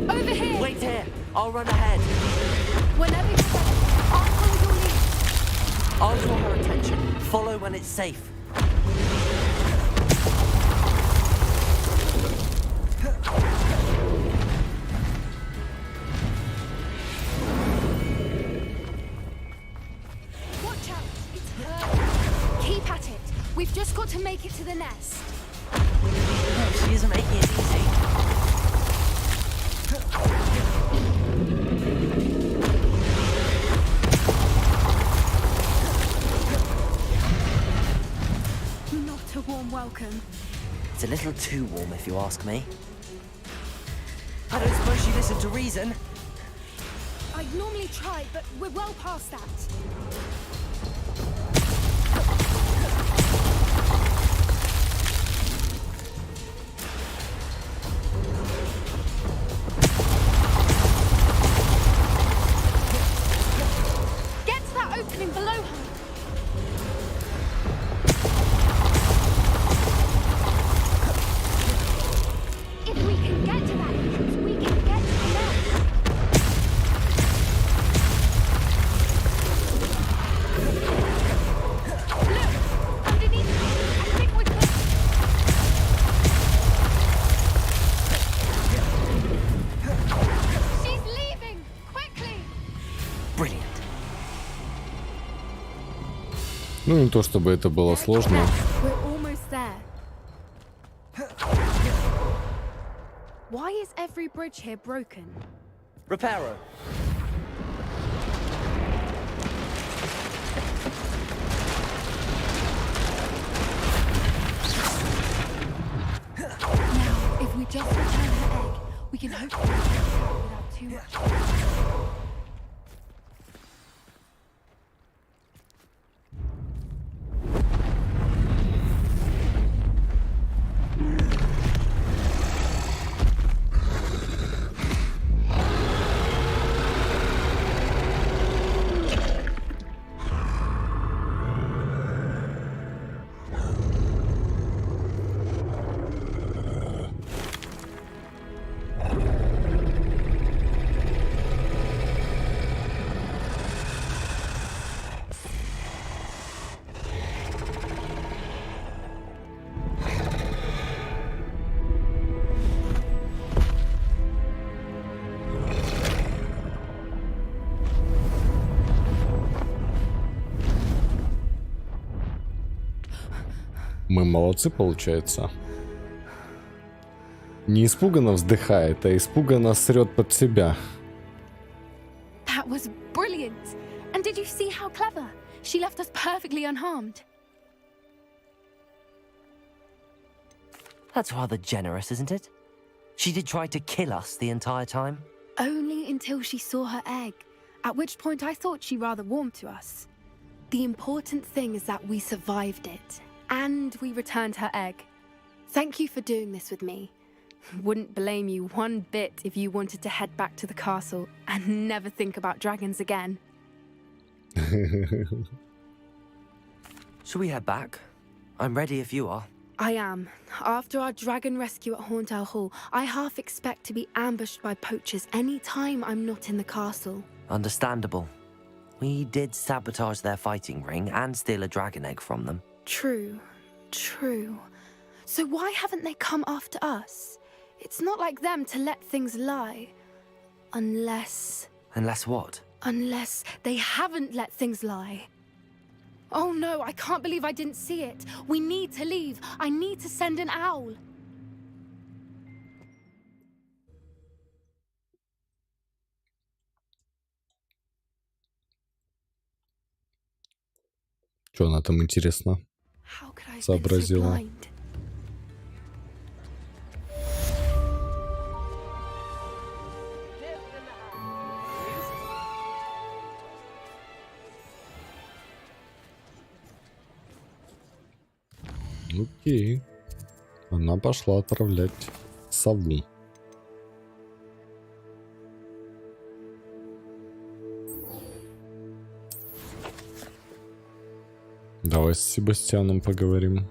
K: Over here!
B: Wait here! I'll run ahead.
K: Whenever you're ready, I'll follow your lead.
B: I'll draw her attention. Follow when it's safe.
K: Watch out! It's her. Keep at it. We've just got to make it to the nest.
B: She isn't making it easy.
K: Not a warm welcome.
B: It's a little too warm, if you ask me. I don't suppose she listened to reason.
K: I'd normally try, but we're well past that. Get to that opening below her. If we can get to that entrance, we can get to the nest. Look! Underneath her. I think we're good. She's leaving! Quickly!
B: Brilliant.
A: Ну, не то чтобы это было сложно.
K: We're almost there. Why is every bridge here broken?
B: Reparo.
K: Now, if we just return her egg, we can hopefully get it out without too much.
A: Мы молодцы, получается. Не испуганно вздыхает, а испуганно срет под себя.
K: That was brilliant. And did you see how clever? She left us perfectly unharmed.
B: That's rather generous, isn't it? She did try to kill us the entire time.
K: Only until she saw her egg, at which point I thought she rather warmed to us. The important thing is that we survived it, and we returned her egg. Thank you for doing this with me. Wouldn't blame you one bit if you wanted to head back to the castle and never think about dragons again.
B: Shall we head back? I'm ready if you are.
K: I am. After our dragon rescue at Hauntow Hall, I half expect to be ambushed by poachers any time I'm not in the castle.
B: Understandable. We did sabotage their fighting ring and steal a dragon egg from them.
K: True. So why haven't they come after us? It's not like them to let things lie. Unless
B: what?
K: Unless they haven't let things lie. Oh no, I can't believe I didn't see it. We need to leave. I need to send an owl.
A: Что она там, интересно, сообразила? Окей. Она пошла отправлять сову. Давай с Себастьяном поговорим.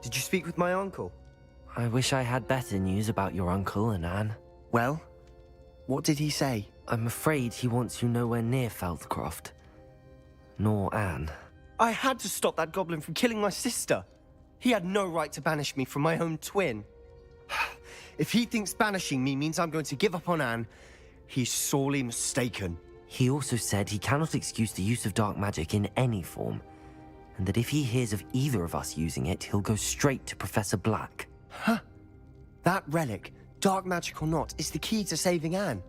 M: Did you speak with my uncle?
B: I wish I had better news about your uncle and Anne.
M: Well, what did he say?
B: I'm afraid he wants you nowhere near Feldcroft. Nor Anne.
M: I had to stop that goblin from killing my sister. He had no right to banish me from my own twin. If he thinks banishing me means I'm going to give up on Anne, he's sorely mistaken.
B: He also said he cannot excuse the use of dark magic in any form, and that if he hears of either of us using it, he'll go straight to Professor Black.
M: Huh? That relic, dark magic or not, is the key to saving Anne.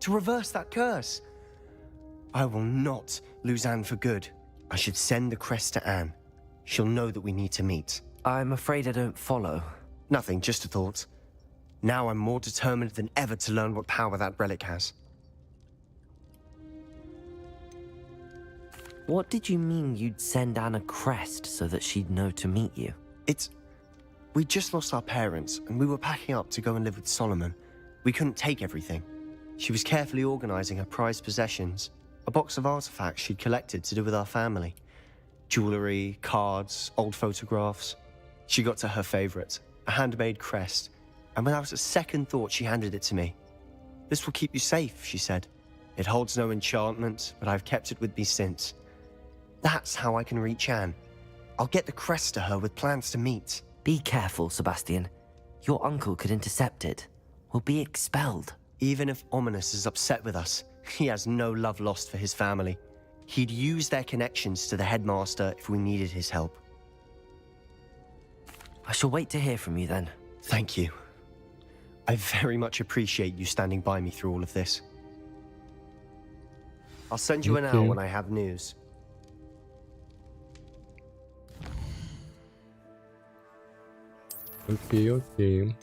M: To reverse that curse. I will not lose Anne for good. I should send the crest to Anne. She'll know that we need to meet.
B: I'm afraid I don't follow.
M: Nothing, just a thought. Now I'm more determined than ever to learn what power that relic has.
B: What did you mean you'd send Anne a crest so that she'd know to meet you?
M: We just lost our parents, and we were packing up to go and live with Solomon. We couldn't take everything. She was carefully organizing her prized possessions, a box of artifacts she'd collected to do with our family. Jewelry, cards, old photographs. She got to her favorite, a handmade crest, and without a second thought she handed it to me. This will keep you safe, she said. It holds no enchantment, but I've kept it with me since. That's how I can reach Anne. I'll get the crest to her with plans to meet.
B: Be careful, Sebastian. Your uncle could intercept it. We'll be expelled.
M: Even if Ominous is upset with us, he has no love lost for his family. He'd use their connections to the headmaster if we needed his help.
B: I shall wait to hear from you then.
M: Thank you. I very much appreciate you standing by me through all of this. I'll send you an hour when I have news.
A: Окей, окей.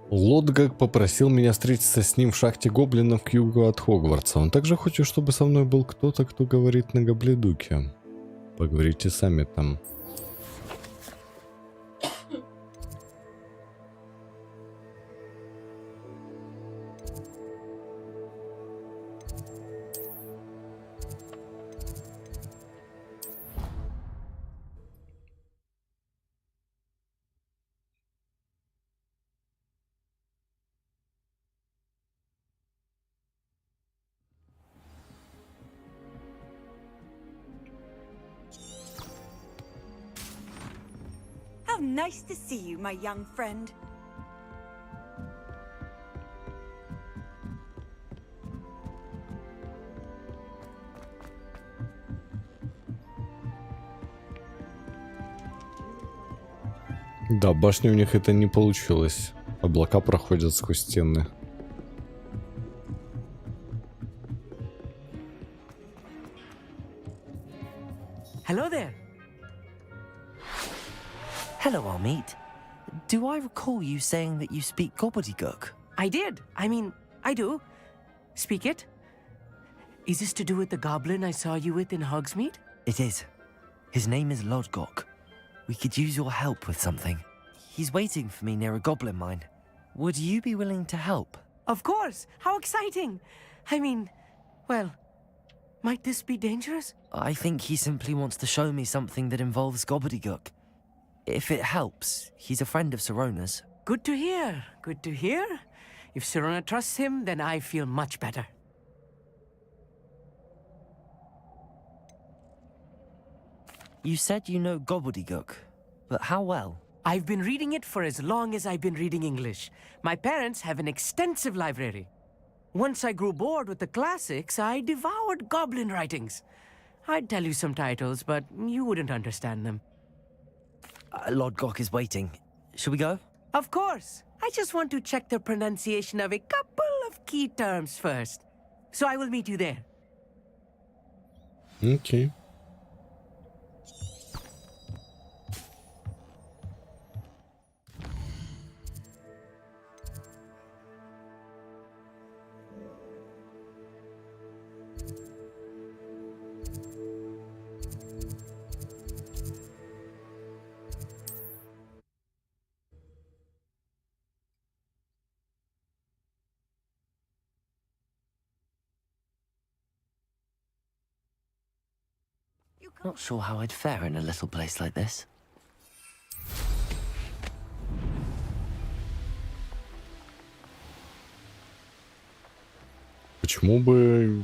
A: Лодгак попросил меня встретиться с ним в шахте гоблинов к югу от Хогвартса. Он также хочет, чтобы со мной был кто-то, кто говорит на гобледуке. Поговорите сами там.
S: How nice to see you, my young friend.
A: Да, башни у них это не получилось. Облака проходят сквозь стены.
B: Hello there. Hello, Amit. Do I recall you saying that you speak gobbledygook?
T: I did. I mean, I do. Speak it. Is this to do with the goblin I saw you with in Hogsmeade?
B: It is. His name is Lodgok. We could use your help with something. He's waiting for me near a goblin mine. Would you be willing to help?
T: Of course. How exciting. I mean, well, might this be dangerous?
B: I think he simply wants to show me something that involves gobbledygook. If it helps, he's a friend of Sirona's.
T: Good to hear. Good to hear. If Sirona trusts him, then I feel much better.
B: You said you know gobbledygook, but how well?
T: I've been reading it for as long as I've been reading English. My parents have an extensive library. Once I grew bored with the classics, I devoured goblin writings. I'd tell you some titles, but you wouldn't understand them.
B: Lodgok is waiting. Should we go?
T: Of course. I just want to check the pronunciation of a couple of key terms first. So I will meet you there.
A: Okay.
B: Not sure how I'd fare in a little place like this.
A: Почему бы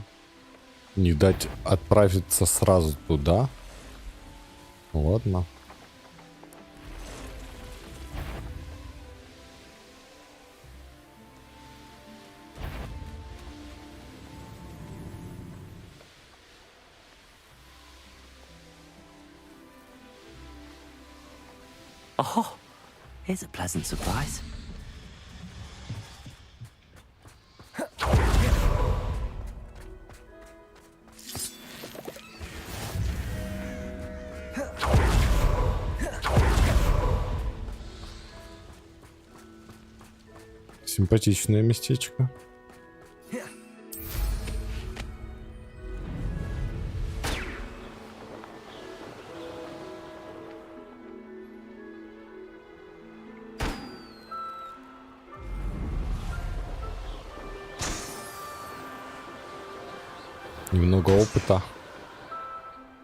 A: не дать отправиться сразу туда? Ладно.
B: Oh, here's a pleasant surprise.
A: Симпатичное местечко. Немного опыта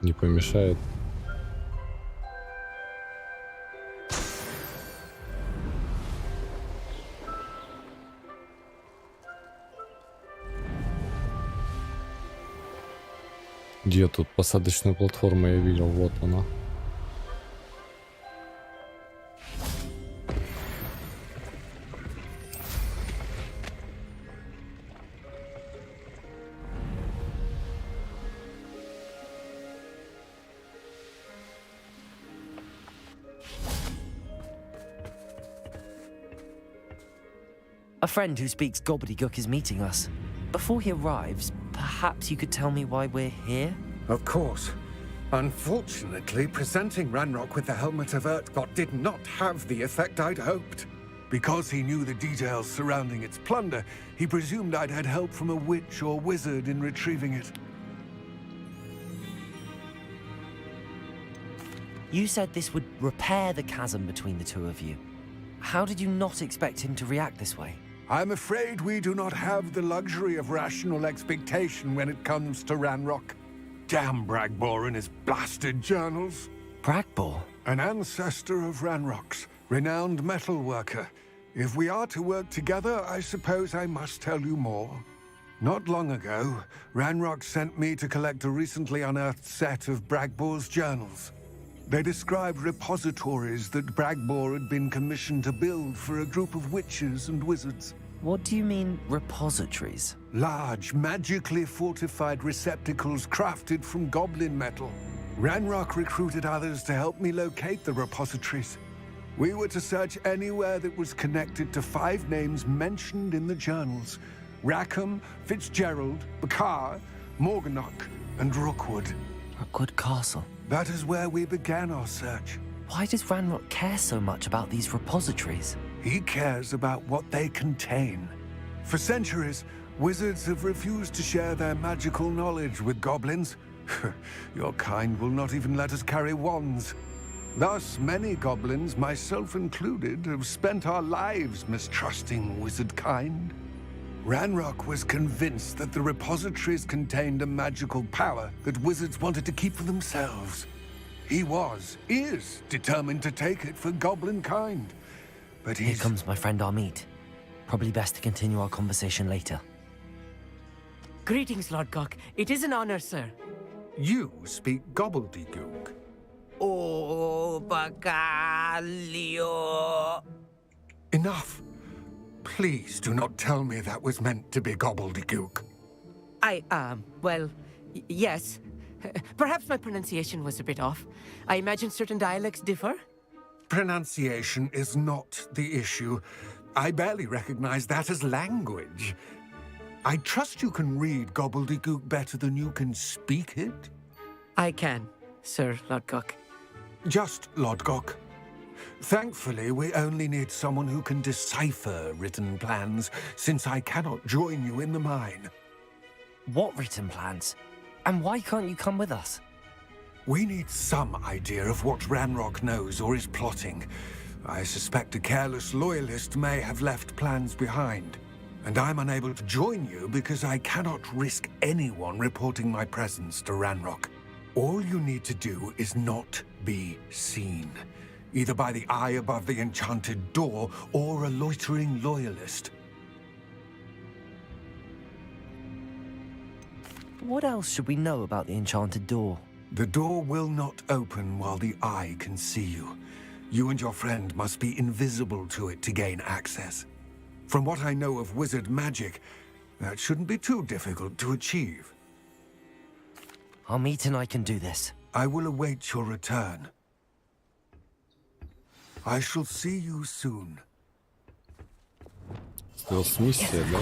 A: не помешает. Где тут посадочная платформа, я видел, вот она.
B: A friend who speaks gobbledygook is meeting us. Before he arrives, perhaps you could tell me why we're here?
Q: Of course. Unfortunately, presenting Ranrock with the Helmet of Urtkot did not have the effect I'd hoped. Because he knew the details surrounding its plunder, he presumed I'd had help from a witch or wizard in retrieving it.
B: You said this would repair the chasm between the two of you. How did you not expect him to react this way?
Q: I'm afraid we do not have the luxury of rational expectation when it comes to Ranrock. Damn Bragbor and his blasted journals.
B: Bragbor?
Q: An ancestor of Ranrock's, renowned metal worker. If we are to work together, I suppose I must tell you more. Not long ago, Ranrock sent me to collect a recently unearthed set of Bragbor's journals. They described repositories that Bragbor had been commissioned to build for a group of witches and wizards.
B: What do you mean, repositories?
Q: Large, magically fortified receptacles crafted from goblin metal. Ranrock recruited others to help me locate the repositories. We were to search anywhere that was connected to 5 names mentioned in the journals: Rackham, Fitzgerald, Bakar, Morganach, and Rookwood.
B: Rookwood Castle?
Q: That is where we began our search.
B: Why does Ranrock care so much about these repositories?
Q: He cares about what they contain. For centuries, wizards have refused to share their magical knowledge with goblins. Your kind will not even let us carry wands. Thus, many goblins, myself included, have spent our lives mistrusting wizard kind. Ranrock was convinced that the repositories contained a magical power that wizards wanted to keep for themselves. He is determined to take it for goblin kind. But
B: Here comes my friend Amit. Probably best to continue our conversation later.
T: Greetings, Lord Cock. It is an honor, sir.
Q: You speak gobbledygook.
T: Oh, Bacalio.
Q: Enough. Please do not tell me that was meant to be gobbledygook.
T: Yes. Perhaps my pronunciation was a bit off. I imagine certain dialects differ.
Q: Pronunciation is not the issue. I barely recognize that as language. I trust you can read gobbledygook better than you can speak it?
T: I can, Sir Lodgok.
Q: Just Lodgok. Thankfully, we only need someone who can decipher written plans, since I cannot join you in the mine.
B: What written plans? And why can't you come with us?
Q: We need some idea of what Ranrock knows or is plotting. I suspect a careless loyalist may have left plans behind. And I'm unable to join you because I cannot risk anyone reporting my presence to Ranrock. All you need to do is not be seen, either by the eye above the enchanted door or a loitering loyalist.
B: What else should we know about the enchanted door?
Q: The door will not open while the eye can see you. You and your friend must be invisible to it to gain access. From what I know of wizard magic, that shouldn't be too difficult to achieve.
B: Amit and I can do this.
Q: I will await your return. I shall see you soon.
A: Стелс-миссия, да?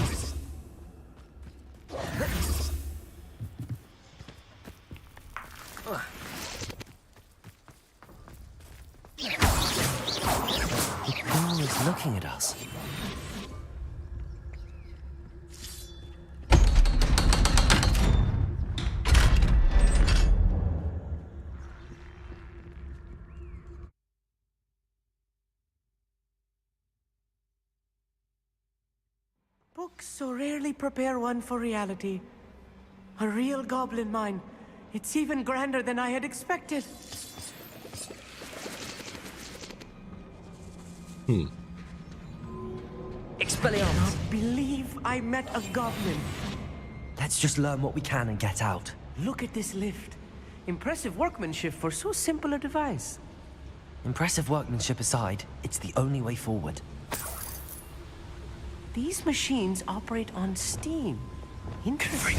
B: Who is looking at us?
T: Books so rarely prepare one for reality. A real goblin mine. It's even grander than I had expected.
B: Expelliarmus!
T: I cannot believe I met a goblin.
B: Let's just learn what we can and get out.
T: Look at this lift. Impressive workmanship for so simple a device.
B: Impressive workmanship aside, it's the only way forward.
T: These machines operate on steam. Interesting.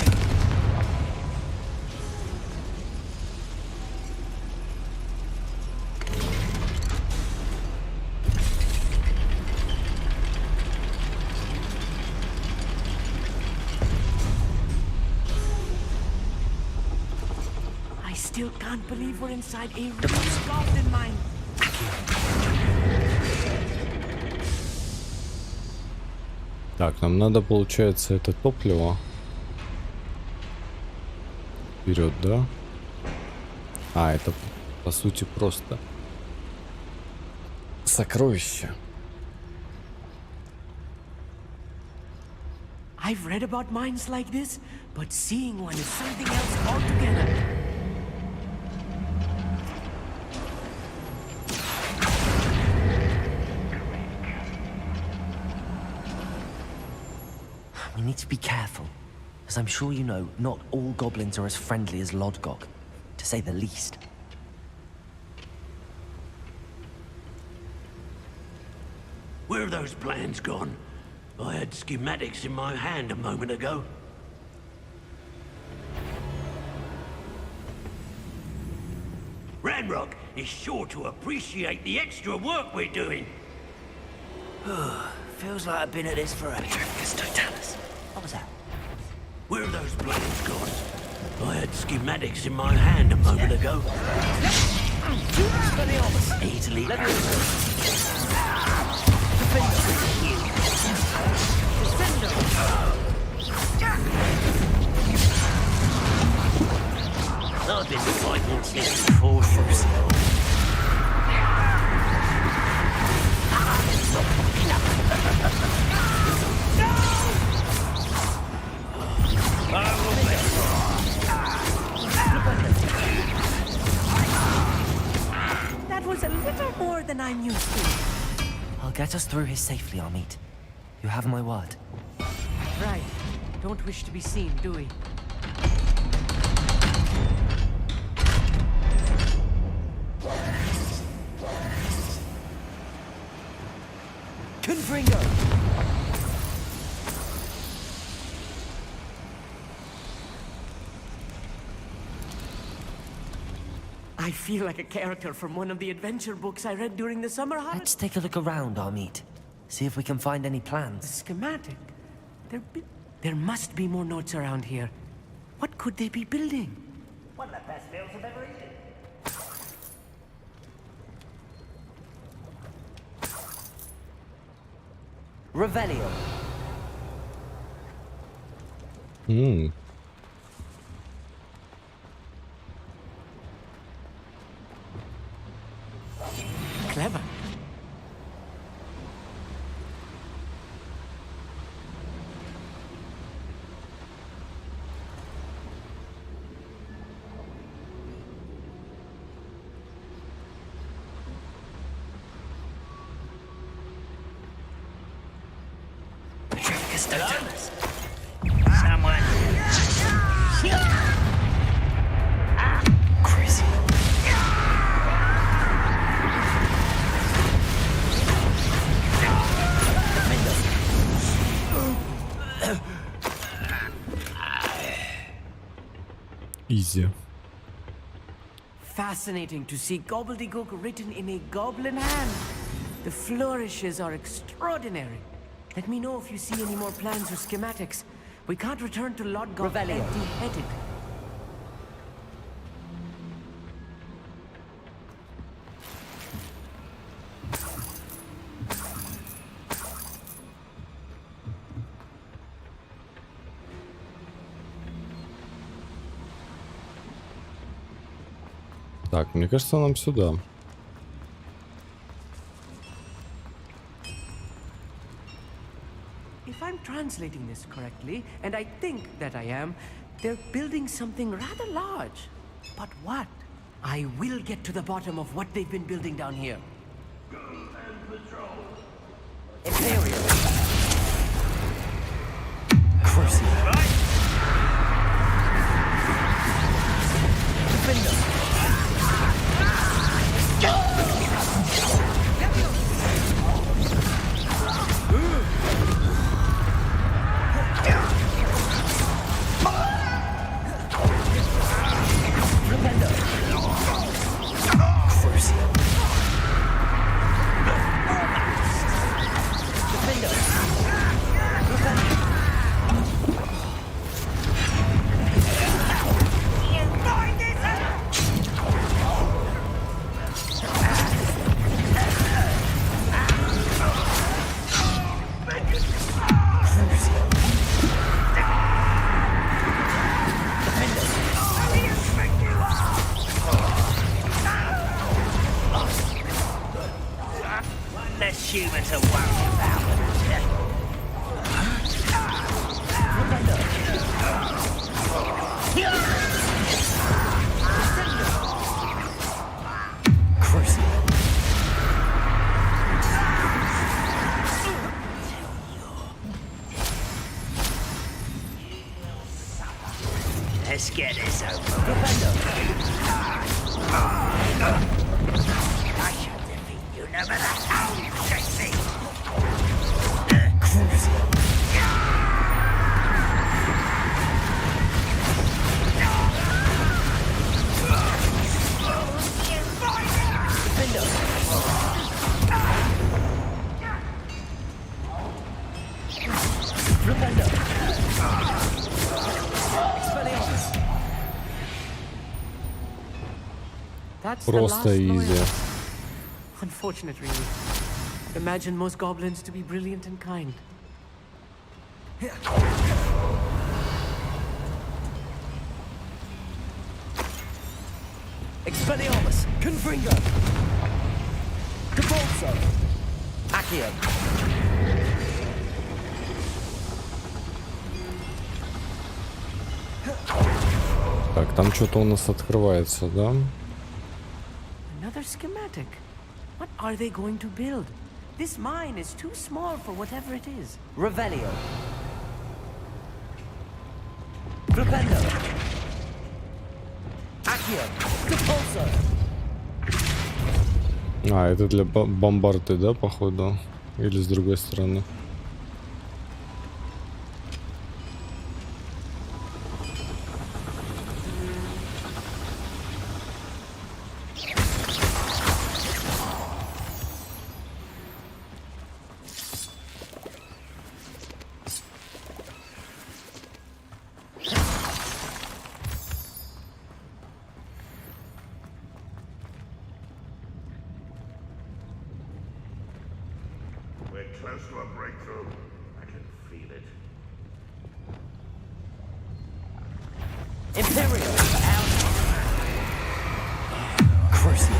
T: still can't believe we're inside a real goblin mine.
A: Так, нам надо, получается, это топливо. Вперед, да? А, это по сути просто сокровище.
T: I've read about mines like this, but seeing one is something else altogether.
B: We need to be careful. As I'm sure you know, not all goblins are as friendly as Lodgok, to say the least.
H: Where have those plans gone? I had schematics in my hand a moment ago. Ranrock is sure to appreciate the extra work we're doing.
B: Feels like I've been at this forever. Don't tell us. What was that?
H: Where have those plans gone? I had schematics in my hand a moment ago.
B: Easily.
H: I've been fighting since before you saw.
T: That was a little more than I'm used to.
B: I'll get us through here safely, Amit. You have my word.
T: Right. Don't wish to be seen, do we?
B: Confringo!
T: I feel like a character from one of the adventure books I read during the summer holidays.
B: Let's take a look around, Amit. See if we can find any plans.
T: A schematic. There must be more notes around here. What could they be building?
U: One of the best meals I've ever eaten.
B: Revelio.
T: Clever.
U: Someone.
B: Crazy.
A: Easy.
T: Fascinating to see gobbledygook written in a goblin hand. The flourishes are extraordinary. Let me know if you see any more plans or schematics. We can't return to Lodgok empty-headed.
A: Так, мне кажется, нам сюда.
T: If I'm translating this correctly, and I think that I am, they're building something rather large. But what? I will get to the bottom of what they've been building down here.
B: Imperial. Crucial. Defender.
U: human to worry about.
T: Crazy.
U: Let's get this over. I shall defeat you no matter how you shake me.
T: That's the
A: Просто
T: last
A: easy.
T: lawyer. Unfortunate, really. Imagine most goblins to be brilliant and kind.
I: Expelliarmus, Confringo, Capulso, Accio.
A: Так, там что-то у нас открывается, да?
T: Another schematic. What are they going to build? This mine is too small for whatever it is.
I: Revelio. Flipendo. Accio. Capulso.
A: А, это для бомбарды, да, походу? Или с другой стороны?
V: We're close to a breakthrough. I can feel it.
I: Imperial. Crucial.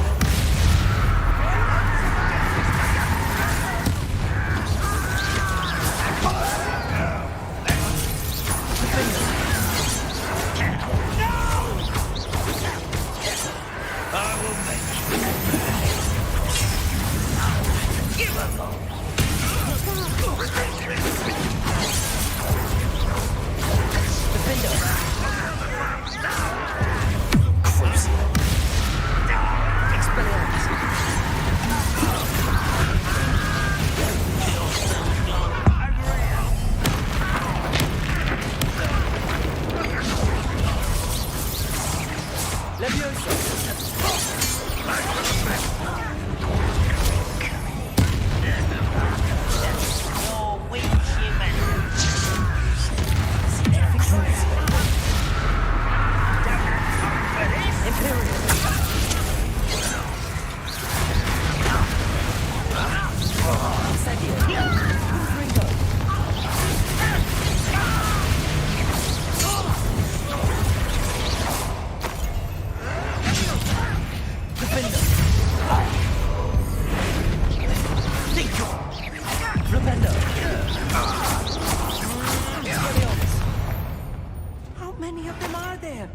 T: How many of them are there?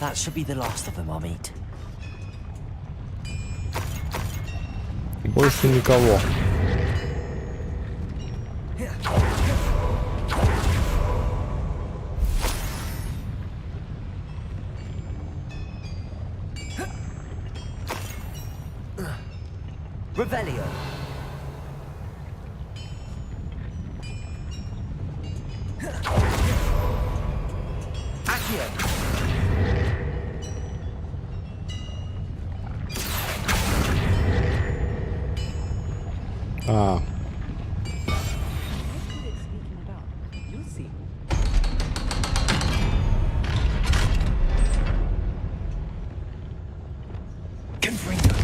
I: That should be the last of them, I'll meet.
A: Больше никого.
I: Revelio. Accio.
A: А,
T: You'll see.
I: Confringo.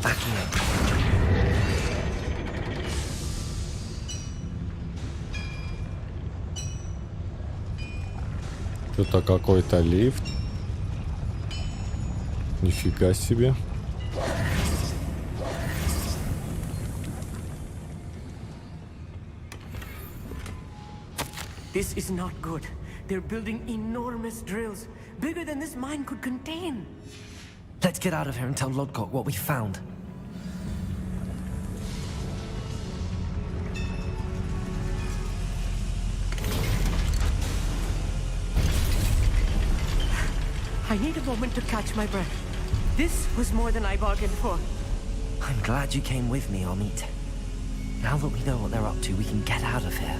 I: Accio.
A: это какой-то лифт. Нифига себе.
T: This is not good. They're building enormous drills, bigger than this mine could contain.
B: Let's get out of here and tell Lodgok what we found.
T: I need a moment to catch my breath. This was more than I bargained for.
B: I'm glad you came with me, Amit. Now that we know what they're up to, we can get out of here.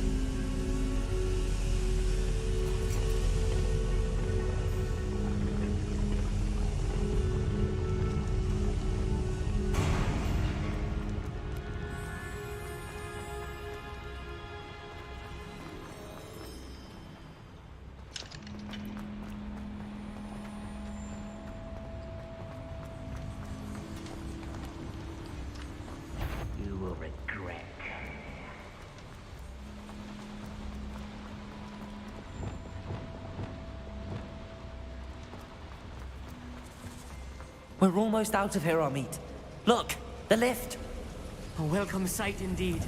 U: You will regret.
B: We're almost out of here, Amit. Look, the lift.
T: A welcome sight indeed.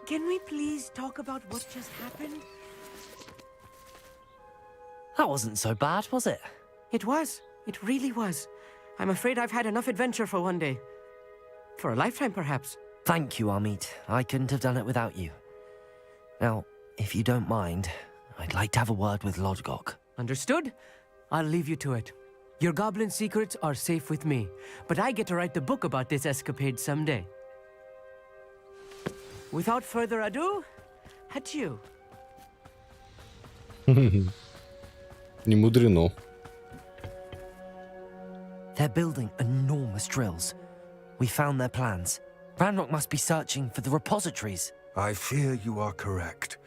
T: Can we please talk about what just happened?
B: That wasn't so bad, was it?
T: It was. It really was. I'm afraid I've had enough adventure for one day. For a lifetime, perhaps.
B: Thank you, Amit. I couldn't have done it without you. Now, if you don't mind, I'd like to have a word with Lodgok.
T: Understood? I'll leave you to it. Your goblin secrets are safe with me, but I get to write the book about this escapade someday. Without further ado, adieu.
A: Не мудрено.
B: They're building enormous drills. We found their plans. Ranrock must be searching for the repositories.
Q: I fear you are correct.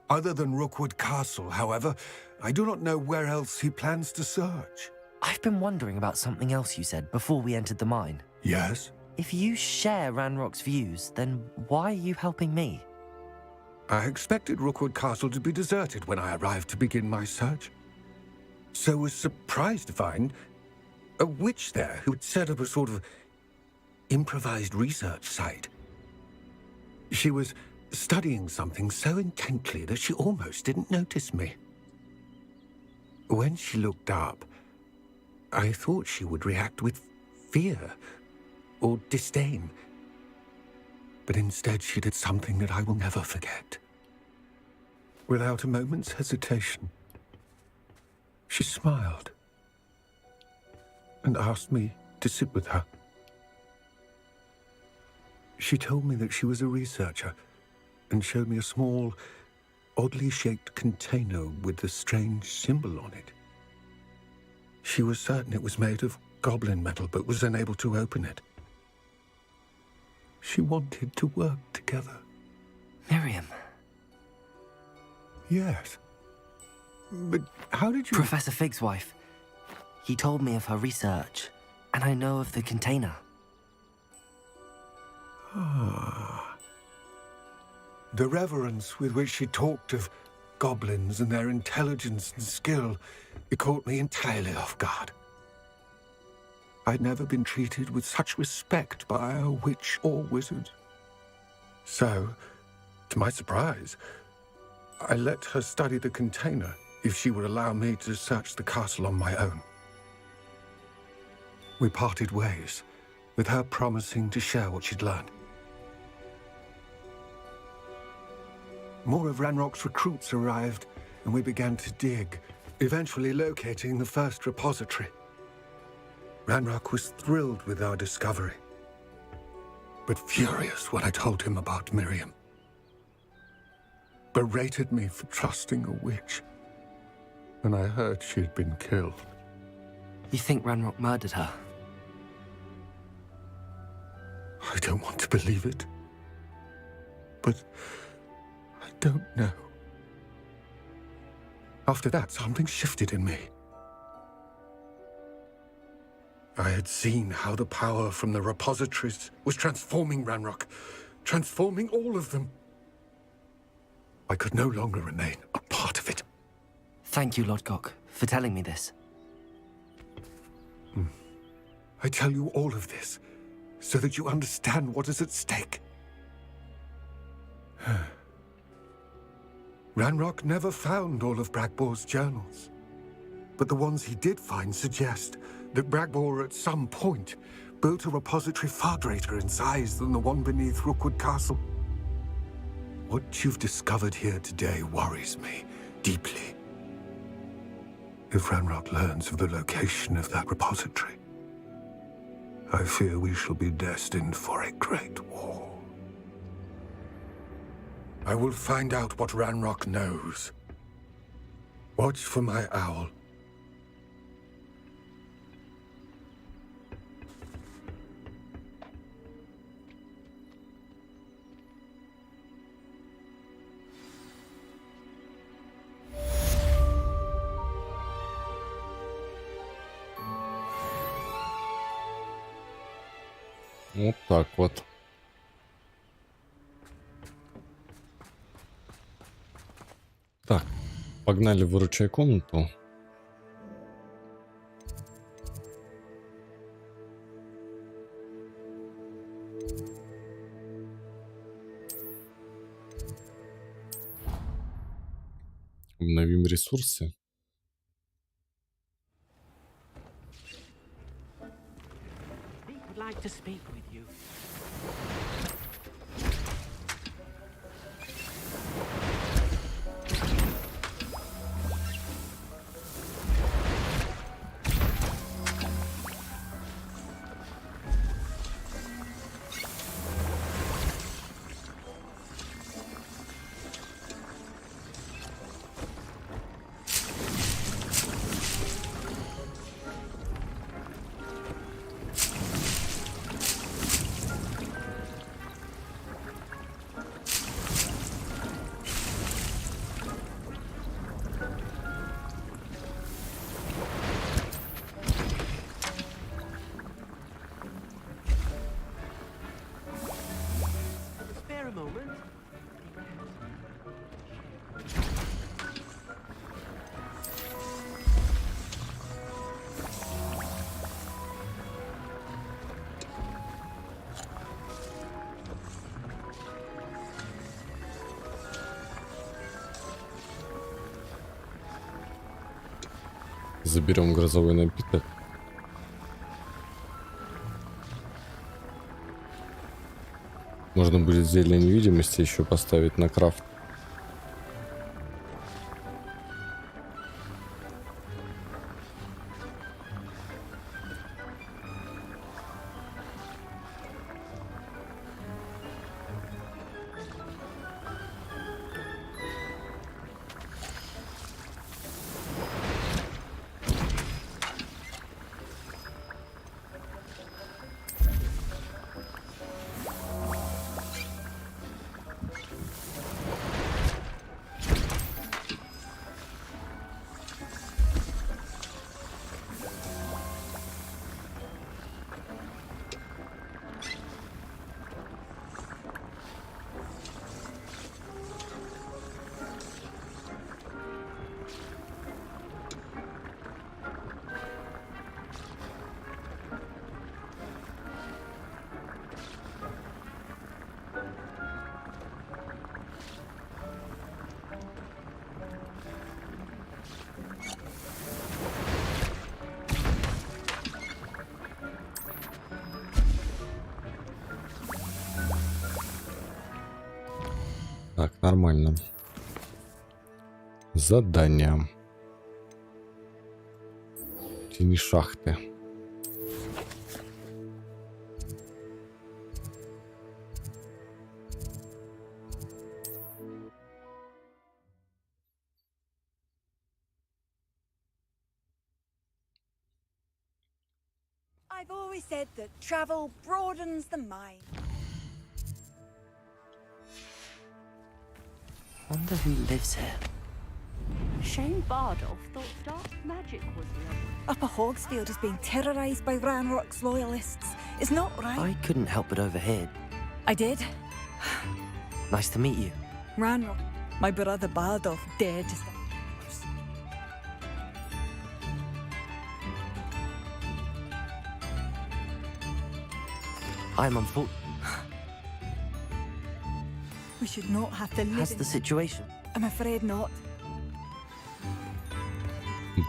Q: Other than Rookwood Castle, however, I do not know where else he plans to search.
B: I've been wondering about something else you said before we entered the mine.
Q: Yes?
B: If you share Ranrock's views, then why are you helping me?
Q: I expected Rookwood Castle to be deserted when I arrived to begin my search. So was surprised to find a witch there who had set up a sort of improvised research site. She was studying something so intently that she almost didn't notice me. When she looked up, I thought she would react with fear or disdain. But instead she did something that I will never forget. Without a moment's hesitation, she smiled and asked me to sit with her. She told me that she was a researcher and showed me a small, oddly shaped container with a strange symbol on it. She was certain it was made of goblin metal, but was unable to open it. She wanted to work together.
B: Miriam.
Q: Yes. But how did you...
B: Professor Fig's wife. He told me of her research, and I know of the container.
Q: Ah. The reverence with which she talked of goblins and their intelligence and skill, it caught me entirely off guard. I'd never been treated with such respect by a witch or wizard. So, to my surprise, I let her study the container if she would allow me to search the castle on my own. We parted ways, with her promising to share what she'd learned. More of Ranrock's recruits arrived, and we began to dig, eventually locating the first repository. Ranrock was thrilled with our discovery, but furious when I told him about Miriam. Berated me for trusting a witch, and I heard she had been killed.
B: You think Ranrock murdered her?
Q: I don't want to believe it. but I don't know. After that, something shifted in me. I had seen how the power from the repositories was transforming Ranrock, transforming all of them. I could no longer remain a part of it.
B: Thank you, Lodgok, for telling me this.
Q: I tell you all of this so that you understand what is at stake. Ranrock never found all of Bragbor's journals, but the ones he did find suggest that Bragbor at some point built a repository far greater in size than the one beneath Rookwood Castle. What you've discovered here today worries me deeply. If Ranrock learns of the location of that repository, I fear we shall be destined for a great war. I will find out what Ranrock knows. Watch for my owl.
A: Вот так вот. Так, погнали выручай комнату. Обновим ресурсы.
C: Would like to speak with you. Spare a moment.
A: Заберем грозовой напиток. Можно будет зелье невидимости еще поставить на крафт. Так, нормально. Задание. Тени шахты.
S: I've always said that travel broadens the mind.
B: Wonder who lives here.
S: Shane Bardolph thought dark magic was the Upper Hogsfield is being terrorized by Ranrock's loyalists. It's not right.
B: I couldn't help but overhear.
S: I did.
B: Nice to meet you.
S: Ranrock, my brother Bardolph, dead.
B: I'm unfortunate.
S: We should not have to live
B: How's the situation?
S: I'm afraid not.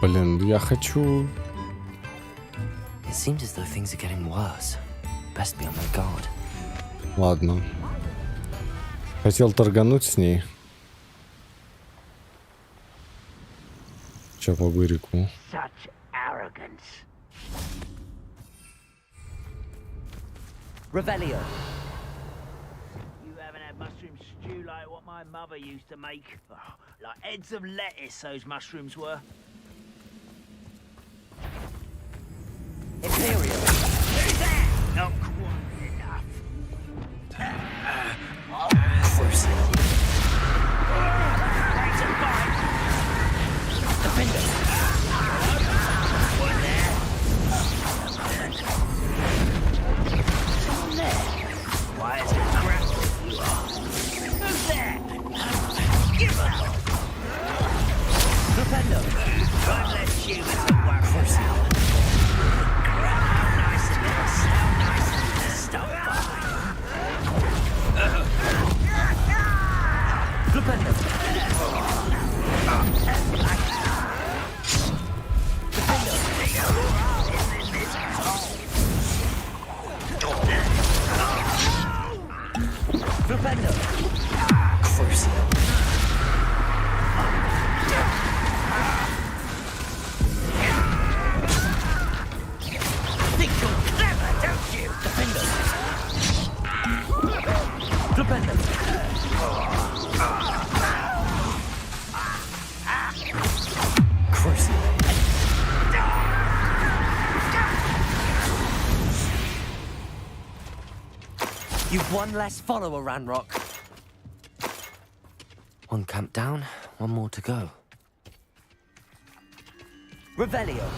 A: Блин, я хочу...
B: It seems as though things are getting worse. Best be on my guard.
A: Ладно. Хотел торгануть с ней. Чё по бырику?
I: Such arrogance.
B: Revelio.
I: You haven't had mushroom stew like what my mother used to make. Oh, like heads of lettuce, those mushrooms were.
B: Imperial.
I: Who's that? Not quite enough.
B: Cruise.
I: Thanks a bite.
B: Defender.
I: One there. Someone there. Why is it crap you are? Who's there? Give up.
B: Defender.
I: Don't let humans at work for us.
B: You've one less follower, Ranrock. One camp down, one more to go. Revelio.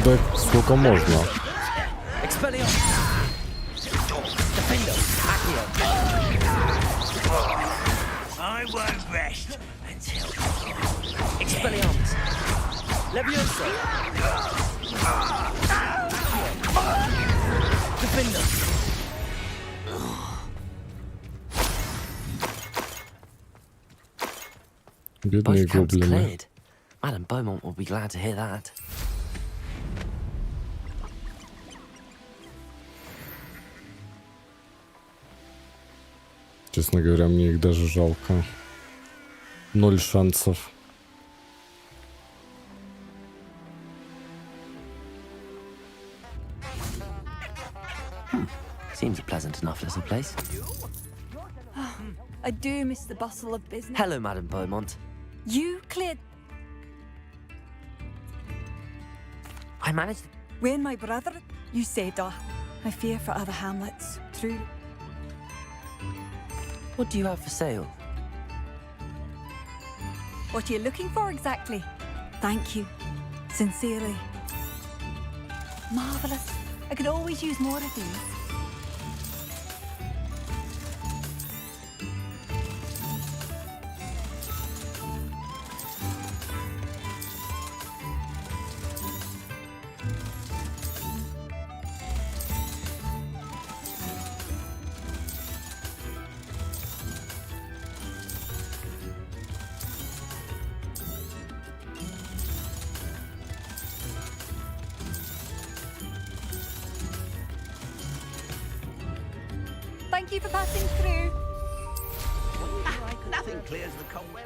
A: Да сколько можно?
I: I won't rest until
B: Expelliarmus. Levioso. Defender.
A: Бедные
B: Both camps
A: гоблины.
B: cleared. Madame Beaumont will be glad to hear that.
A: Честно говоря, мне их даже жалко. 0 шансов.
B: Seems a pleasant enough little place.
S: I do miss the bustle of business.
B: Hello, Madame Beaumont.
S: You cleared.
B: I managed.
S: When my brother, you said, I fear for other hamlets. True.
B: What do you have for sale?
S: What are you looking for exactly? Thank you. Sincerely. Marvellous. I could always use more of these. Thank you for passing through.
I: Nothing clears the cobweb.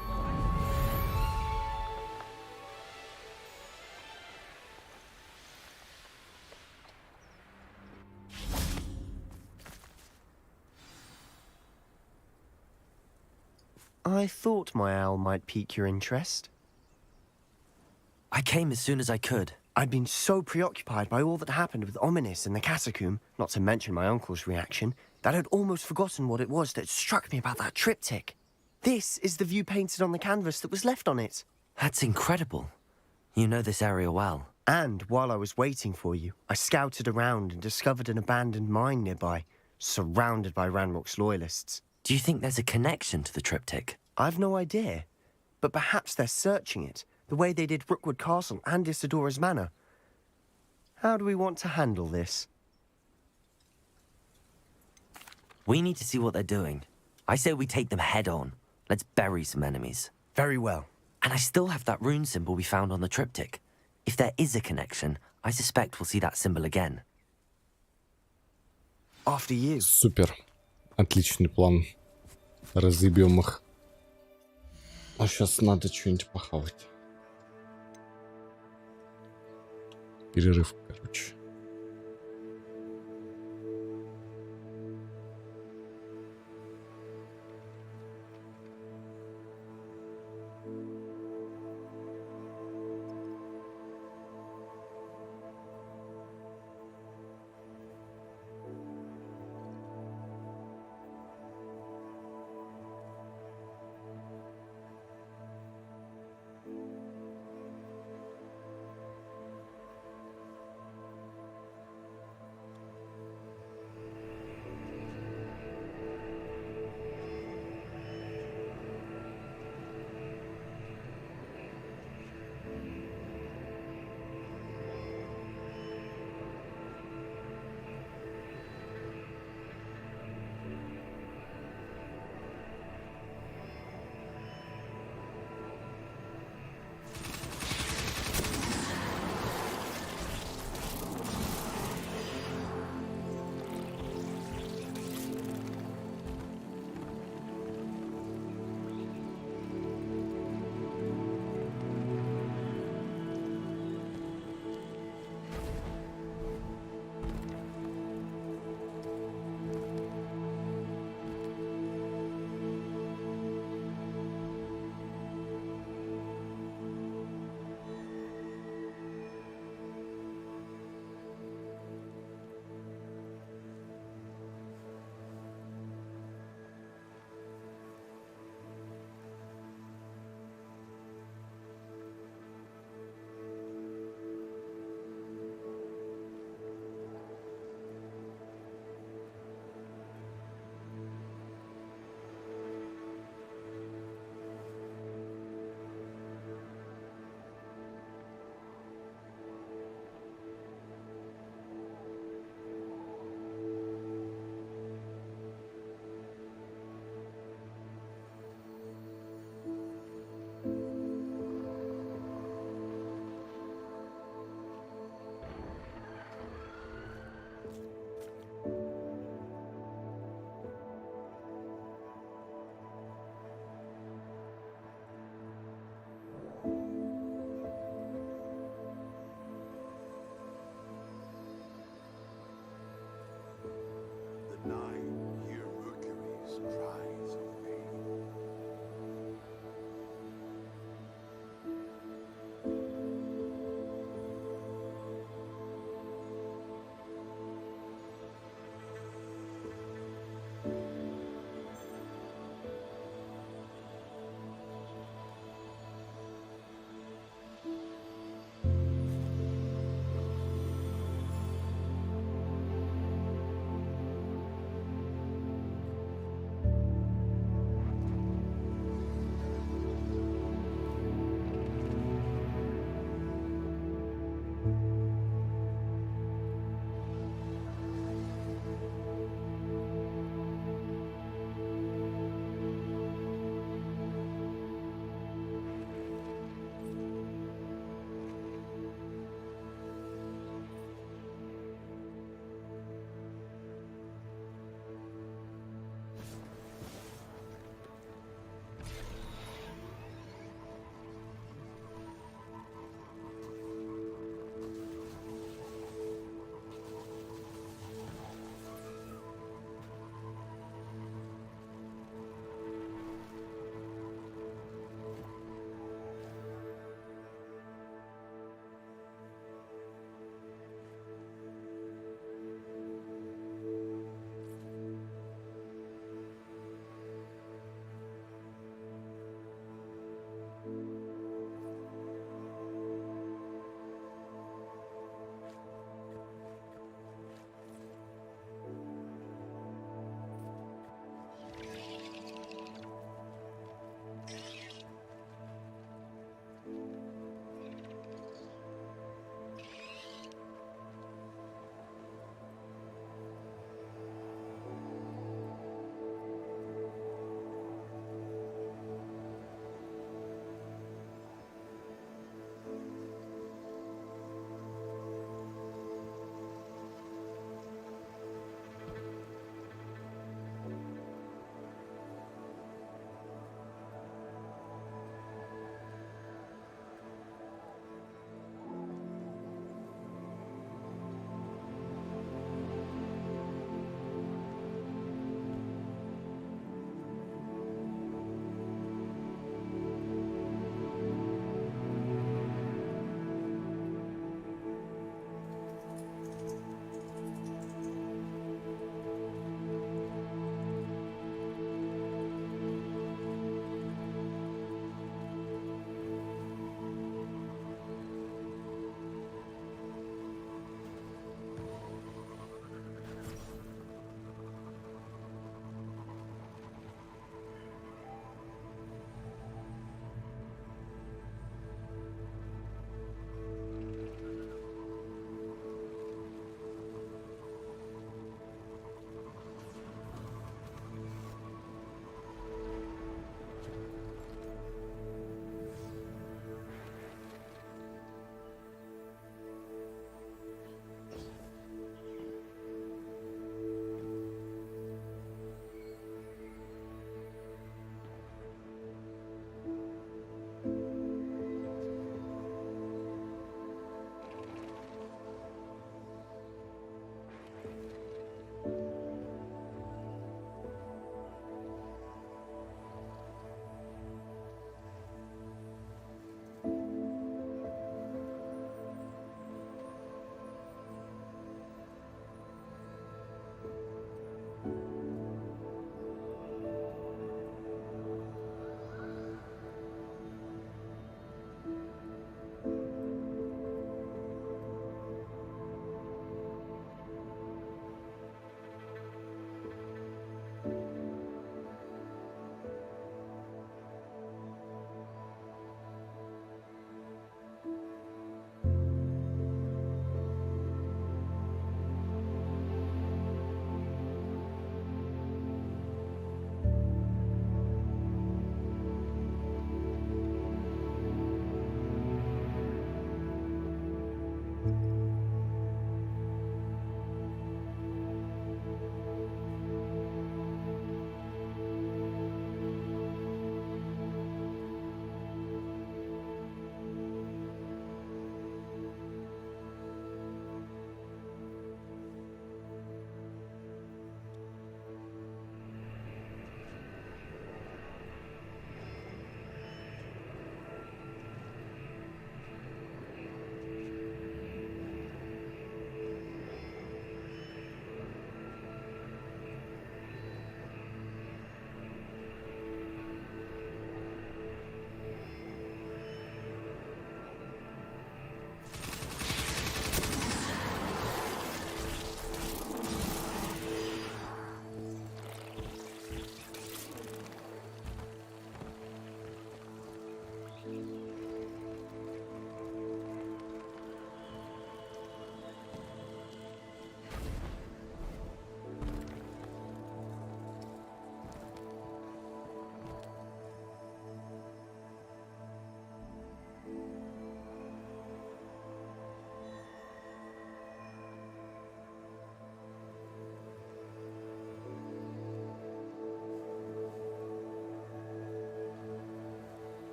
M: I thought my owl might pique your interest.
B: I came as soon as I could.
M: I'd been so preoccupied by all that happened with Ominis and the catacomb, not to mention my uncle's reaction, that I'd almost forgotten what it was that struck me about that triptych. This is the view painted on the canvas that was left on it.
B: That's incredible. You know this area well.
M: And while I was waiting for you, I scouted around and discovered an abandoned mine nearby, surrounded by Ranrock's loyalists.
B: Do you think there's a connection to the triptych?
M: I've no idea, but perhaps they're searching it, the way they did Rookwood Castle and Isidora's Manor. How do we want to handle this?
B: We need to see what they're doing. I say we take them head on. Let's bury some enemies.
M: Very well.
B: And I still have that rune symbol we found on the triptych. If there is a connection, I suspect we'll see that symbol again.
M: After you.
A: Супер. Отличный план. Разъебем их. А сейчас надо что-нибудь похавать. Перерыв, короче.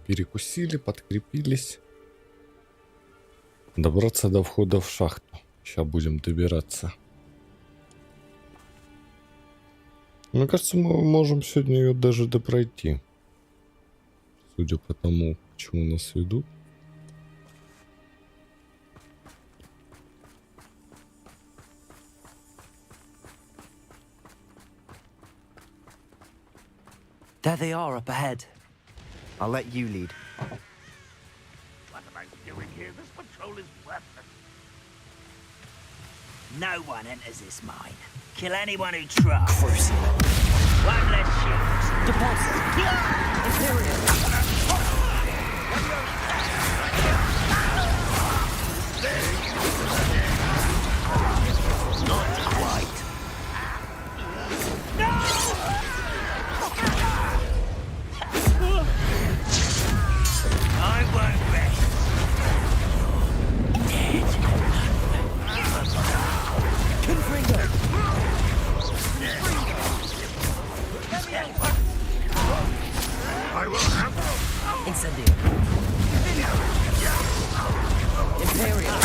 A: перекусили, подкрепились. Добраться до входа в шахту. Сейчас будем добираться. Мне кажется, мы можем сегодня ее даже допройти. Судя по тому, к чему нас ведут.
B: There they are up ahead.
M: I'll let you lead.
I: What am I doing here? This patrol is worthless. No one enters this mine. Kill anyone who tries. One less shoot. Deposit. Not quite. No! I won't rest. Dead. Confringo.
V: I will have
B: Incendio. Imperial.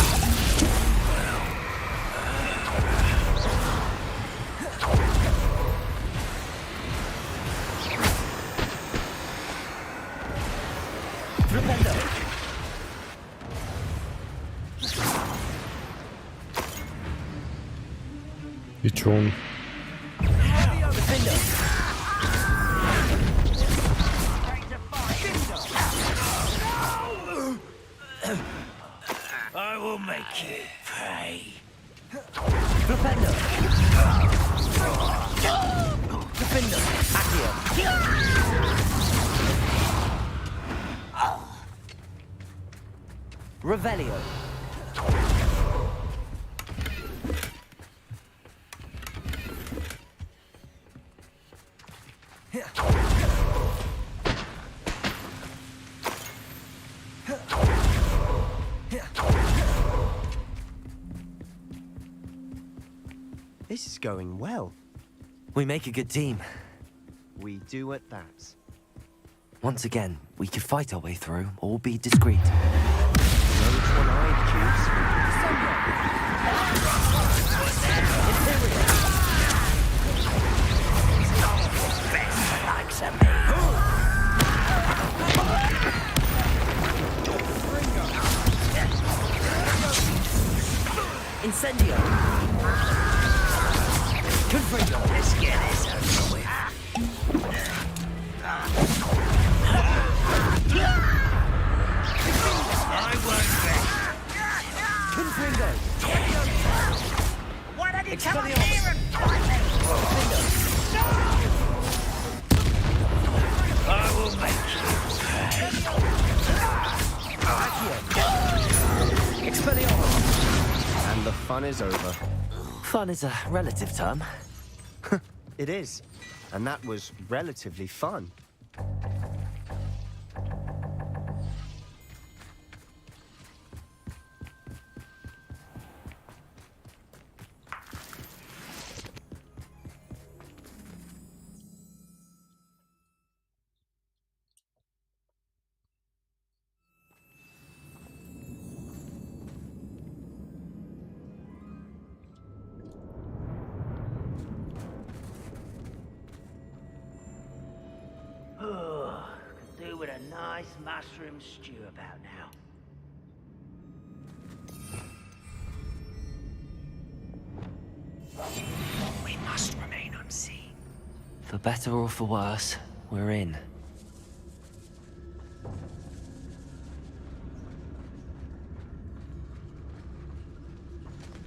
B: Flipendo.
A: И чё он?
I: I will make you pay.
B: Flipendo. Flipendo. Accio. Revelio.
M: This is going well.
B: We make a good team.
M: We do at that.
B: Once again, we could fight our way through or be discreet.
M: Know which one I'd choose.
B: Incendio. Confringo.
I: Let's get this over with. I won't rest.
B: Confringo.
I: Why don't you come up
B: Expelliarmus.
I: here and fight me? I will make you pay.
B: Expelliarmus.
M: And the fun is over.
B: Fun is a relative term.
M: It is. And that was relatively fun.
I: Could do with a nice mushroom stew about now.
B: We must remain unseen. For better or for worse, we're in.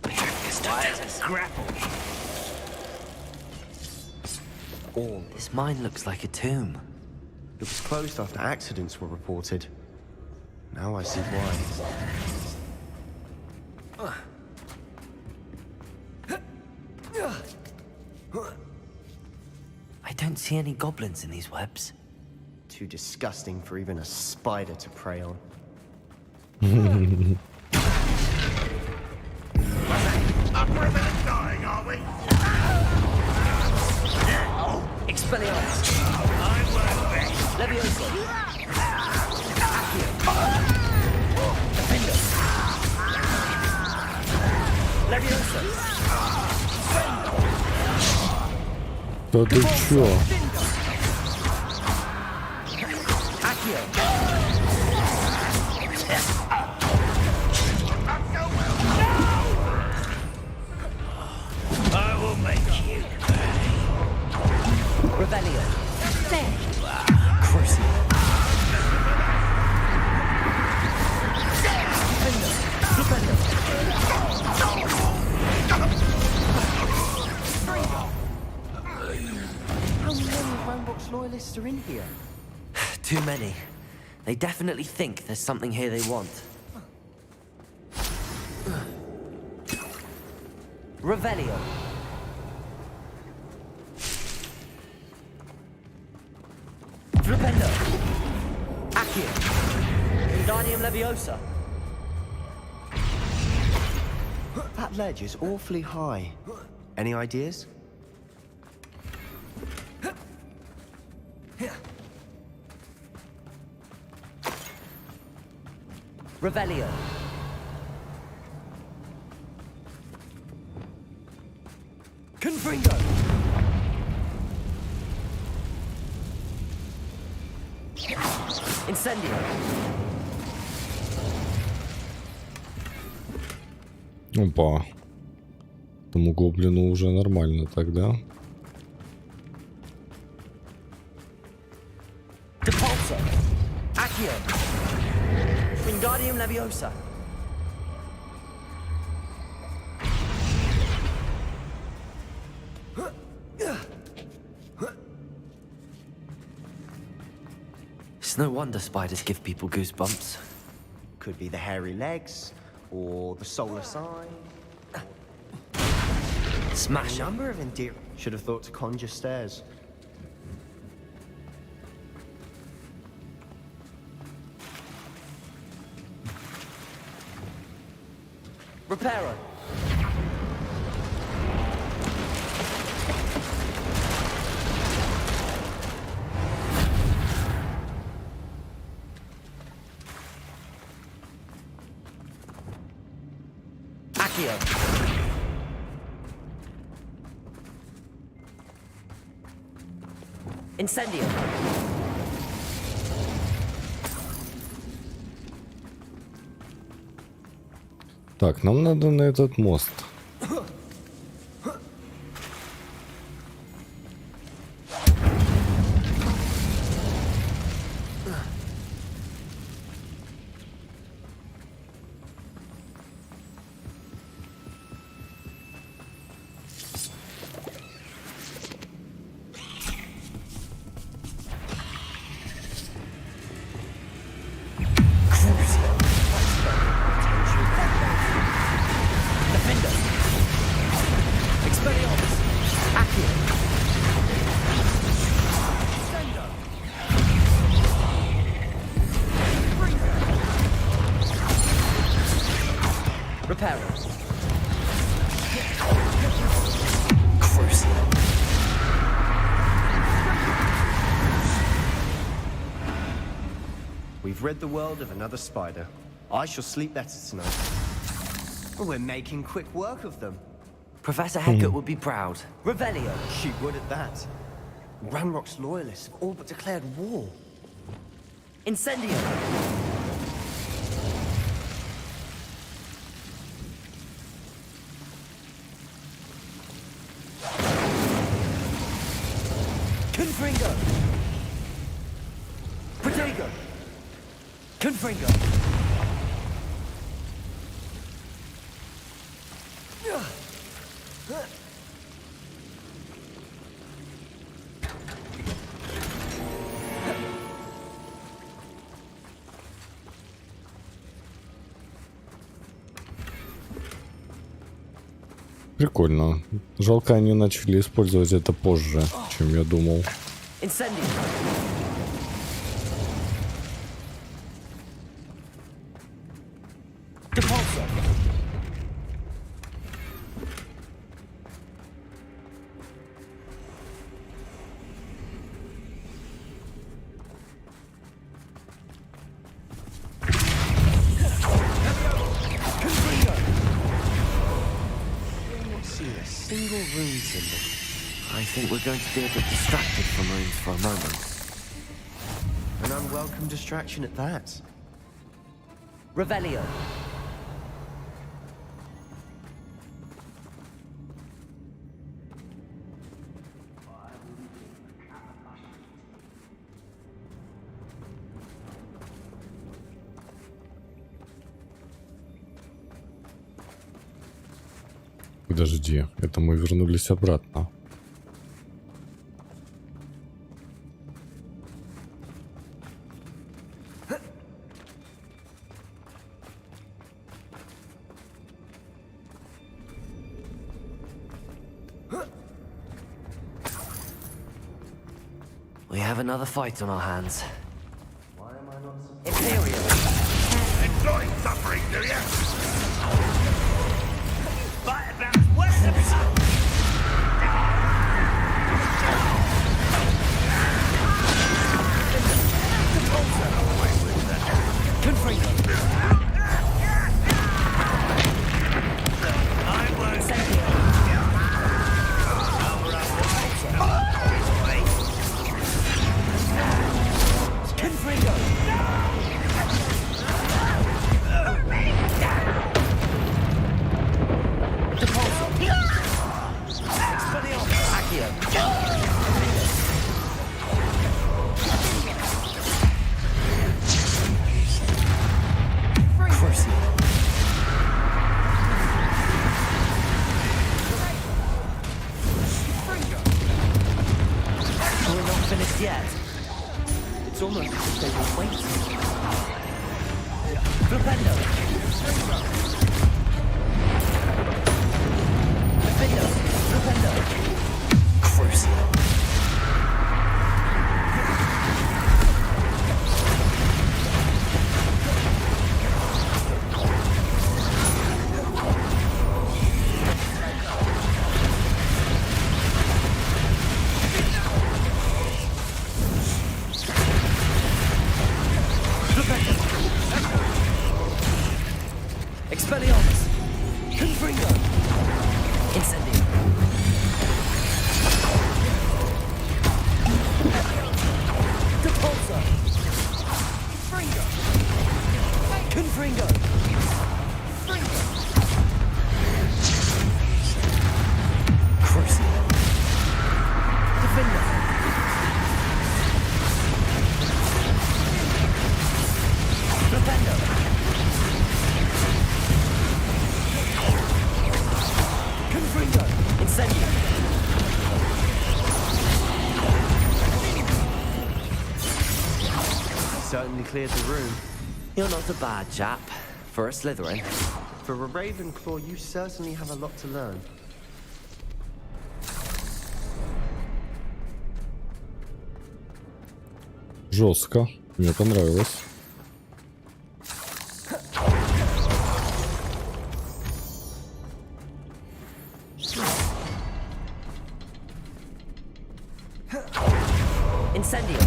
I: Why is it grapple?
B: This mine looks like a tomb.
M: It was closed after accidents were reported. Now I see why.
B: I don't see any goblins in these webs.
M: Too disgusting for even a spider to prey on.
V: Up for a bit of dying, are we?
B: Expelliarmus.
I: I won't rest.
B: Levioso. Leviosa.
A: Да ты чё?
B: Accio.
I: I will make you pay.
B: Revelio.
I: There you are.
B: Crucio.
M: How many Ranrock's loyalists are in here?
B: Too many. They definitely think there's something here they want. Revelio. Flipendo. Accio. Wingardium Leviosa.
M: That ledge is awfully high. Any ideas?
B: Revelio. Confringo. Incendio.
A: Опа. Тому гоблину уже нормально тогда.
B: Depulso. Accio. Wingardium Leviosa. It's no wonder spiders give people goosebumps.
M: Could be the hairy legs, or the solar sign.
B: Smash
M: A number of endear. Should have thought to conjure stairs.
B: Reparo. Accio. Incendio.
A: Так, нам надо на этот мост.
B: Reparo.
M: We've rid the world of another spider. I shall sleep better tonight. We're making quick work of them.
B: Professor Hecat would be proud. Revelio.
M: She would at that. Ranrock's loyalists have all but declared war.
B: Incendio. Confringo. Protego. Confringo.
A: Прикольно. Жалко, они начали использовать это позже, чем я думал.
B: Incendio. Depulso. rune symbol. I think we're going to be a bit distracted from runes for a moment.
M: An unwelcome distraction at that.
B: Revelio.
A: Подожди, это мы вернулись обратно.
B: We have another fight on our hands.
V: Enjoy suffering, do you? Fight about weapons!
M: Certainly cleared the room.
B: You're not a bad chap for a Slytherin.
M: For a Ravenclaw, you certainly have a lot to learn.
A: Жестко. Мне понравилось.
B: Incendio.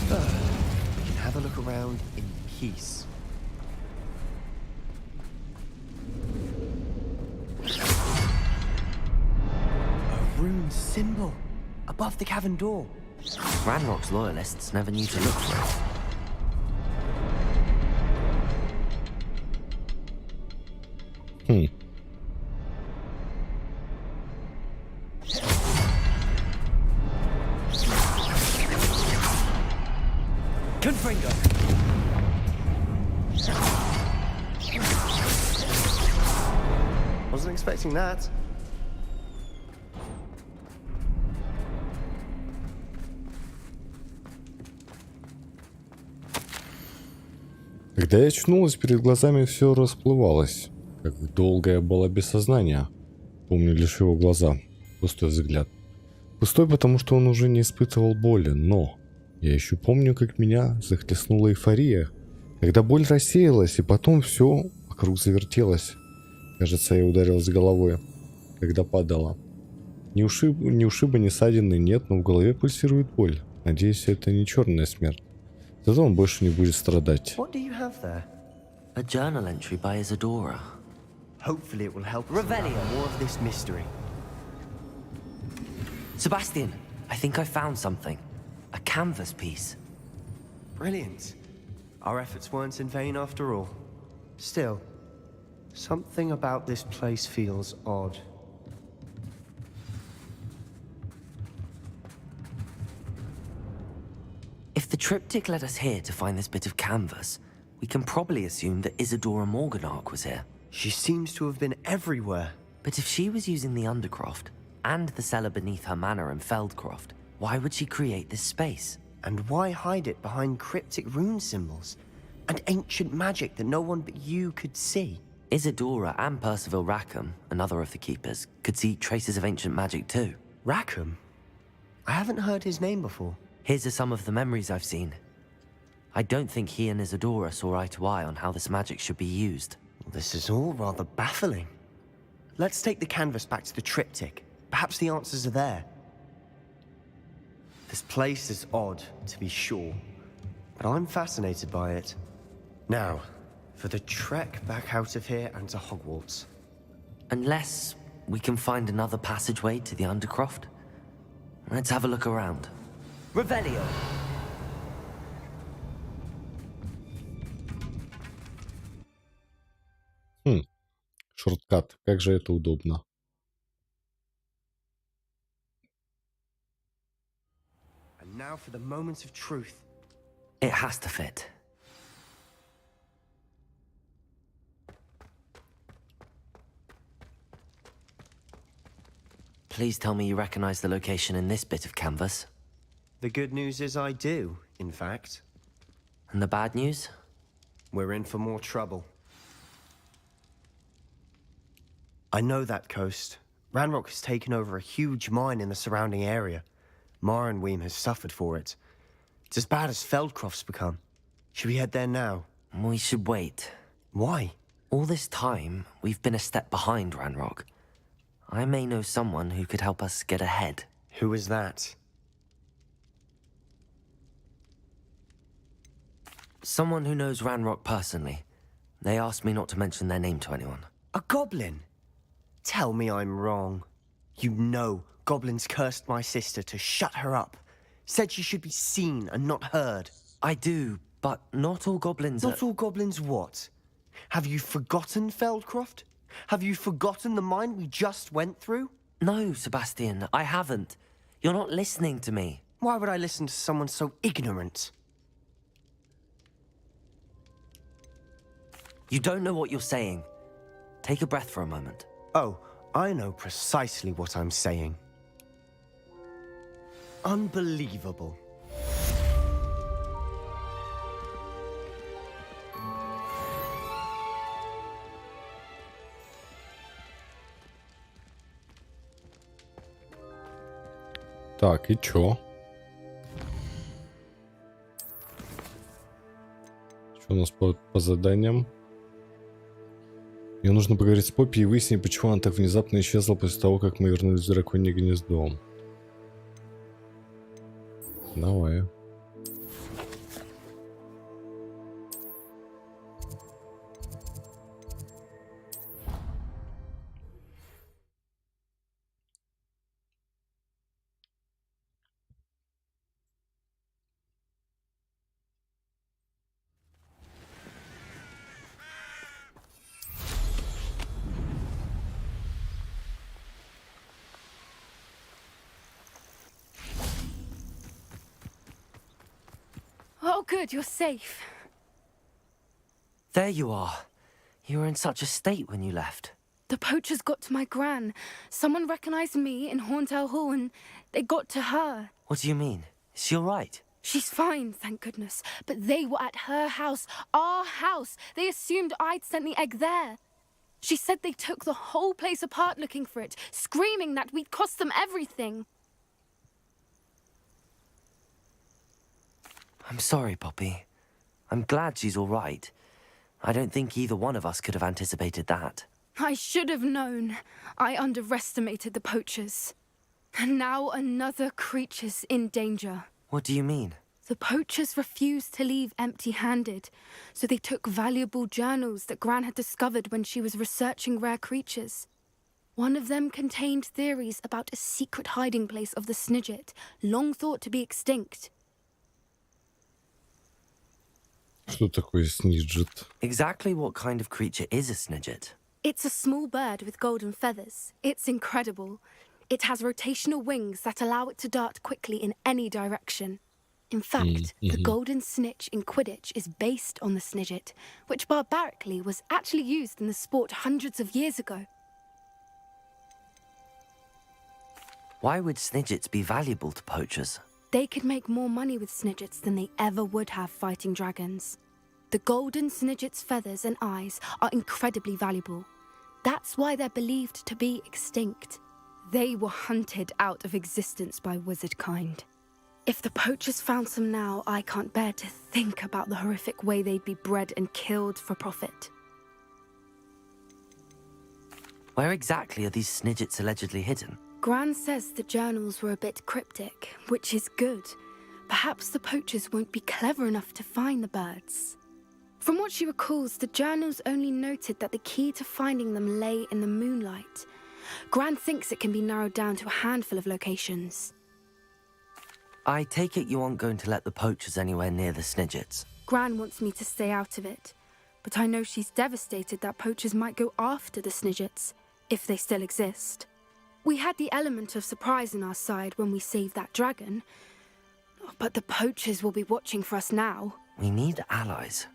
M: We can have a look around in peace. A rune symbol above the cavern door.
B: Ranrock's loyalists never knew to look for it.
T: Confringo.
M: Wasn't expecting that.
A: Когда я очнулась, перед глазами все расплывалось. Как долго я была без сознания. Помню лишь его глаза. Пустой взгляд. Пустой, потому что он уже не испытывал боли, но... Я еще помню, как меня захлестнула эйфория. Когда боль рассеялась, и потом все вокруг завертелось. Кажется, я ударилась головой, когда падала. Ни ушиба, ни ссадины нет, но в голове пульсирует боль. Надеюсь, это не черная смерть. Зато он больше не будет страдать.
M: What do you have there?
B: A journal entry by Isadora.
M: Hopefully it will help us unravel more of this mystery.
B: Sebastian, I think I found something. A canvas piece.
M: Brilliant. Our efforts weren't in vain after all. Still, something about this place feels odd.
B: If the triptych led us here to find this bit of canvas, we can probably assume that Isadora Morganark was here.
M: She seems to have been everywhere.
B: But if she was using the Undercroft, and the cellar beneath her manor in Feldcroft, why would she create this space?
M: And why hide it behind cryptic rune symbols? And ancient magic that no one but you could see?
B: Isadora and Percival Rackham, another of the keepers, could see traces of ancient magic too.
M: Rackham? I haven't heard his name before.
B: Here's some of the memories I've seen. I don't think he and Isadora saw eye to eye on how this magic should be used.
M: This is all rather baffling. Let's take the canvas back to the triptych. Perhaps the answers are there. This place is odd, to be sure, but I'm fascinated by it. Now, for the trek back out of here and to Hogwarts.
B: Unless we can find another passageway to the Undercroft. Let's have a look around. Revelio!
A: Шорткат, как же это удобно.
M: And now for the moment of truth.
B: It has to fit. Please tell me you recognize the location in this bit of canvas.
M: The good news is I do, in fact.
B: And the bad news?
M: We're in for more trouble. I know that coast. Ranrock has taken over a huge mine in the surrounding area. Marenweem has suffered for it. It's as bad as Feldcroft's become. Should we head there now?
B: We should wait.
M: Why?
B: All this time, we've been a step behind Ranrock. I may know someone who could help us get ahead.
M: Who is that?
B: Someone who knows Ranrock personally. They asked me not to mention their name to anyone.
M: A goblin? Tell me I'm wrong. You know goblins cursed my sister to shut her up. Said she should be seen and not heard.
B: I do, but not all goblins
M: Not all goblins what? Have you forgotten Feldcroft? Have you forgotten the mine we just went through?
B: No, Sebastian, I haven't. You're not listening to me.
M: Why would I listen to someone so ignorant?
B: You don't know what you're saying. Take a breath for a moment.
M: Oh, I know precisely what I'm saying. Unbelievable.
A: Так, и чё? Что у нас по заданиям? Мне нужно поговорить с Поппи и выяснить, почему она так внезапно исчезла после того, как мы вернулись в драконье гнездо. Давай.
K: Oh, good, you're safe.
B: There you are. You were in such a state when you left.
K: The poachers got to my gran. Someone recognized me in Horntail Hall and they got to her.
B: What do you mean? Is she all right?
K: She's fine, thank goodness. But they were at her house, our house. They assumed I'd sent the egg there. She said they took the whole place apart looking for it, screaming that we'd cost them everything.
B: I'm sorry, Poppy. I'm glad she's all right. I don't think either one of us could have anticipated that.
K: I should have known. I underestimated the poachers. And now another creature's in danger.
B: What do you mean?
K: The poachers refused to leave empty-handed, so they took valuable journals that Gran had discovered when she was researching rare creatures. One of them contained theories about a secret hiding place of the Snidget, long thought to be extinct.
A: Что такое сниджет?
B: Exactly what kind of creature is a Snidget?
K: It's a small bird with golden feathers. It's incredible. It has rotational wings that allow it to dart quickly in any direction. In fact, the golden snitch in Quidditch is based on the Snidget, which barbarically was actually used in the sport hundreds of years ago.
B: Why would Snidgets be valuable to poachers?
K: They could make more money with Snidgets than they ever would have fighting dragons. The golden Snidget's feathers and eyes are incredibly valuable. That's why they're believed to be extinct. They were hunted out of existence by wizard kind. If the poachers found some now, I can't bear to think about the horrific way they'd be bred and killed for profit.
B: Where exactly are these Snidgets allegedly hidden?
K: Gran says the journals were a bit cryptic, which is good. Perhaps the poachers won't be clever enough to find the birds. From what she recalls, the journals only noted that the key to finding them lay in the moonlight. Gran thinks it can be narrowed down to a handful of locations.
B: I take it you aren't going to let the poachers anywhere near the Snidgets.
K: Gran wants me to stay out of it, but I know she's devastated that poachers might go after the Snidgets, if they still exist. We had the element of surprise on our side when we saved that dragon, but the poachers will be watching for us now.
B: We need allies.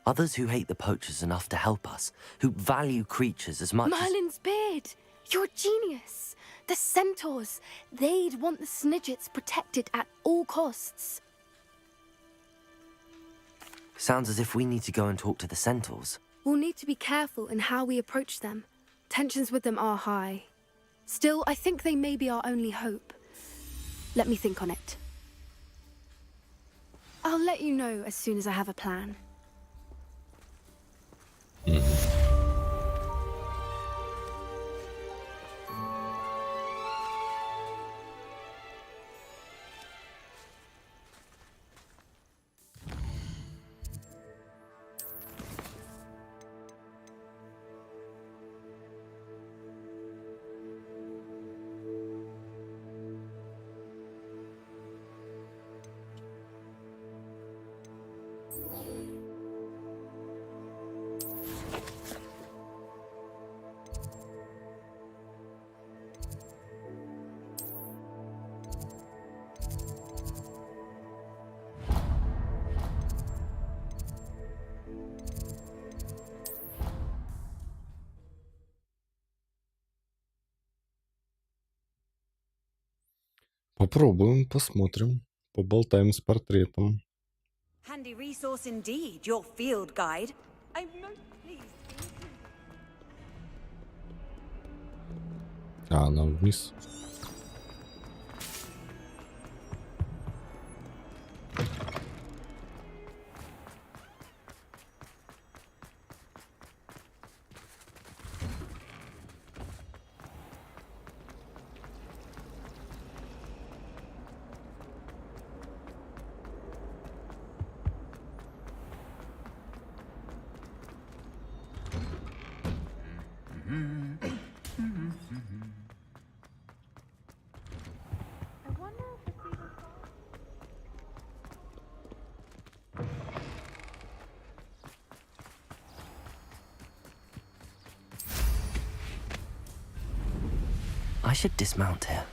B: Others who hate the poachers enough to help us, who value creatures as much
K: Merlin's beard! You're a genius! The centaurs! They'd want the Snidgets protected at all costs.
B: Sounds as if we need to go and talk to the centaurs.
K: We'll need to be careful in how we approach them. Tensions with them are high. Still, I think they may be our only hope. Let me think on it. I'll let you know as soon as I have a plan.
A: Попробуем, посмотрим, поболтаем с портретом.
D: Handy resource indeed, your field guide. I'm most pleased.
A: А, она вниз.
B: I should dismount here.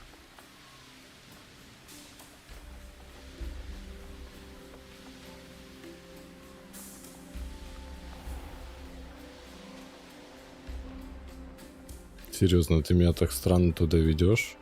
A: Серьезно, ты меня так странно туда ведешь?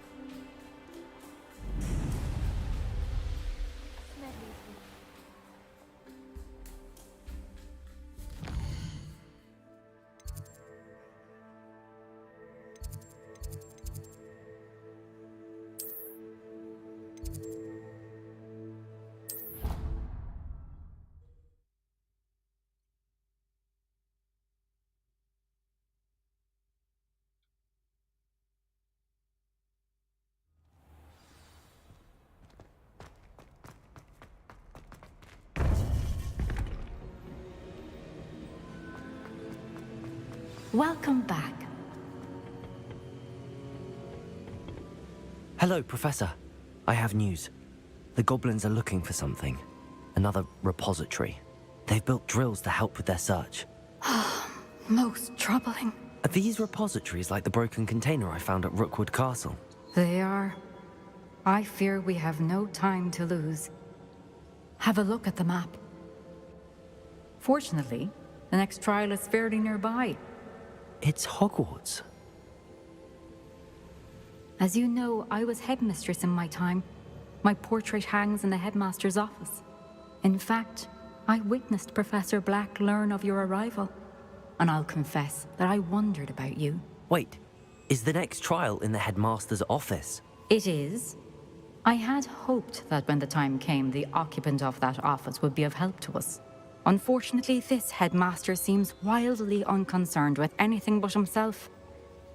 J: Welcome back.
B: Hello, Professor. I have news. The goblins are looking for something. Another repository. They've built drills to help with their search.
J: Most troubling.
B: Are these repositories like the broken container I found at Rookwood Castle?
J: They are. I fear we have no time to lose. Have a look at the map. Fortunately, the next trial is fairly nearby.
B: It's Hogwarts.
J: As you know, I was headmistress in my time. My portrait hangs in the headmaster's office. In fact, I witnessed Professor Black learn of your arrival. And I'll confess that I wondered about you.
B: Wait, is the next trial in the headmaster's office?
J: It is. I had hoped that when the time came, the occupant of that office would be of help to us. Unfortunately, this headmaster seems wildly unconcerned with anything but himself.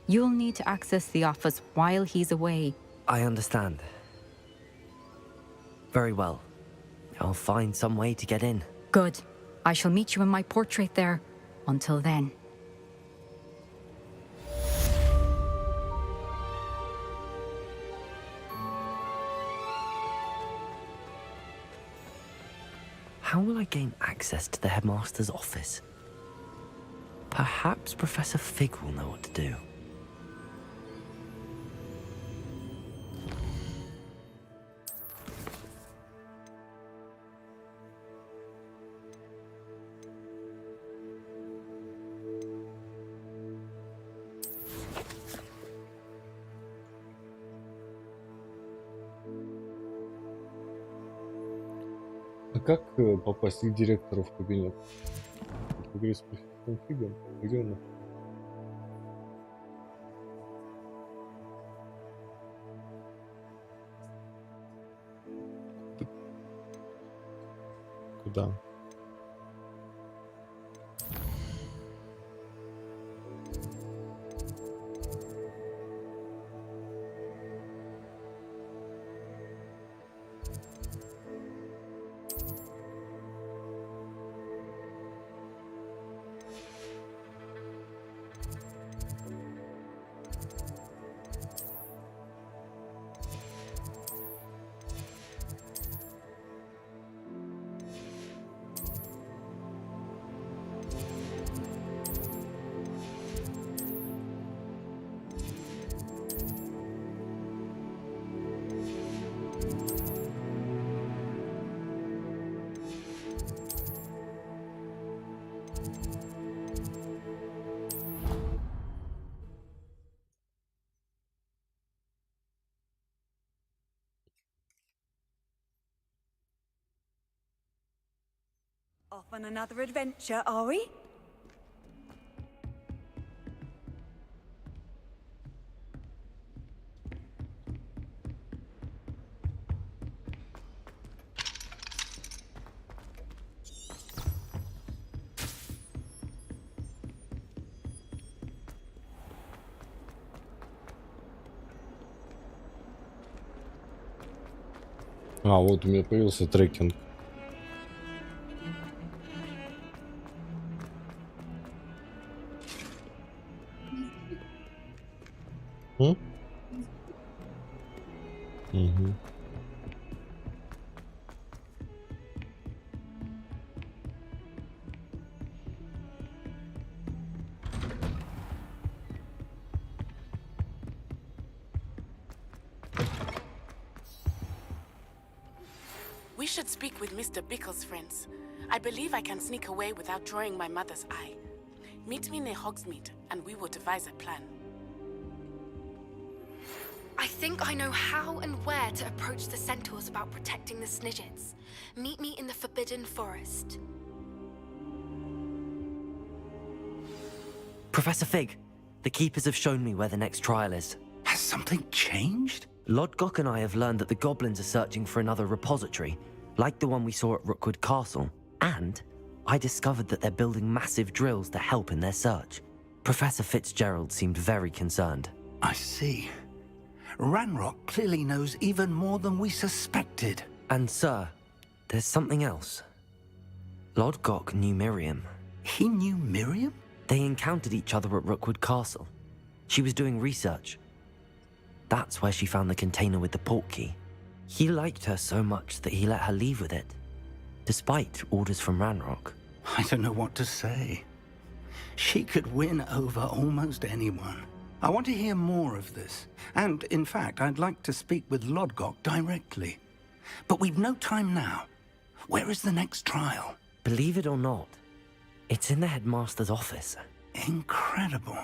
J: You'll need to access the office while he's away.
B: I understand. Very well. I'll find some way to get in.
J: Good. I shall meet you in my portrait there. Until then.
B: How will I gain access to the headmaster's office? Perhaps Professor Fig will know what to do.
A: А как попасть к директору в кабинет? Поговорить с профессором Фигом? Где он? Куда?
D: Off on another adventure, are we?
A: А, вот у меня появился трекинг. Угу.
F: We should speak with Mr. Bickle's friends. I believe I can sneak away without drawing my mother's eye. Meet me near Hogsmeade, and we will devise a plan.
K: I think I know how and where to approach the centaurs about protecting the Snidgets. Meet me in the Forbidden Forest.
B: Professor Fig, the Keepers have shown me where the next trial is.
E: Has something changed?
B: Lodgok and I have learned that the goblins are searching for another repository, like the one we saw at Rookwood Castle. And I discovered that they're building massive drills to help in their search. Professor Fitzgerald seemed very concerned.
E: I see. Ranrock clearly knows even more than we suspected.
B: And sir, there's something else. Lodgok knew Miriam.
E: He knew Miriam?
B: They encountered each other at Rookwood Castle. She was doing research. That's where she found the container with the port key. He liked her so much that he let her leave with it, despite orders from Ranrock.
E: I don't know what to say. She could win over almost anyone. I want to hear more of this. And, in fact, I'd like to speak with Lodgok directly. But we've no time now. Where is the next trial?
B: Believe it or not, it's in the headmaster's office.
E: Incredible.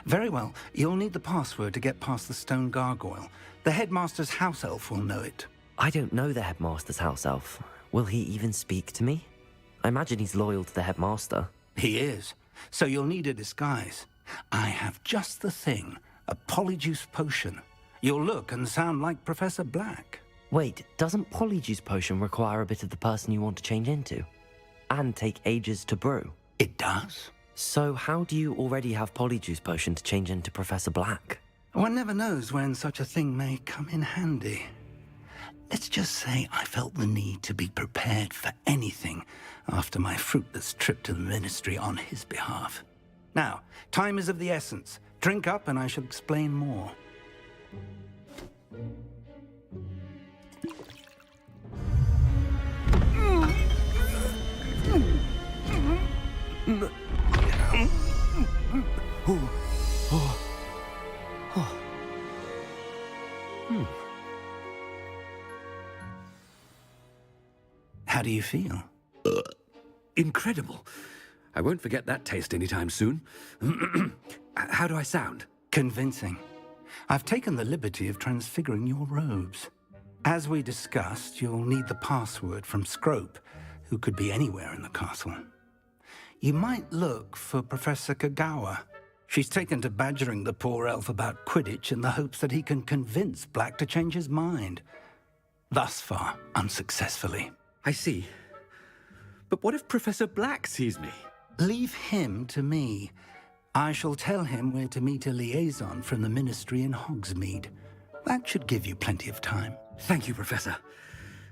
E: Very well. You'll need the password to get past the stone gargoyle. The headmaster's house elf will know it.
B: I don't know the headmaster's house elf. Will he even speak to me? I imagine he's loyal to the headmaster.
E: He is. So you'll need a disguise. I have just the thing. A polyjuice potion. You'll look and sound like Professor Black.
B: Wait, doesn't polyjuice potion require a bit of the person you want to change into? And take ages to brew?
E: It does.
B: So how do you already have polyjuice potion to change into Professor Black?
E: One never knows when such a thing may come in handy. Let's just say I felt the need to be prepared for anything after my fruitless trip to the Ministry on his behalf. Now, time is of the essence. Drink up and I shall explain more. How do you feel?
G: Incredible. I won't forget that taste anytime soon. How do I sound?
E: Convincing. I've taken the liberty of transfiguring your robes. As we discussed, you'll need the password from Scrope, who could be anywhere in the castle. You might look for Professor Kagawa. She's taken to badgering the poor elf about Quidditch in the hopes that he can convince Black to change his mind. Thus far, unsuccessfully.
G: I see. But what if Professor Black sees me?
E: Leave him to me. I shall tell him where to meet a liaison from the Ministry in Hogsmeade. That should give you plenty of time.
G: Thank you, Professor.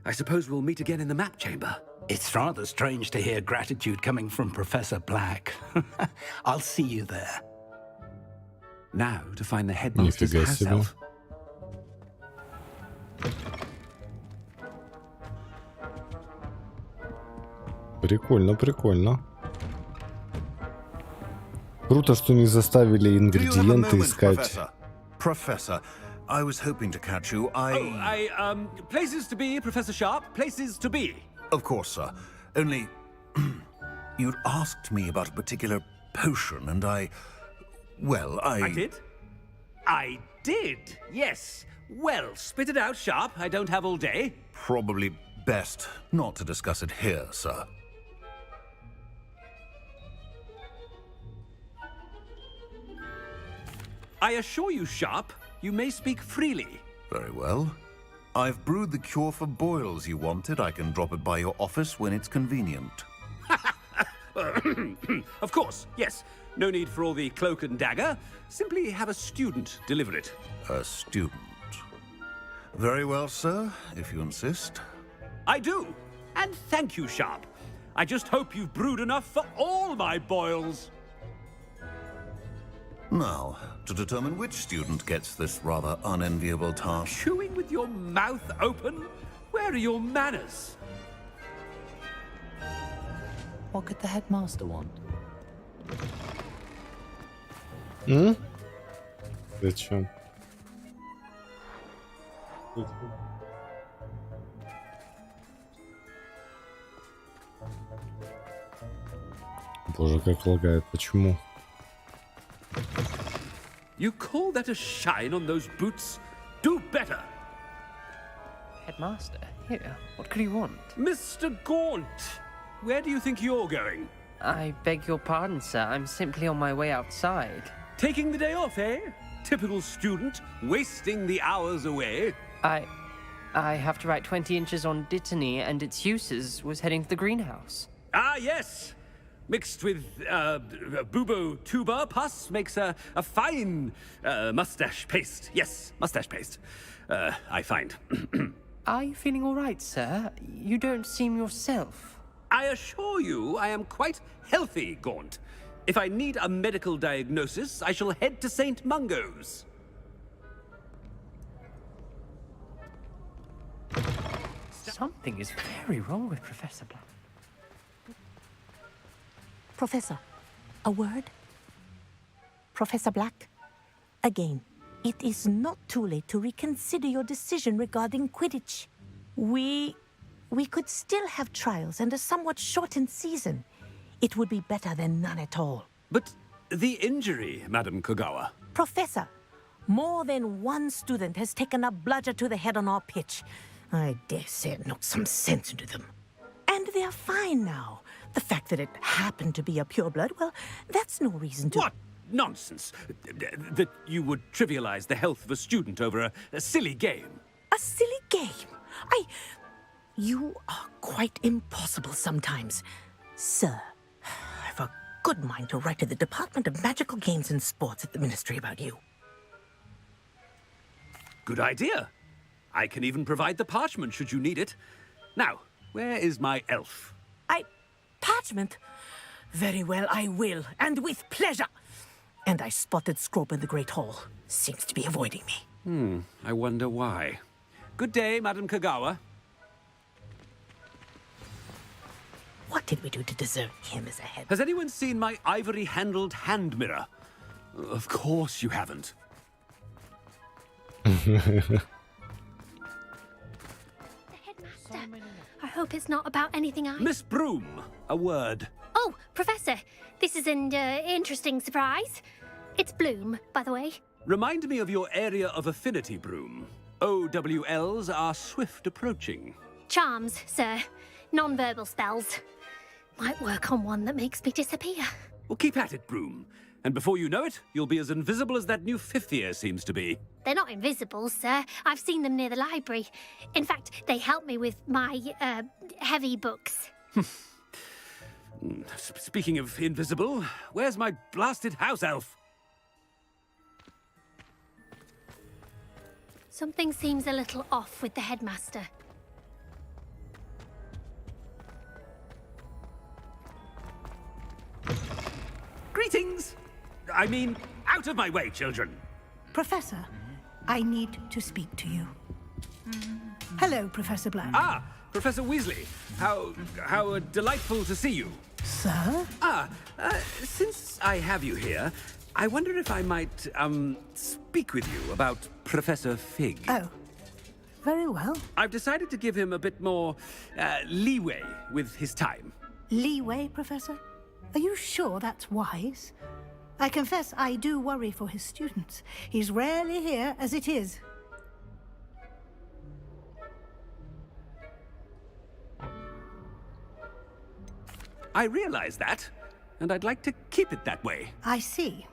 G: I suppose we'll meet again in the map chamber.
E: It's rather strange to hear gratitude coming from Professor Black. I'll see you there.
G: Now to find the headmaster's house elf.
A: Прикольно, прикольно. Круто, что не заставили ингредиенты искать.
L: Professor, I was hoping to catch you.
G: Places to be, Professor Sharp. Places to be.
L: Of course, sir. Only, you'd asked me about a particular potion, and I
G: did? I did, yes. Well, spit it out, Sharp. I don't have all day.
L: Probably best not to discuss it here, sir.
G: I assure you, Sharp, you may speak freely.
L: Very well. I've brewed the cure for boils you wanted. I can drop it by your office when it's convenient.
G: Of course, yes. No need for all the cloak and dagger. Simply have a student deliver it.
L: A student. Very well, sir, if you insist.
G: I do. And thank you, Sharp. I just hope you've brewed enough for all my boils.
L: Now, to determine which student gets this rather unenviable task.
G: Chewing with your mouth open? Where are your manners?
B: What could the headmaster want?
A: Зачем? Боже, как лагает. Почему?
G: You call that a shine on those boots? Do better!
R: Headmaster, here, what could you want?
G: Mr. Gaunt, where do you think you're going?
R: I beg your pardon, sir. I'm simply on my way outside.
G: Taking the day off, eh? Typical student, wasting the hours away.
R: I have to write 20 inches on Dittany and its uses. Was heading to the greenhouse.
G: Ah, yes! Mixed with bubo tuber pus makes a fine mustache paste. Yes, mustache paste. I find.
R: Are you feeling all right, sir? You don't seem yourself.
G: I assure you I am quite healthy, Gaunt. If I need a medical diagnosis, I shall head to St. Mungo's.
T: Something is very wrong with Professor Black.
N: Professor, a word? Professor Black, again, it is not too late to reconsider your decision regarding Quidditch. We could still have trials and a somewhat shortened season. It would be better than none at all.
G: But the injury, Madam Kogawa.
N: Professor, more than one student has taken a bludger to the head on our pitch. I dare say it knocked some sense into them. And they're fine now. The fact that it happened to be a pureblood, well, that's no reason to...
G: What nonsense! That you would trivialize the health of a student over a silly game.
N: A silly game? You are quite impossible sometimes. Sir, I've a good mind to write to the Department of Magical Games and Sports at the Ministry about you.
G: Good idea. I can even provide the parchment should you need it. Now, where is my elf?
N: Parchment? Very well, I will, and with pleasure. And I spotted Scrope in the Great Hall. Seems to be avoiding me.
G: I wonder why. Good day, Madam Kogawa.
N: What did we do to deserve him as a head?
G: Has anyone seen my ivory-handled hand mirror? Of course you haven't.
P: I hope it's not about anything I...
G: Miss Broom, a word.
P: Oh, Professor, this is an interesting surprise. It's Bloom, by the way.
G: Remind me of your area of affinity, Broom. OWLs are swift approaching.
P: Charms, sir. Non-verbal spells. Might work on one that makes me disappear.
G: Well, keep at it, Broom. And before you know it, you'll be as invisible as that new fifth year seems to be.
P: They're not invisible, sir. I've seen them near the library. In fact, they help me with my, heavy books.
G: Speaking of invisible, where's my blasted house elf?
P: Something seems a little off with the headmaster.
G: Greetings! I mean, out of my way, children.
W: Professor, I need to speak to you. Hello, Professor Black.
G: Ah, Professor Weasley. How delightful to see you.
W: Sir?
G: Since I have you here, I wonder if I might, speak with you about Professor Fig.
W: Oh, very well.
G: I've decided to give him a bit more, leeway with his time.
W: Leeway, Professor? Are you sure that's wise? I confess I do worry for his students. He's rarely here as it is.
G: I realize that, and I'd like to keep it that way.
W: I see.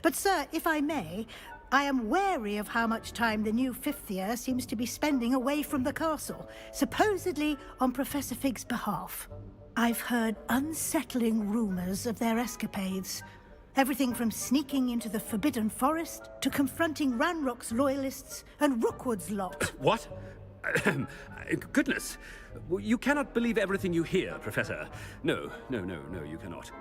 W: But, sir, if I may, I am wary of how much time the new fifth year seems to be spending away from the castle, supposedly on Professor Fig's behalf. I've heard unsettling rumors of their escapades. Everything from sneaking into the Forbidden Forest to confronting Ranrock's loyalists and Rookwood's lot.
G: What? Goodness. You cannot believe everything you hear, Professor. No, you cannot.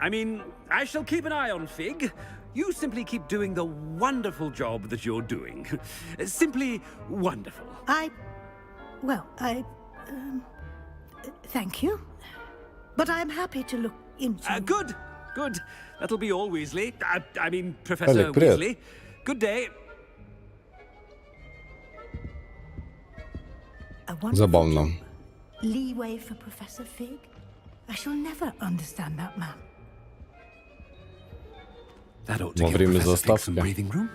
G: I mean, I shall keep an eye on Fig. You simply keep doing the wonderful job that you're doing. Simply wonderful.
W: Thank you. But I'm happy to look into...
G: Good. That'll be all, Weasley. I mean, Professor Weasley. Good day.
A: Забавно.
W: Leeway for Professor Fig? I shall never understand that man.
A: Во время заставки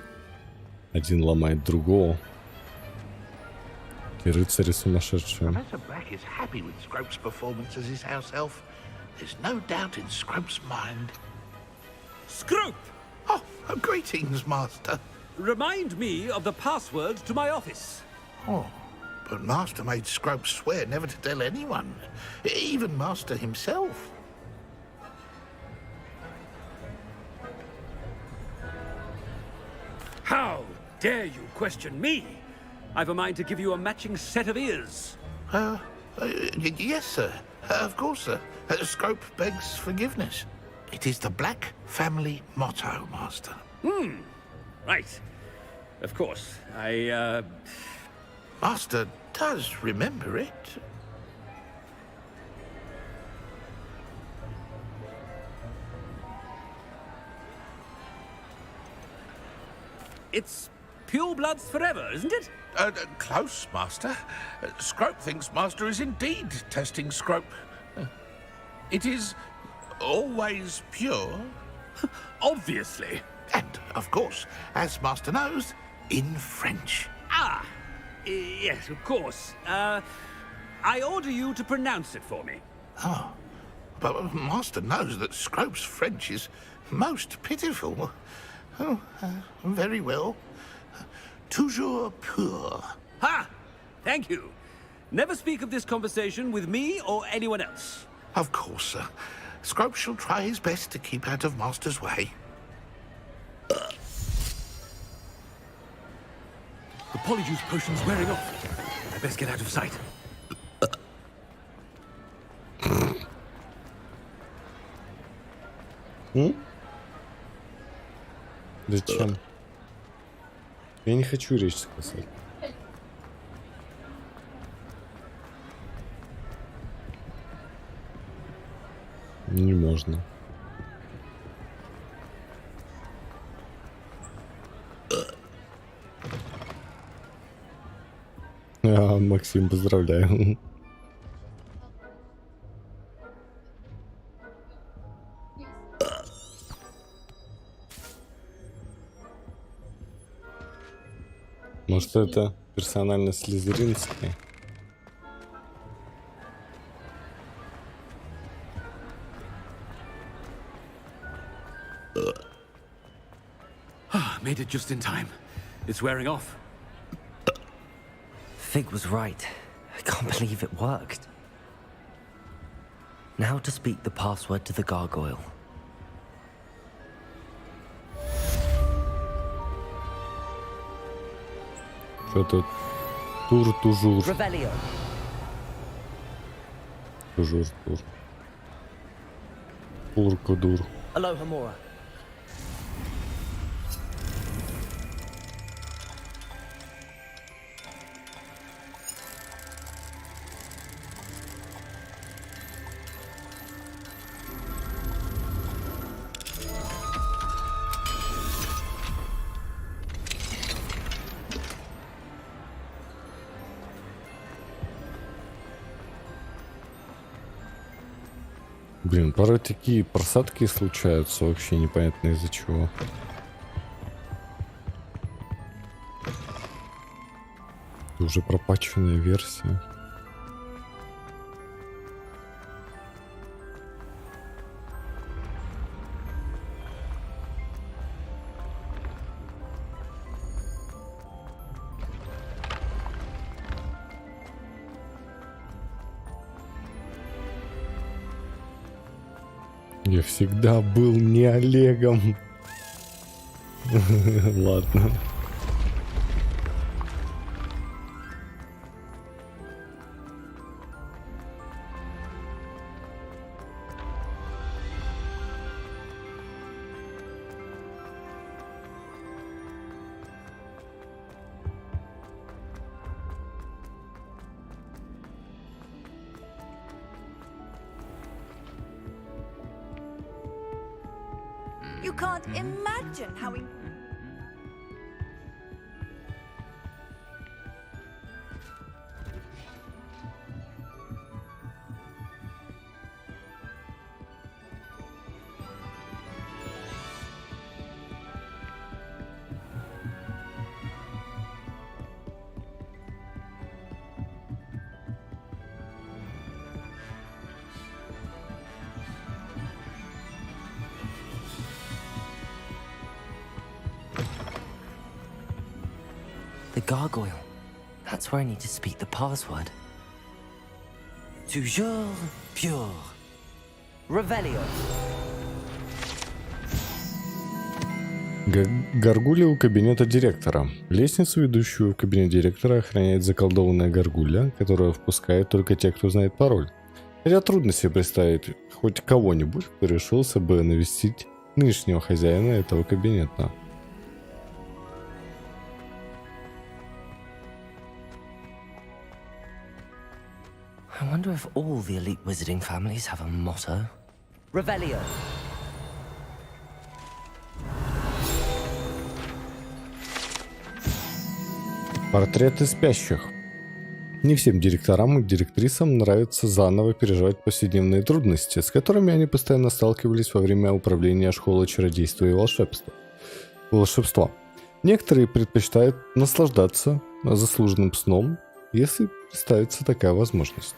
A: один ломает другого. И рыцари сумасшедшие.
E: Professor Black is happy with Scrope's performance as his house elf. There's no doubt in Scrope's mind.
G: Scrope!
E: Oh, greetings, Master.
G: Remind me of the password to my office.
E: Oh, but Master made Scrope swear never to tell anyone, even Master himself.
G: How dare you question me? I've a mind to give you a matching set of ears.
E: Yes, sir. Of course, sir. Scrope begs forgiveness. It is the Black family motto, Master.
G: Right. Of course.
E: Master does remember it.
G: It's pure bloods forever, isn't it?
E: Close, Master. Scrope thinks Master is indeed testing Scrope. It is always pure.
G: Obviously.
E: And, of course, as Master knows, in French.
G: Ah, yes, of course. I order you to pronounce it for me.
E: Oh, but Master knows that Scrope's French is most pitiful. Oh, very well. Toujours pur.
G: Ha! Thank you. Never speak of this conversation with me or anyone else.
E: Of course, sir. Scrope shall try his best to keep out of Master's way.
G: The polyjuice potion's wearing off. I best get out of sight.
A: Зачем? Я не хочу речь сказать. Не можно. Максим, поздравляю. Может, это персонально слизеринские?
G: Made it just in time. It's wearing off.
B: Fig was right. I can't believe it worked. Now to speak the password to the gargoyle.
A: Что тут? Тур-тужур.
B: Revelio.
A: Тужур-тур. Пур-кудур.
B: Aloha Mora.
A: Блин, порой такие просадки случаются, вообще непонятно из-за чего. Это уже пропаченная версия. Я всегда был не Олегом. Ладно.
D: You can't imagine how
B: The gargoyle. That's where I need to speak the password. Toujours pur. Revelio.
A: Гаргулья у кабинета директора. Лестницу, ведущую в кабинет директора, охраняет заколдованная гаргулья, которая впускает только те, кто знает пароль. Хотя трудно себе представить хоть кого-нибудь, кто решился бы навестить нынешнего хозяина этого кабинета.
B: I wonder if all the elite wizarding families have a motto. Revelio.
A: Портреты спящих. Не всем директорам и директрисам нравится заново переживать повседневные трудности, с которыми они постоянно сталкивались во время управления школой чародейства и волшебства. Некоторые предпочитают наслаждаться заслуженным сном, если представится такая возможность.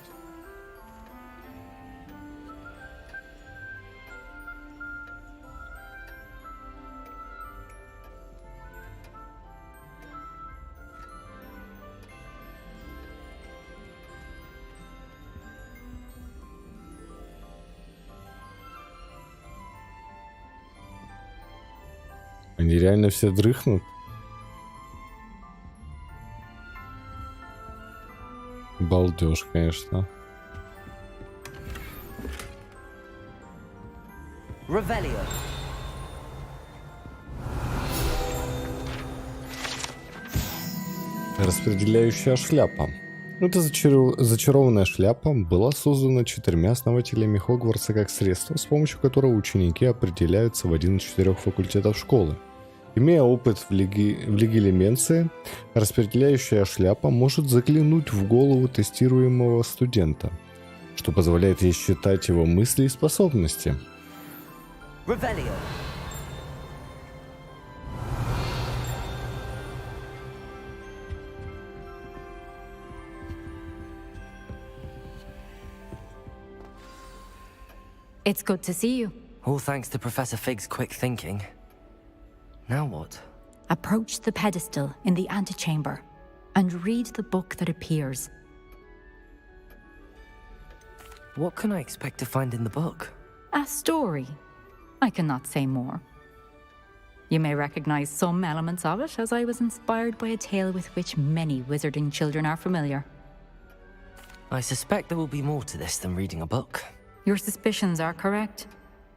A: Они реально все дрыхнут? Балдеж, конечно.
B: Revelio.
A: Распределяющая шляпа. Эта зачарованная шляпа была создана 4 основателями Хогвартса как средство, с помощью которого ученики определяются в один из 4 факультетов школы. Имея опыт в легилименции, распределяющая шляпа может заглянуть в голову тестируемого студента, что позволяет ей считать его мысли и способности.
B: Revelio.
J: It's good to see you.
B: All thanks to Professor Fig's quick thinking. Now what?
J: Approach the pedestal in the antechamber and read the book that appears.
B: What can I expect to find in the book?
J: A story. I cannot say more. You may recognize some elements of it, as I was inspired by a tale with which many wizarding children are familiar.
B: I suspect there will be more to this than reading a book.
J: Your suspicions are correct.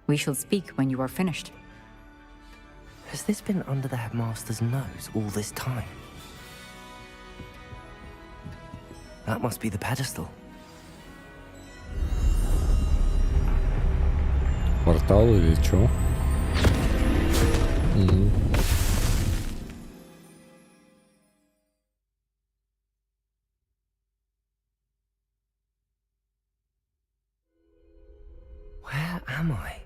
J: We shall speak when you are finished.
B: Has this been under the headmaster's nose all this time? That must be the pedestal.
A: Портал или чё?
B: Where am I?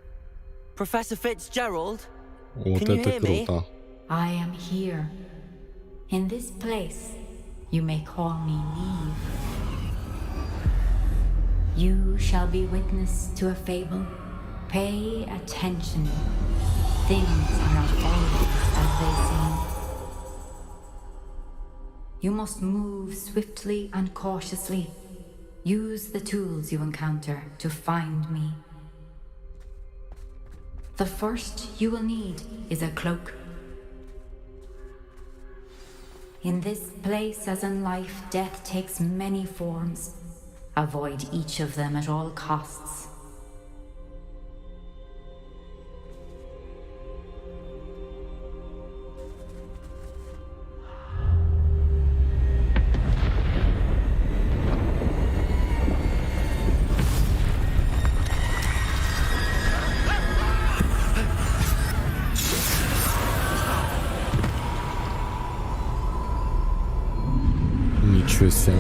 B: Professor Fitzgerald?
A: Вот
B: Can you
A: это
B: hear me?
A: круто.
J: I am here. In this place, you may call me Neve. You shall be witness to a fable. Pay attention. Things are not always as they seem. You must move swiftly and cautiously. Use the tools you encounter to find me. The first you will need is a cloak. In this place, as in life, death takes many forms. Avoid each of them at all costs.
A: Ничего себе.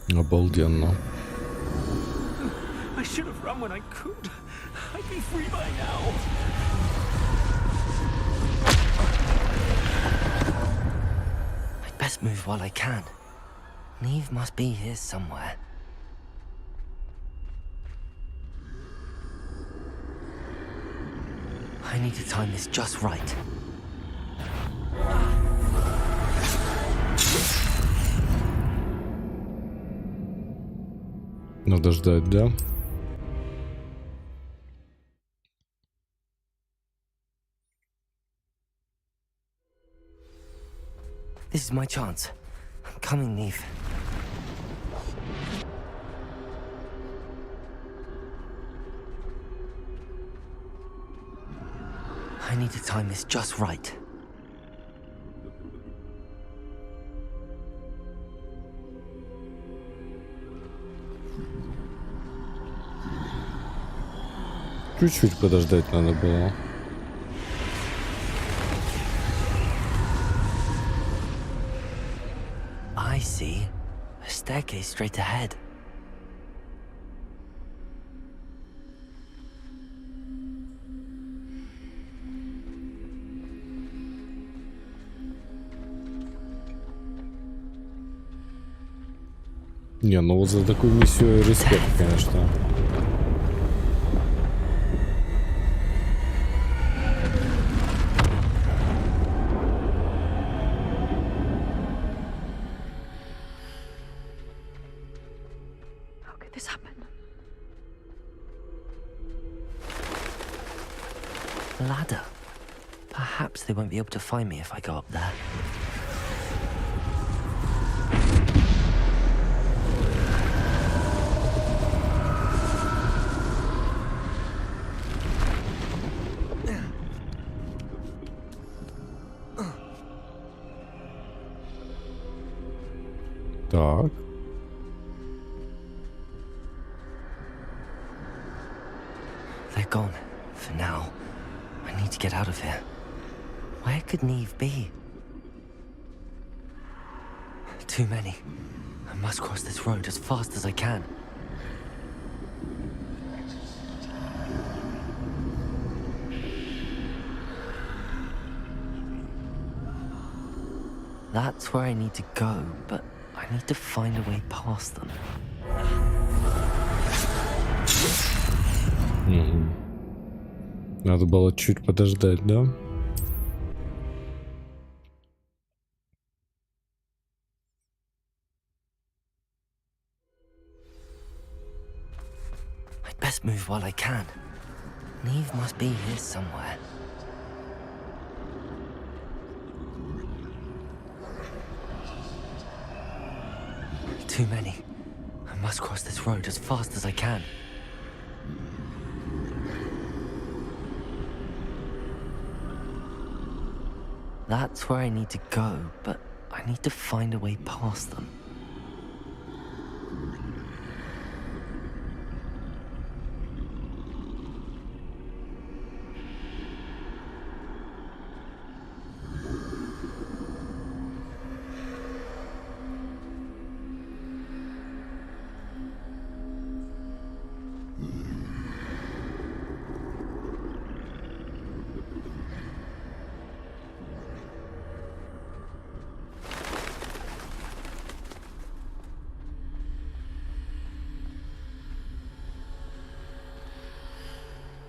A: Обалденно.
G: I should have run when I could. I'd be free by now.
B: I'd best move while I can. Neve must be here somewhere. I need to time this just right.
A: Надо ждать, да?
B: This is my chance. I'm coming, Neve. I need to time this just right.
A: Чуть-чуть подождать надо было.
B: I see a staircase straight ahead.
A: Не, ну вот за такую миссию респект, конечно.
S: How could this happen?
B: Ladder. Perhaps they won't be able to find me if I go up there.
A: Так.
B: They're gone. For now. I need to get out of here. Where could Neve be? Too many. I must cross this road as fast as I can. That's where I need to go, but I need to find a way past them.
A: Надо было чуть подождать, да?
B: I'd best move while I can. Neve must be here somewhere. Too many. I must cross this road as fast as I can. That's where I need to go, but I need to find a way past them.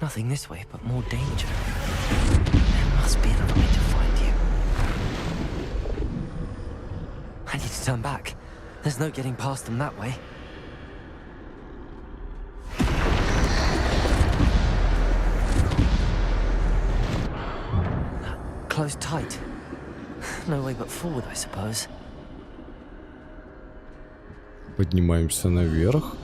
B: Nothing this way, but more danger. There must be another way to find you. I need to turn back. There's no getting past them that way. Closed tight. No way but forward, I suppose.
A: Поднимаемся наверх.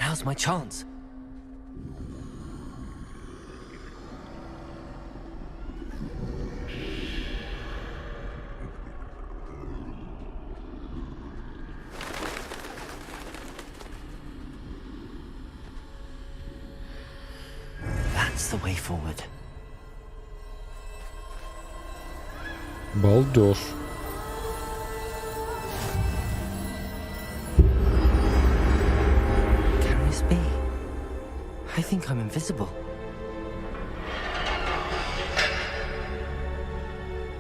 B: Now's my chance. That's the way forward.
A: Балдеж.
B: think I'm invisible.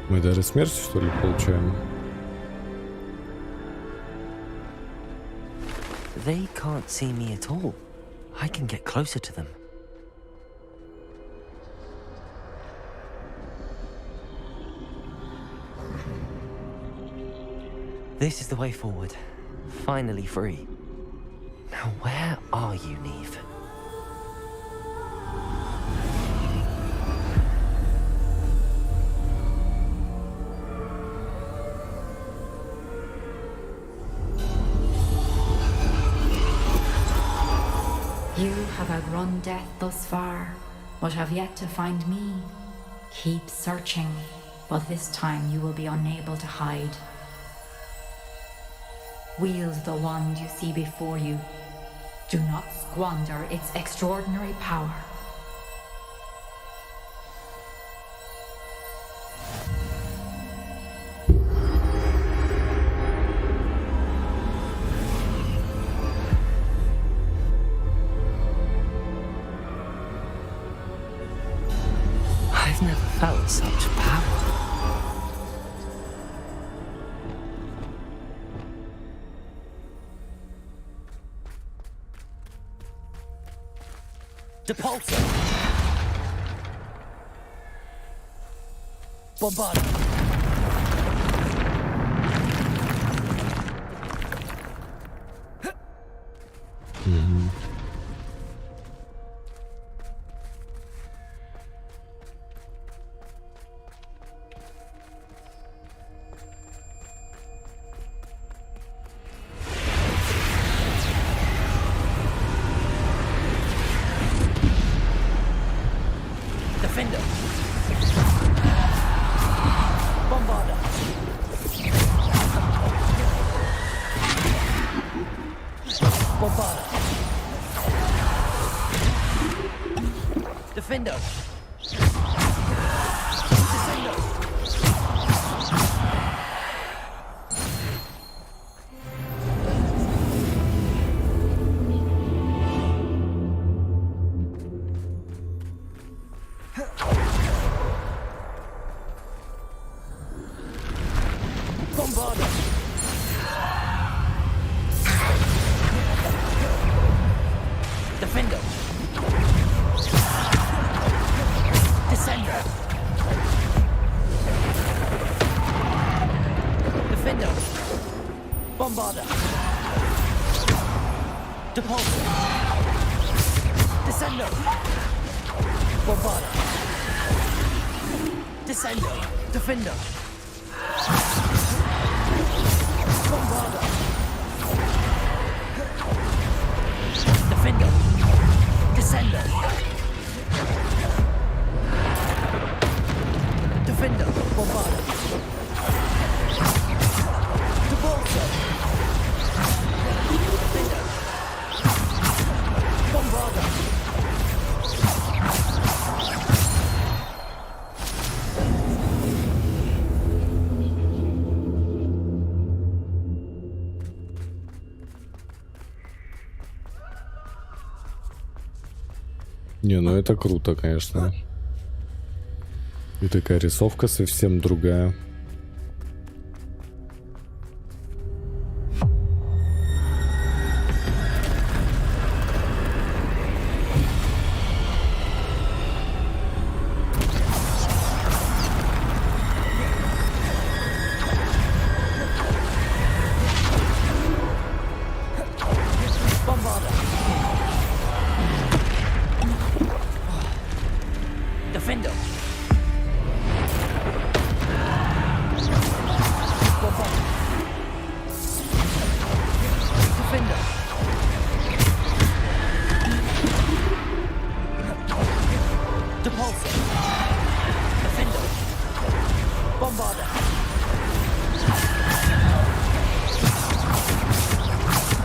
A: Мы дары смерти, что ли, получаем?
B: They can't see me at all. I can get closer to them. This is the way forward. Finally free. Now where are you, Neve?
J: You have outrun death thus far, but have yet to find me. Keep searching, but this time you will be unable to hide. Wield the wand you see before you. Do not squander its extraordinary power.
B: I've never felt such power. Depulso! Bombard! Defender! Bombarder! Bombarder! Defender! Defender! Bombarder! Defender! Descender! Defender! Bombarder! Depulso! Descender! Bombarder! Descender! Defender! Bombarder! Defender! Descender! Defender! Bombarder! Depulso! Defender! Bombarder!
A: Не, ну это круто, конечно. И такая рисовка совсем другая.
B: Bombarder! Defender! Bombarder! Defender! Depulso! Defender! Bombarder!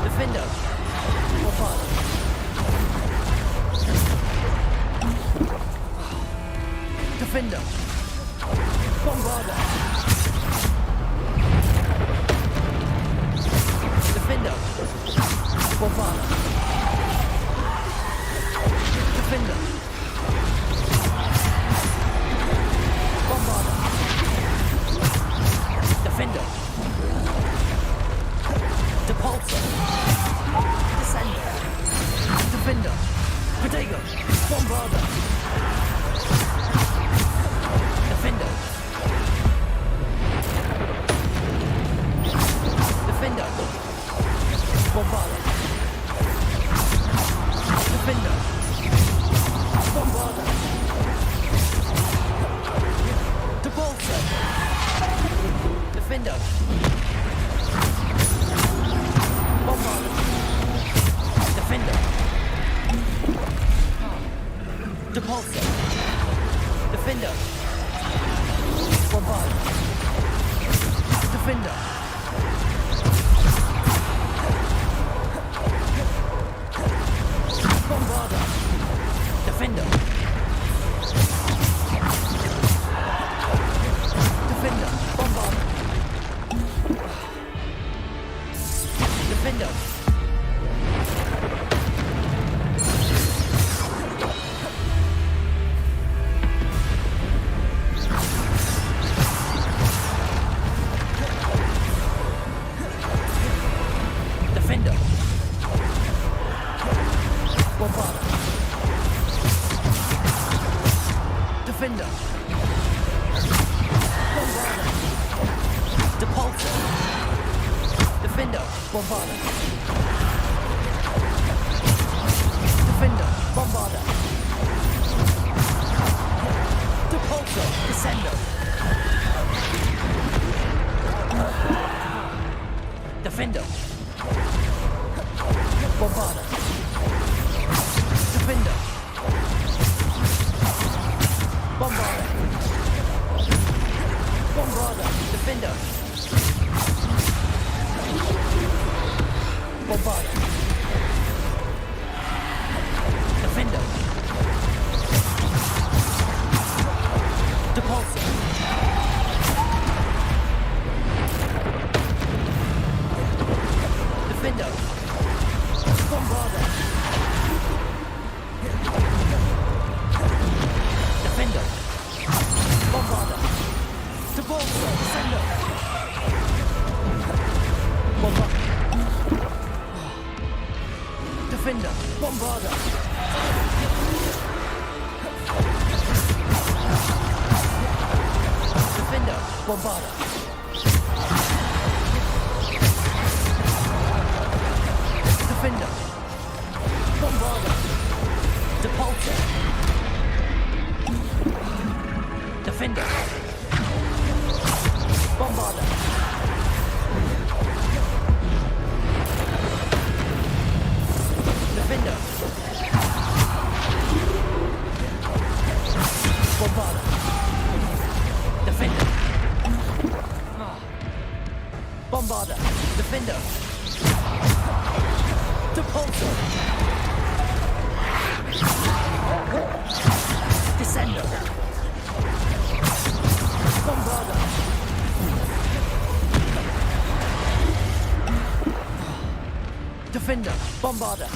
B: Defender! Bombarder! Defender! Bombarder! Defender! Bombarder!
T: Defender. Bombarder. Defender. Depulsor. Descender. Defender. Protego. Bombarder. Defender. Defender. Bombarder. Defender. Bombarder. Depulsor. Defender. Bombarder. Defender. Depulsor. Defender. Bombarder. Defender. Bombarder. Defender. Defender. Bombarder. Defender. Defender. Bombarder. Defender. Bombarder. Depulsor. Defender. Bombarder. Defender. Bombarder. Depulsor. Descender. Defender. Bombarder. Defender. Bombarder. Bombarder. Defender. Bombarder. Defender. Depulsor. Defender. Bombarder. Defender. Bombarder. Depulsor. Defender. Bombarder. Defender. Bombarder. Defender. Bombarder. Defender. Bombarder. Depulsor. Defender. Bombarder. Defender. Bombarder. Defender. Bombarder. Defender. Depulsor. Descender. Bombarder. Defender. Bombarder.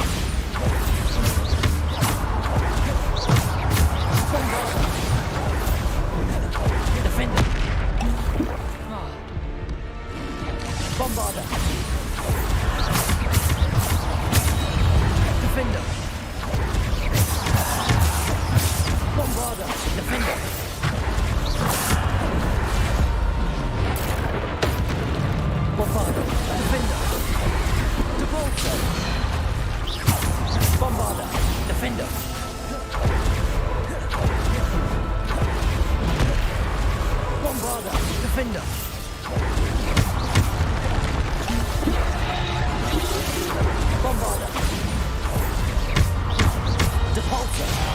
T: Bombarder. Defender. Bombarder. Defender. Bombarder. Defender. Bombarder. Defender. Depulsor. Bombarder. Defender. Bombarder. Defender. Bombarder. Depulsor.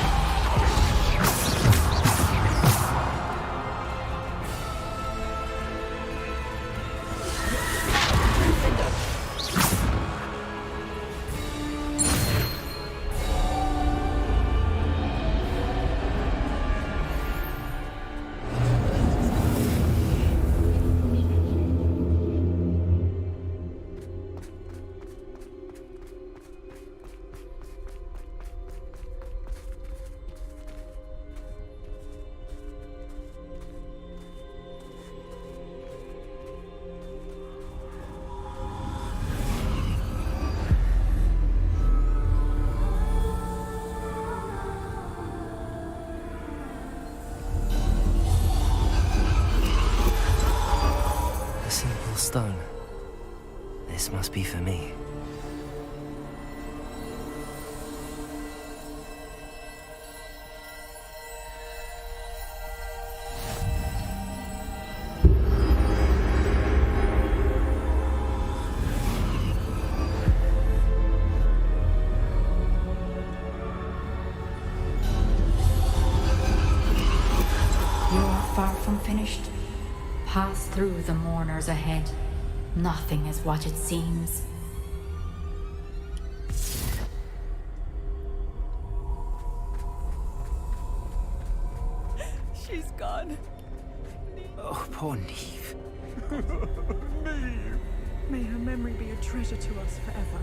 B: stone. This must be for me.
J: Far from finished. Pass through the mourners ahead. Nothing is what it seems.
S: She's gone.
B: Oh, poor Neve.
S: Neve. May her memory be a treasure to us forever.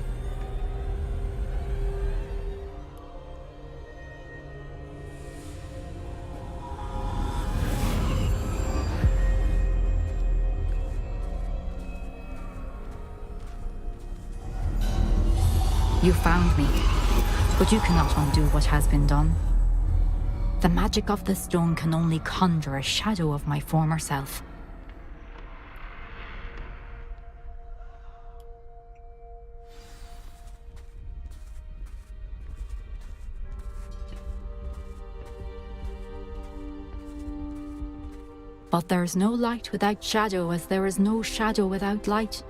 J: You found me, but you cannot undo what has been done. The magic of the stone can only conjure a shadow of my former self. But there is no light without shadow, as there is no shadow without light.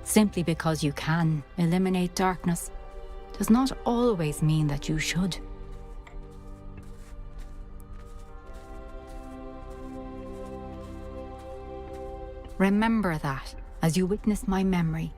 J: Simply because you can eliminate darkness does not always mean that you should. Remember that as you witness my memory.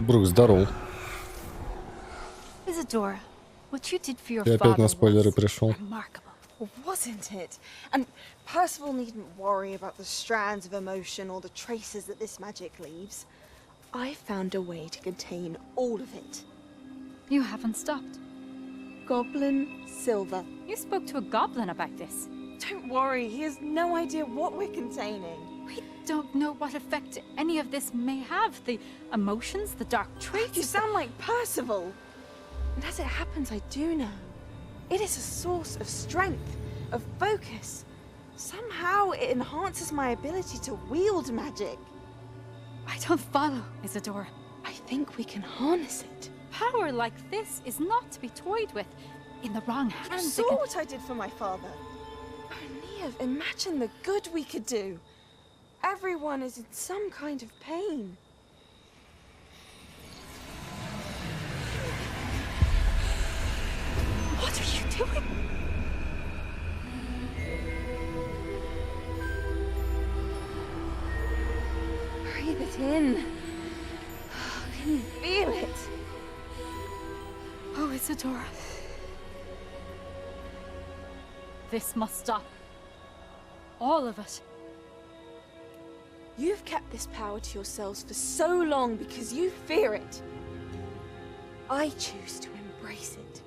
A: Брук, здоров.
H: Isadora, what you did for your
A: Ты опять
H: father
A: на спойлеры
H: was
A: пришел.
H: remarkable, wasn't it? And Percival needn't worry about the strands of emotion or the traces that this magic leaves. I found a way to contain all of it.
J: You haven't stopped.
H: Goblin Silver.
J: You spoke to a goblin about this.
H: Don't worry, he has no idea what we're containing.
J: We don't know what effect any of this may have. The emotions, the dark traits.
H: You sound like Percival. And as it happens, I do know. It is a source of strength, of focus. Somehow it enhances my ability to wield magic.
J: I don't follow, Isadora.
H: I think we can harness it.
J: Power like this is not to be toyed with. In the wrong
H: You
J: hands,
H: saw what I did for my father. Oh, Neve, imagine the good we could do. Everyone is in some kind of pain.
J: What are you doing?
H: Breathe it in. Can you feel it?
J: Oh, Isadora. This must stop. All of it.
H: You've kept this power to yourselves for so long because you fear it. I choose to embrace it.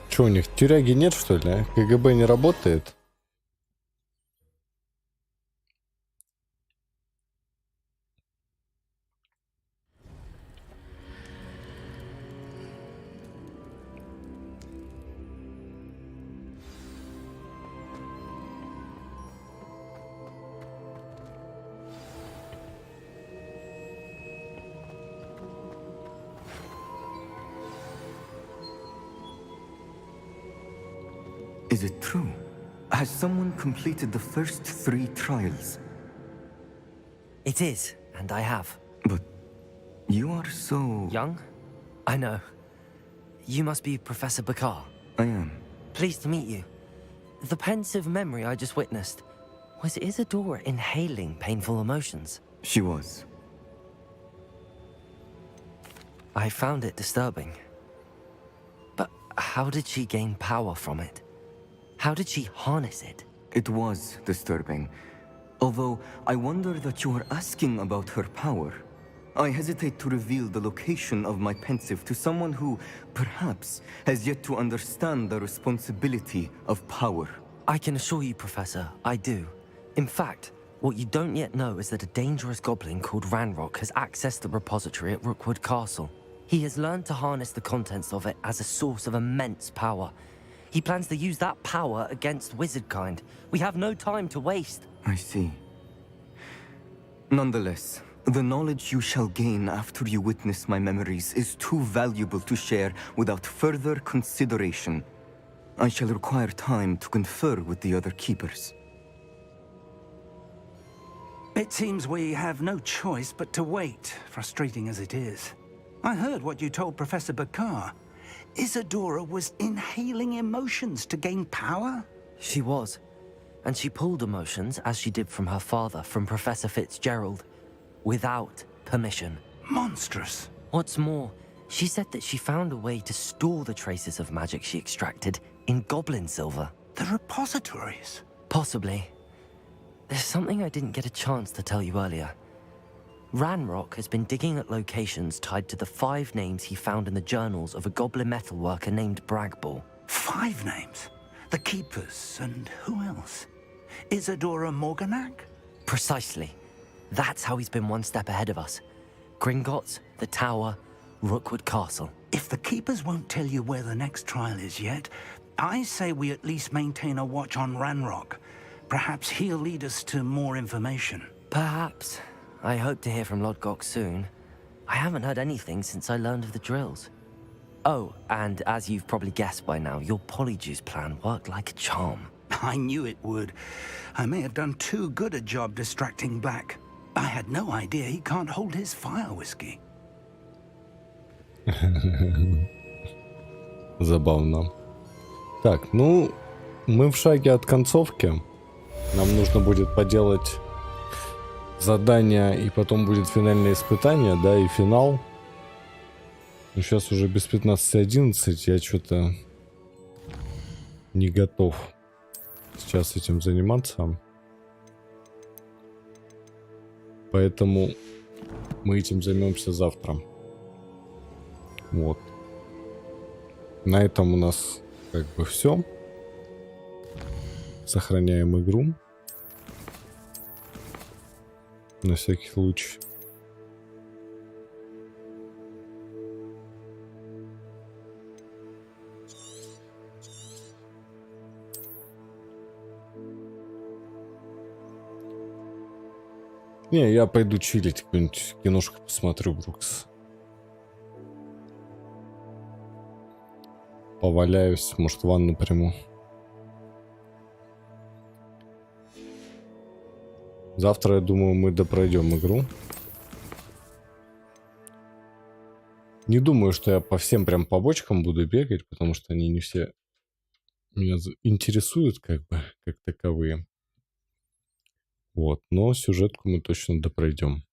A: Че, у них тюряги нет, что ли? А? КГБ не работает?
O: Is it true? Has someone completed the first 3 trials?
B: It is, and I have.
O: But you are so...
B: Young? I know. You must be Professor Bakar.
O: I am.
B: Pleased to meet you. The pensive memory I just witnessed, was Isadora inhaling painful emotions?
O: She was.
B: I found it disturbing. But how did she gain power from it? How did she harness it?
O: It was disturbing. Although I wonder that you are asking about her power. I hesitate to reveal the location of my pensive to someone who, perhaps, has yet to understand the responsibility of power.
B: I can assure you, Professor, I do. In fact, what you don't yet know is that a dangerous goblin called Ranrock has accessed the repository at Rookwood Castle. He has learned to harness the contents of it as a source of immense power. He plans to use that power against wizardkind. We have no time to waste.
O: I see. Nonetheless, the knowledge you shall gain after you witness my memories is too valuable to share without further consideration. I shall require time to confer with the other keepers.
E: It seems we have no choice but to wait, frustrating as it is. I heard what you told Professor Bakar. Isadora was inhaling emotions to gain power?
B: She was. And she pulled emotions, as she did from her father, from Professor Fitzgerald, without permission.
E: Monstrous.
B: What's more, she said that she found a way to store the traces of magic she extracted in goblin silver.
E: The repositories?
B: Possibly. There's something I didn't get a chance to tell you earlier. Ranrock has been digging at locations tied to the 5 names he found in the journals of a goblin metalworker named Bragball.
E: 5 names? The Keepers, and who else? Isadora Morganac?
B: Precisely. That's how he's been one step ahead of us. Gringotts, the Tower, Rookwood Castle.
E: If the Keepers won't tell you where the next trial is yet, I say we at least maintain a watch on Ranrock. Perhaps he'll lead us to more information.
B: Perhaps. I hope to hear from Lodgok soon. I haven't heard anything since I learned of the drills. Oh, and as you've probably guessed by now, your Polyjuice plan worked like a charm.
E: I knew it would. I may have done too good a job distracting Black. I had no idea he can't hold his fire whiskey.
A: Забавно. Так, ну, мы в шаге от концовки. Нам нужно будет поделать задание, и потом будет финальное испытание, да, и финал. Но сейчас уже без 15:11, я что-то не готов сейчас этим заниматься. Поэтому мы этим займемся завтра. Вот. На этом у нас как бы все. Сохраняем игру. На всякий случай. Не, я пойду чилить, какую-нибудь киношку посмотрю, Брукс. Поваляюсь, может, ванну приму. Завтра, я думаю, мы допройдем игру. Не думаю, что я по всем прям побочкам буду бегать, потому что они не все меня интересуют, как бы, как таковые. Вот, но сюжетку мы точно допройдем.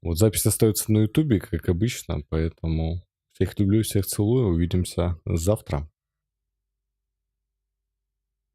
A: Вот, запись остается на ютубе, как обычно, поэтому всех люблю, всех целую, увидимся завтра.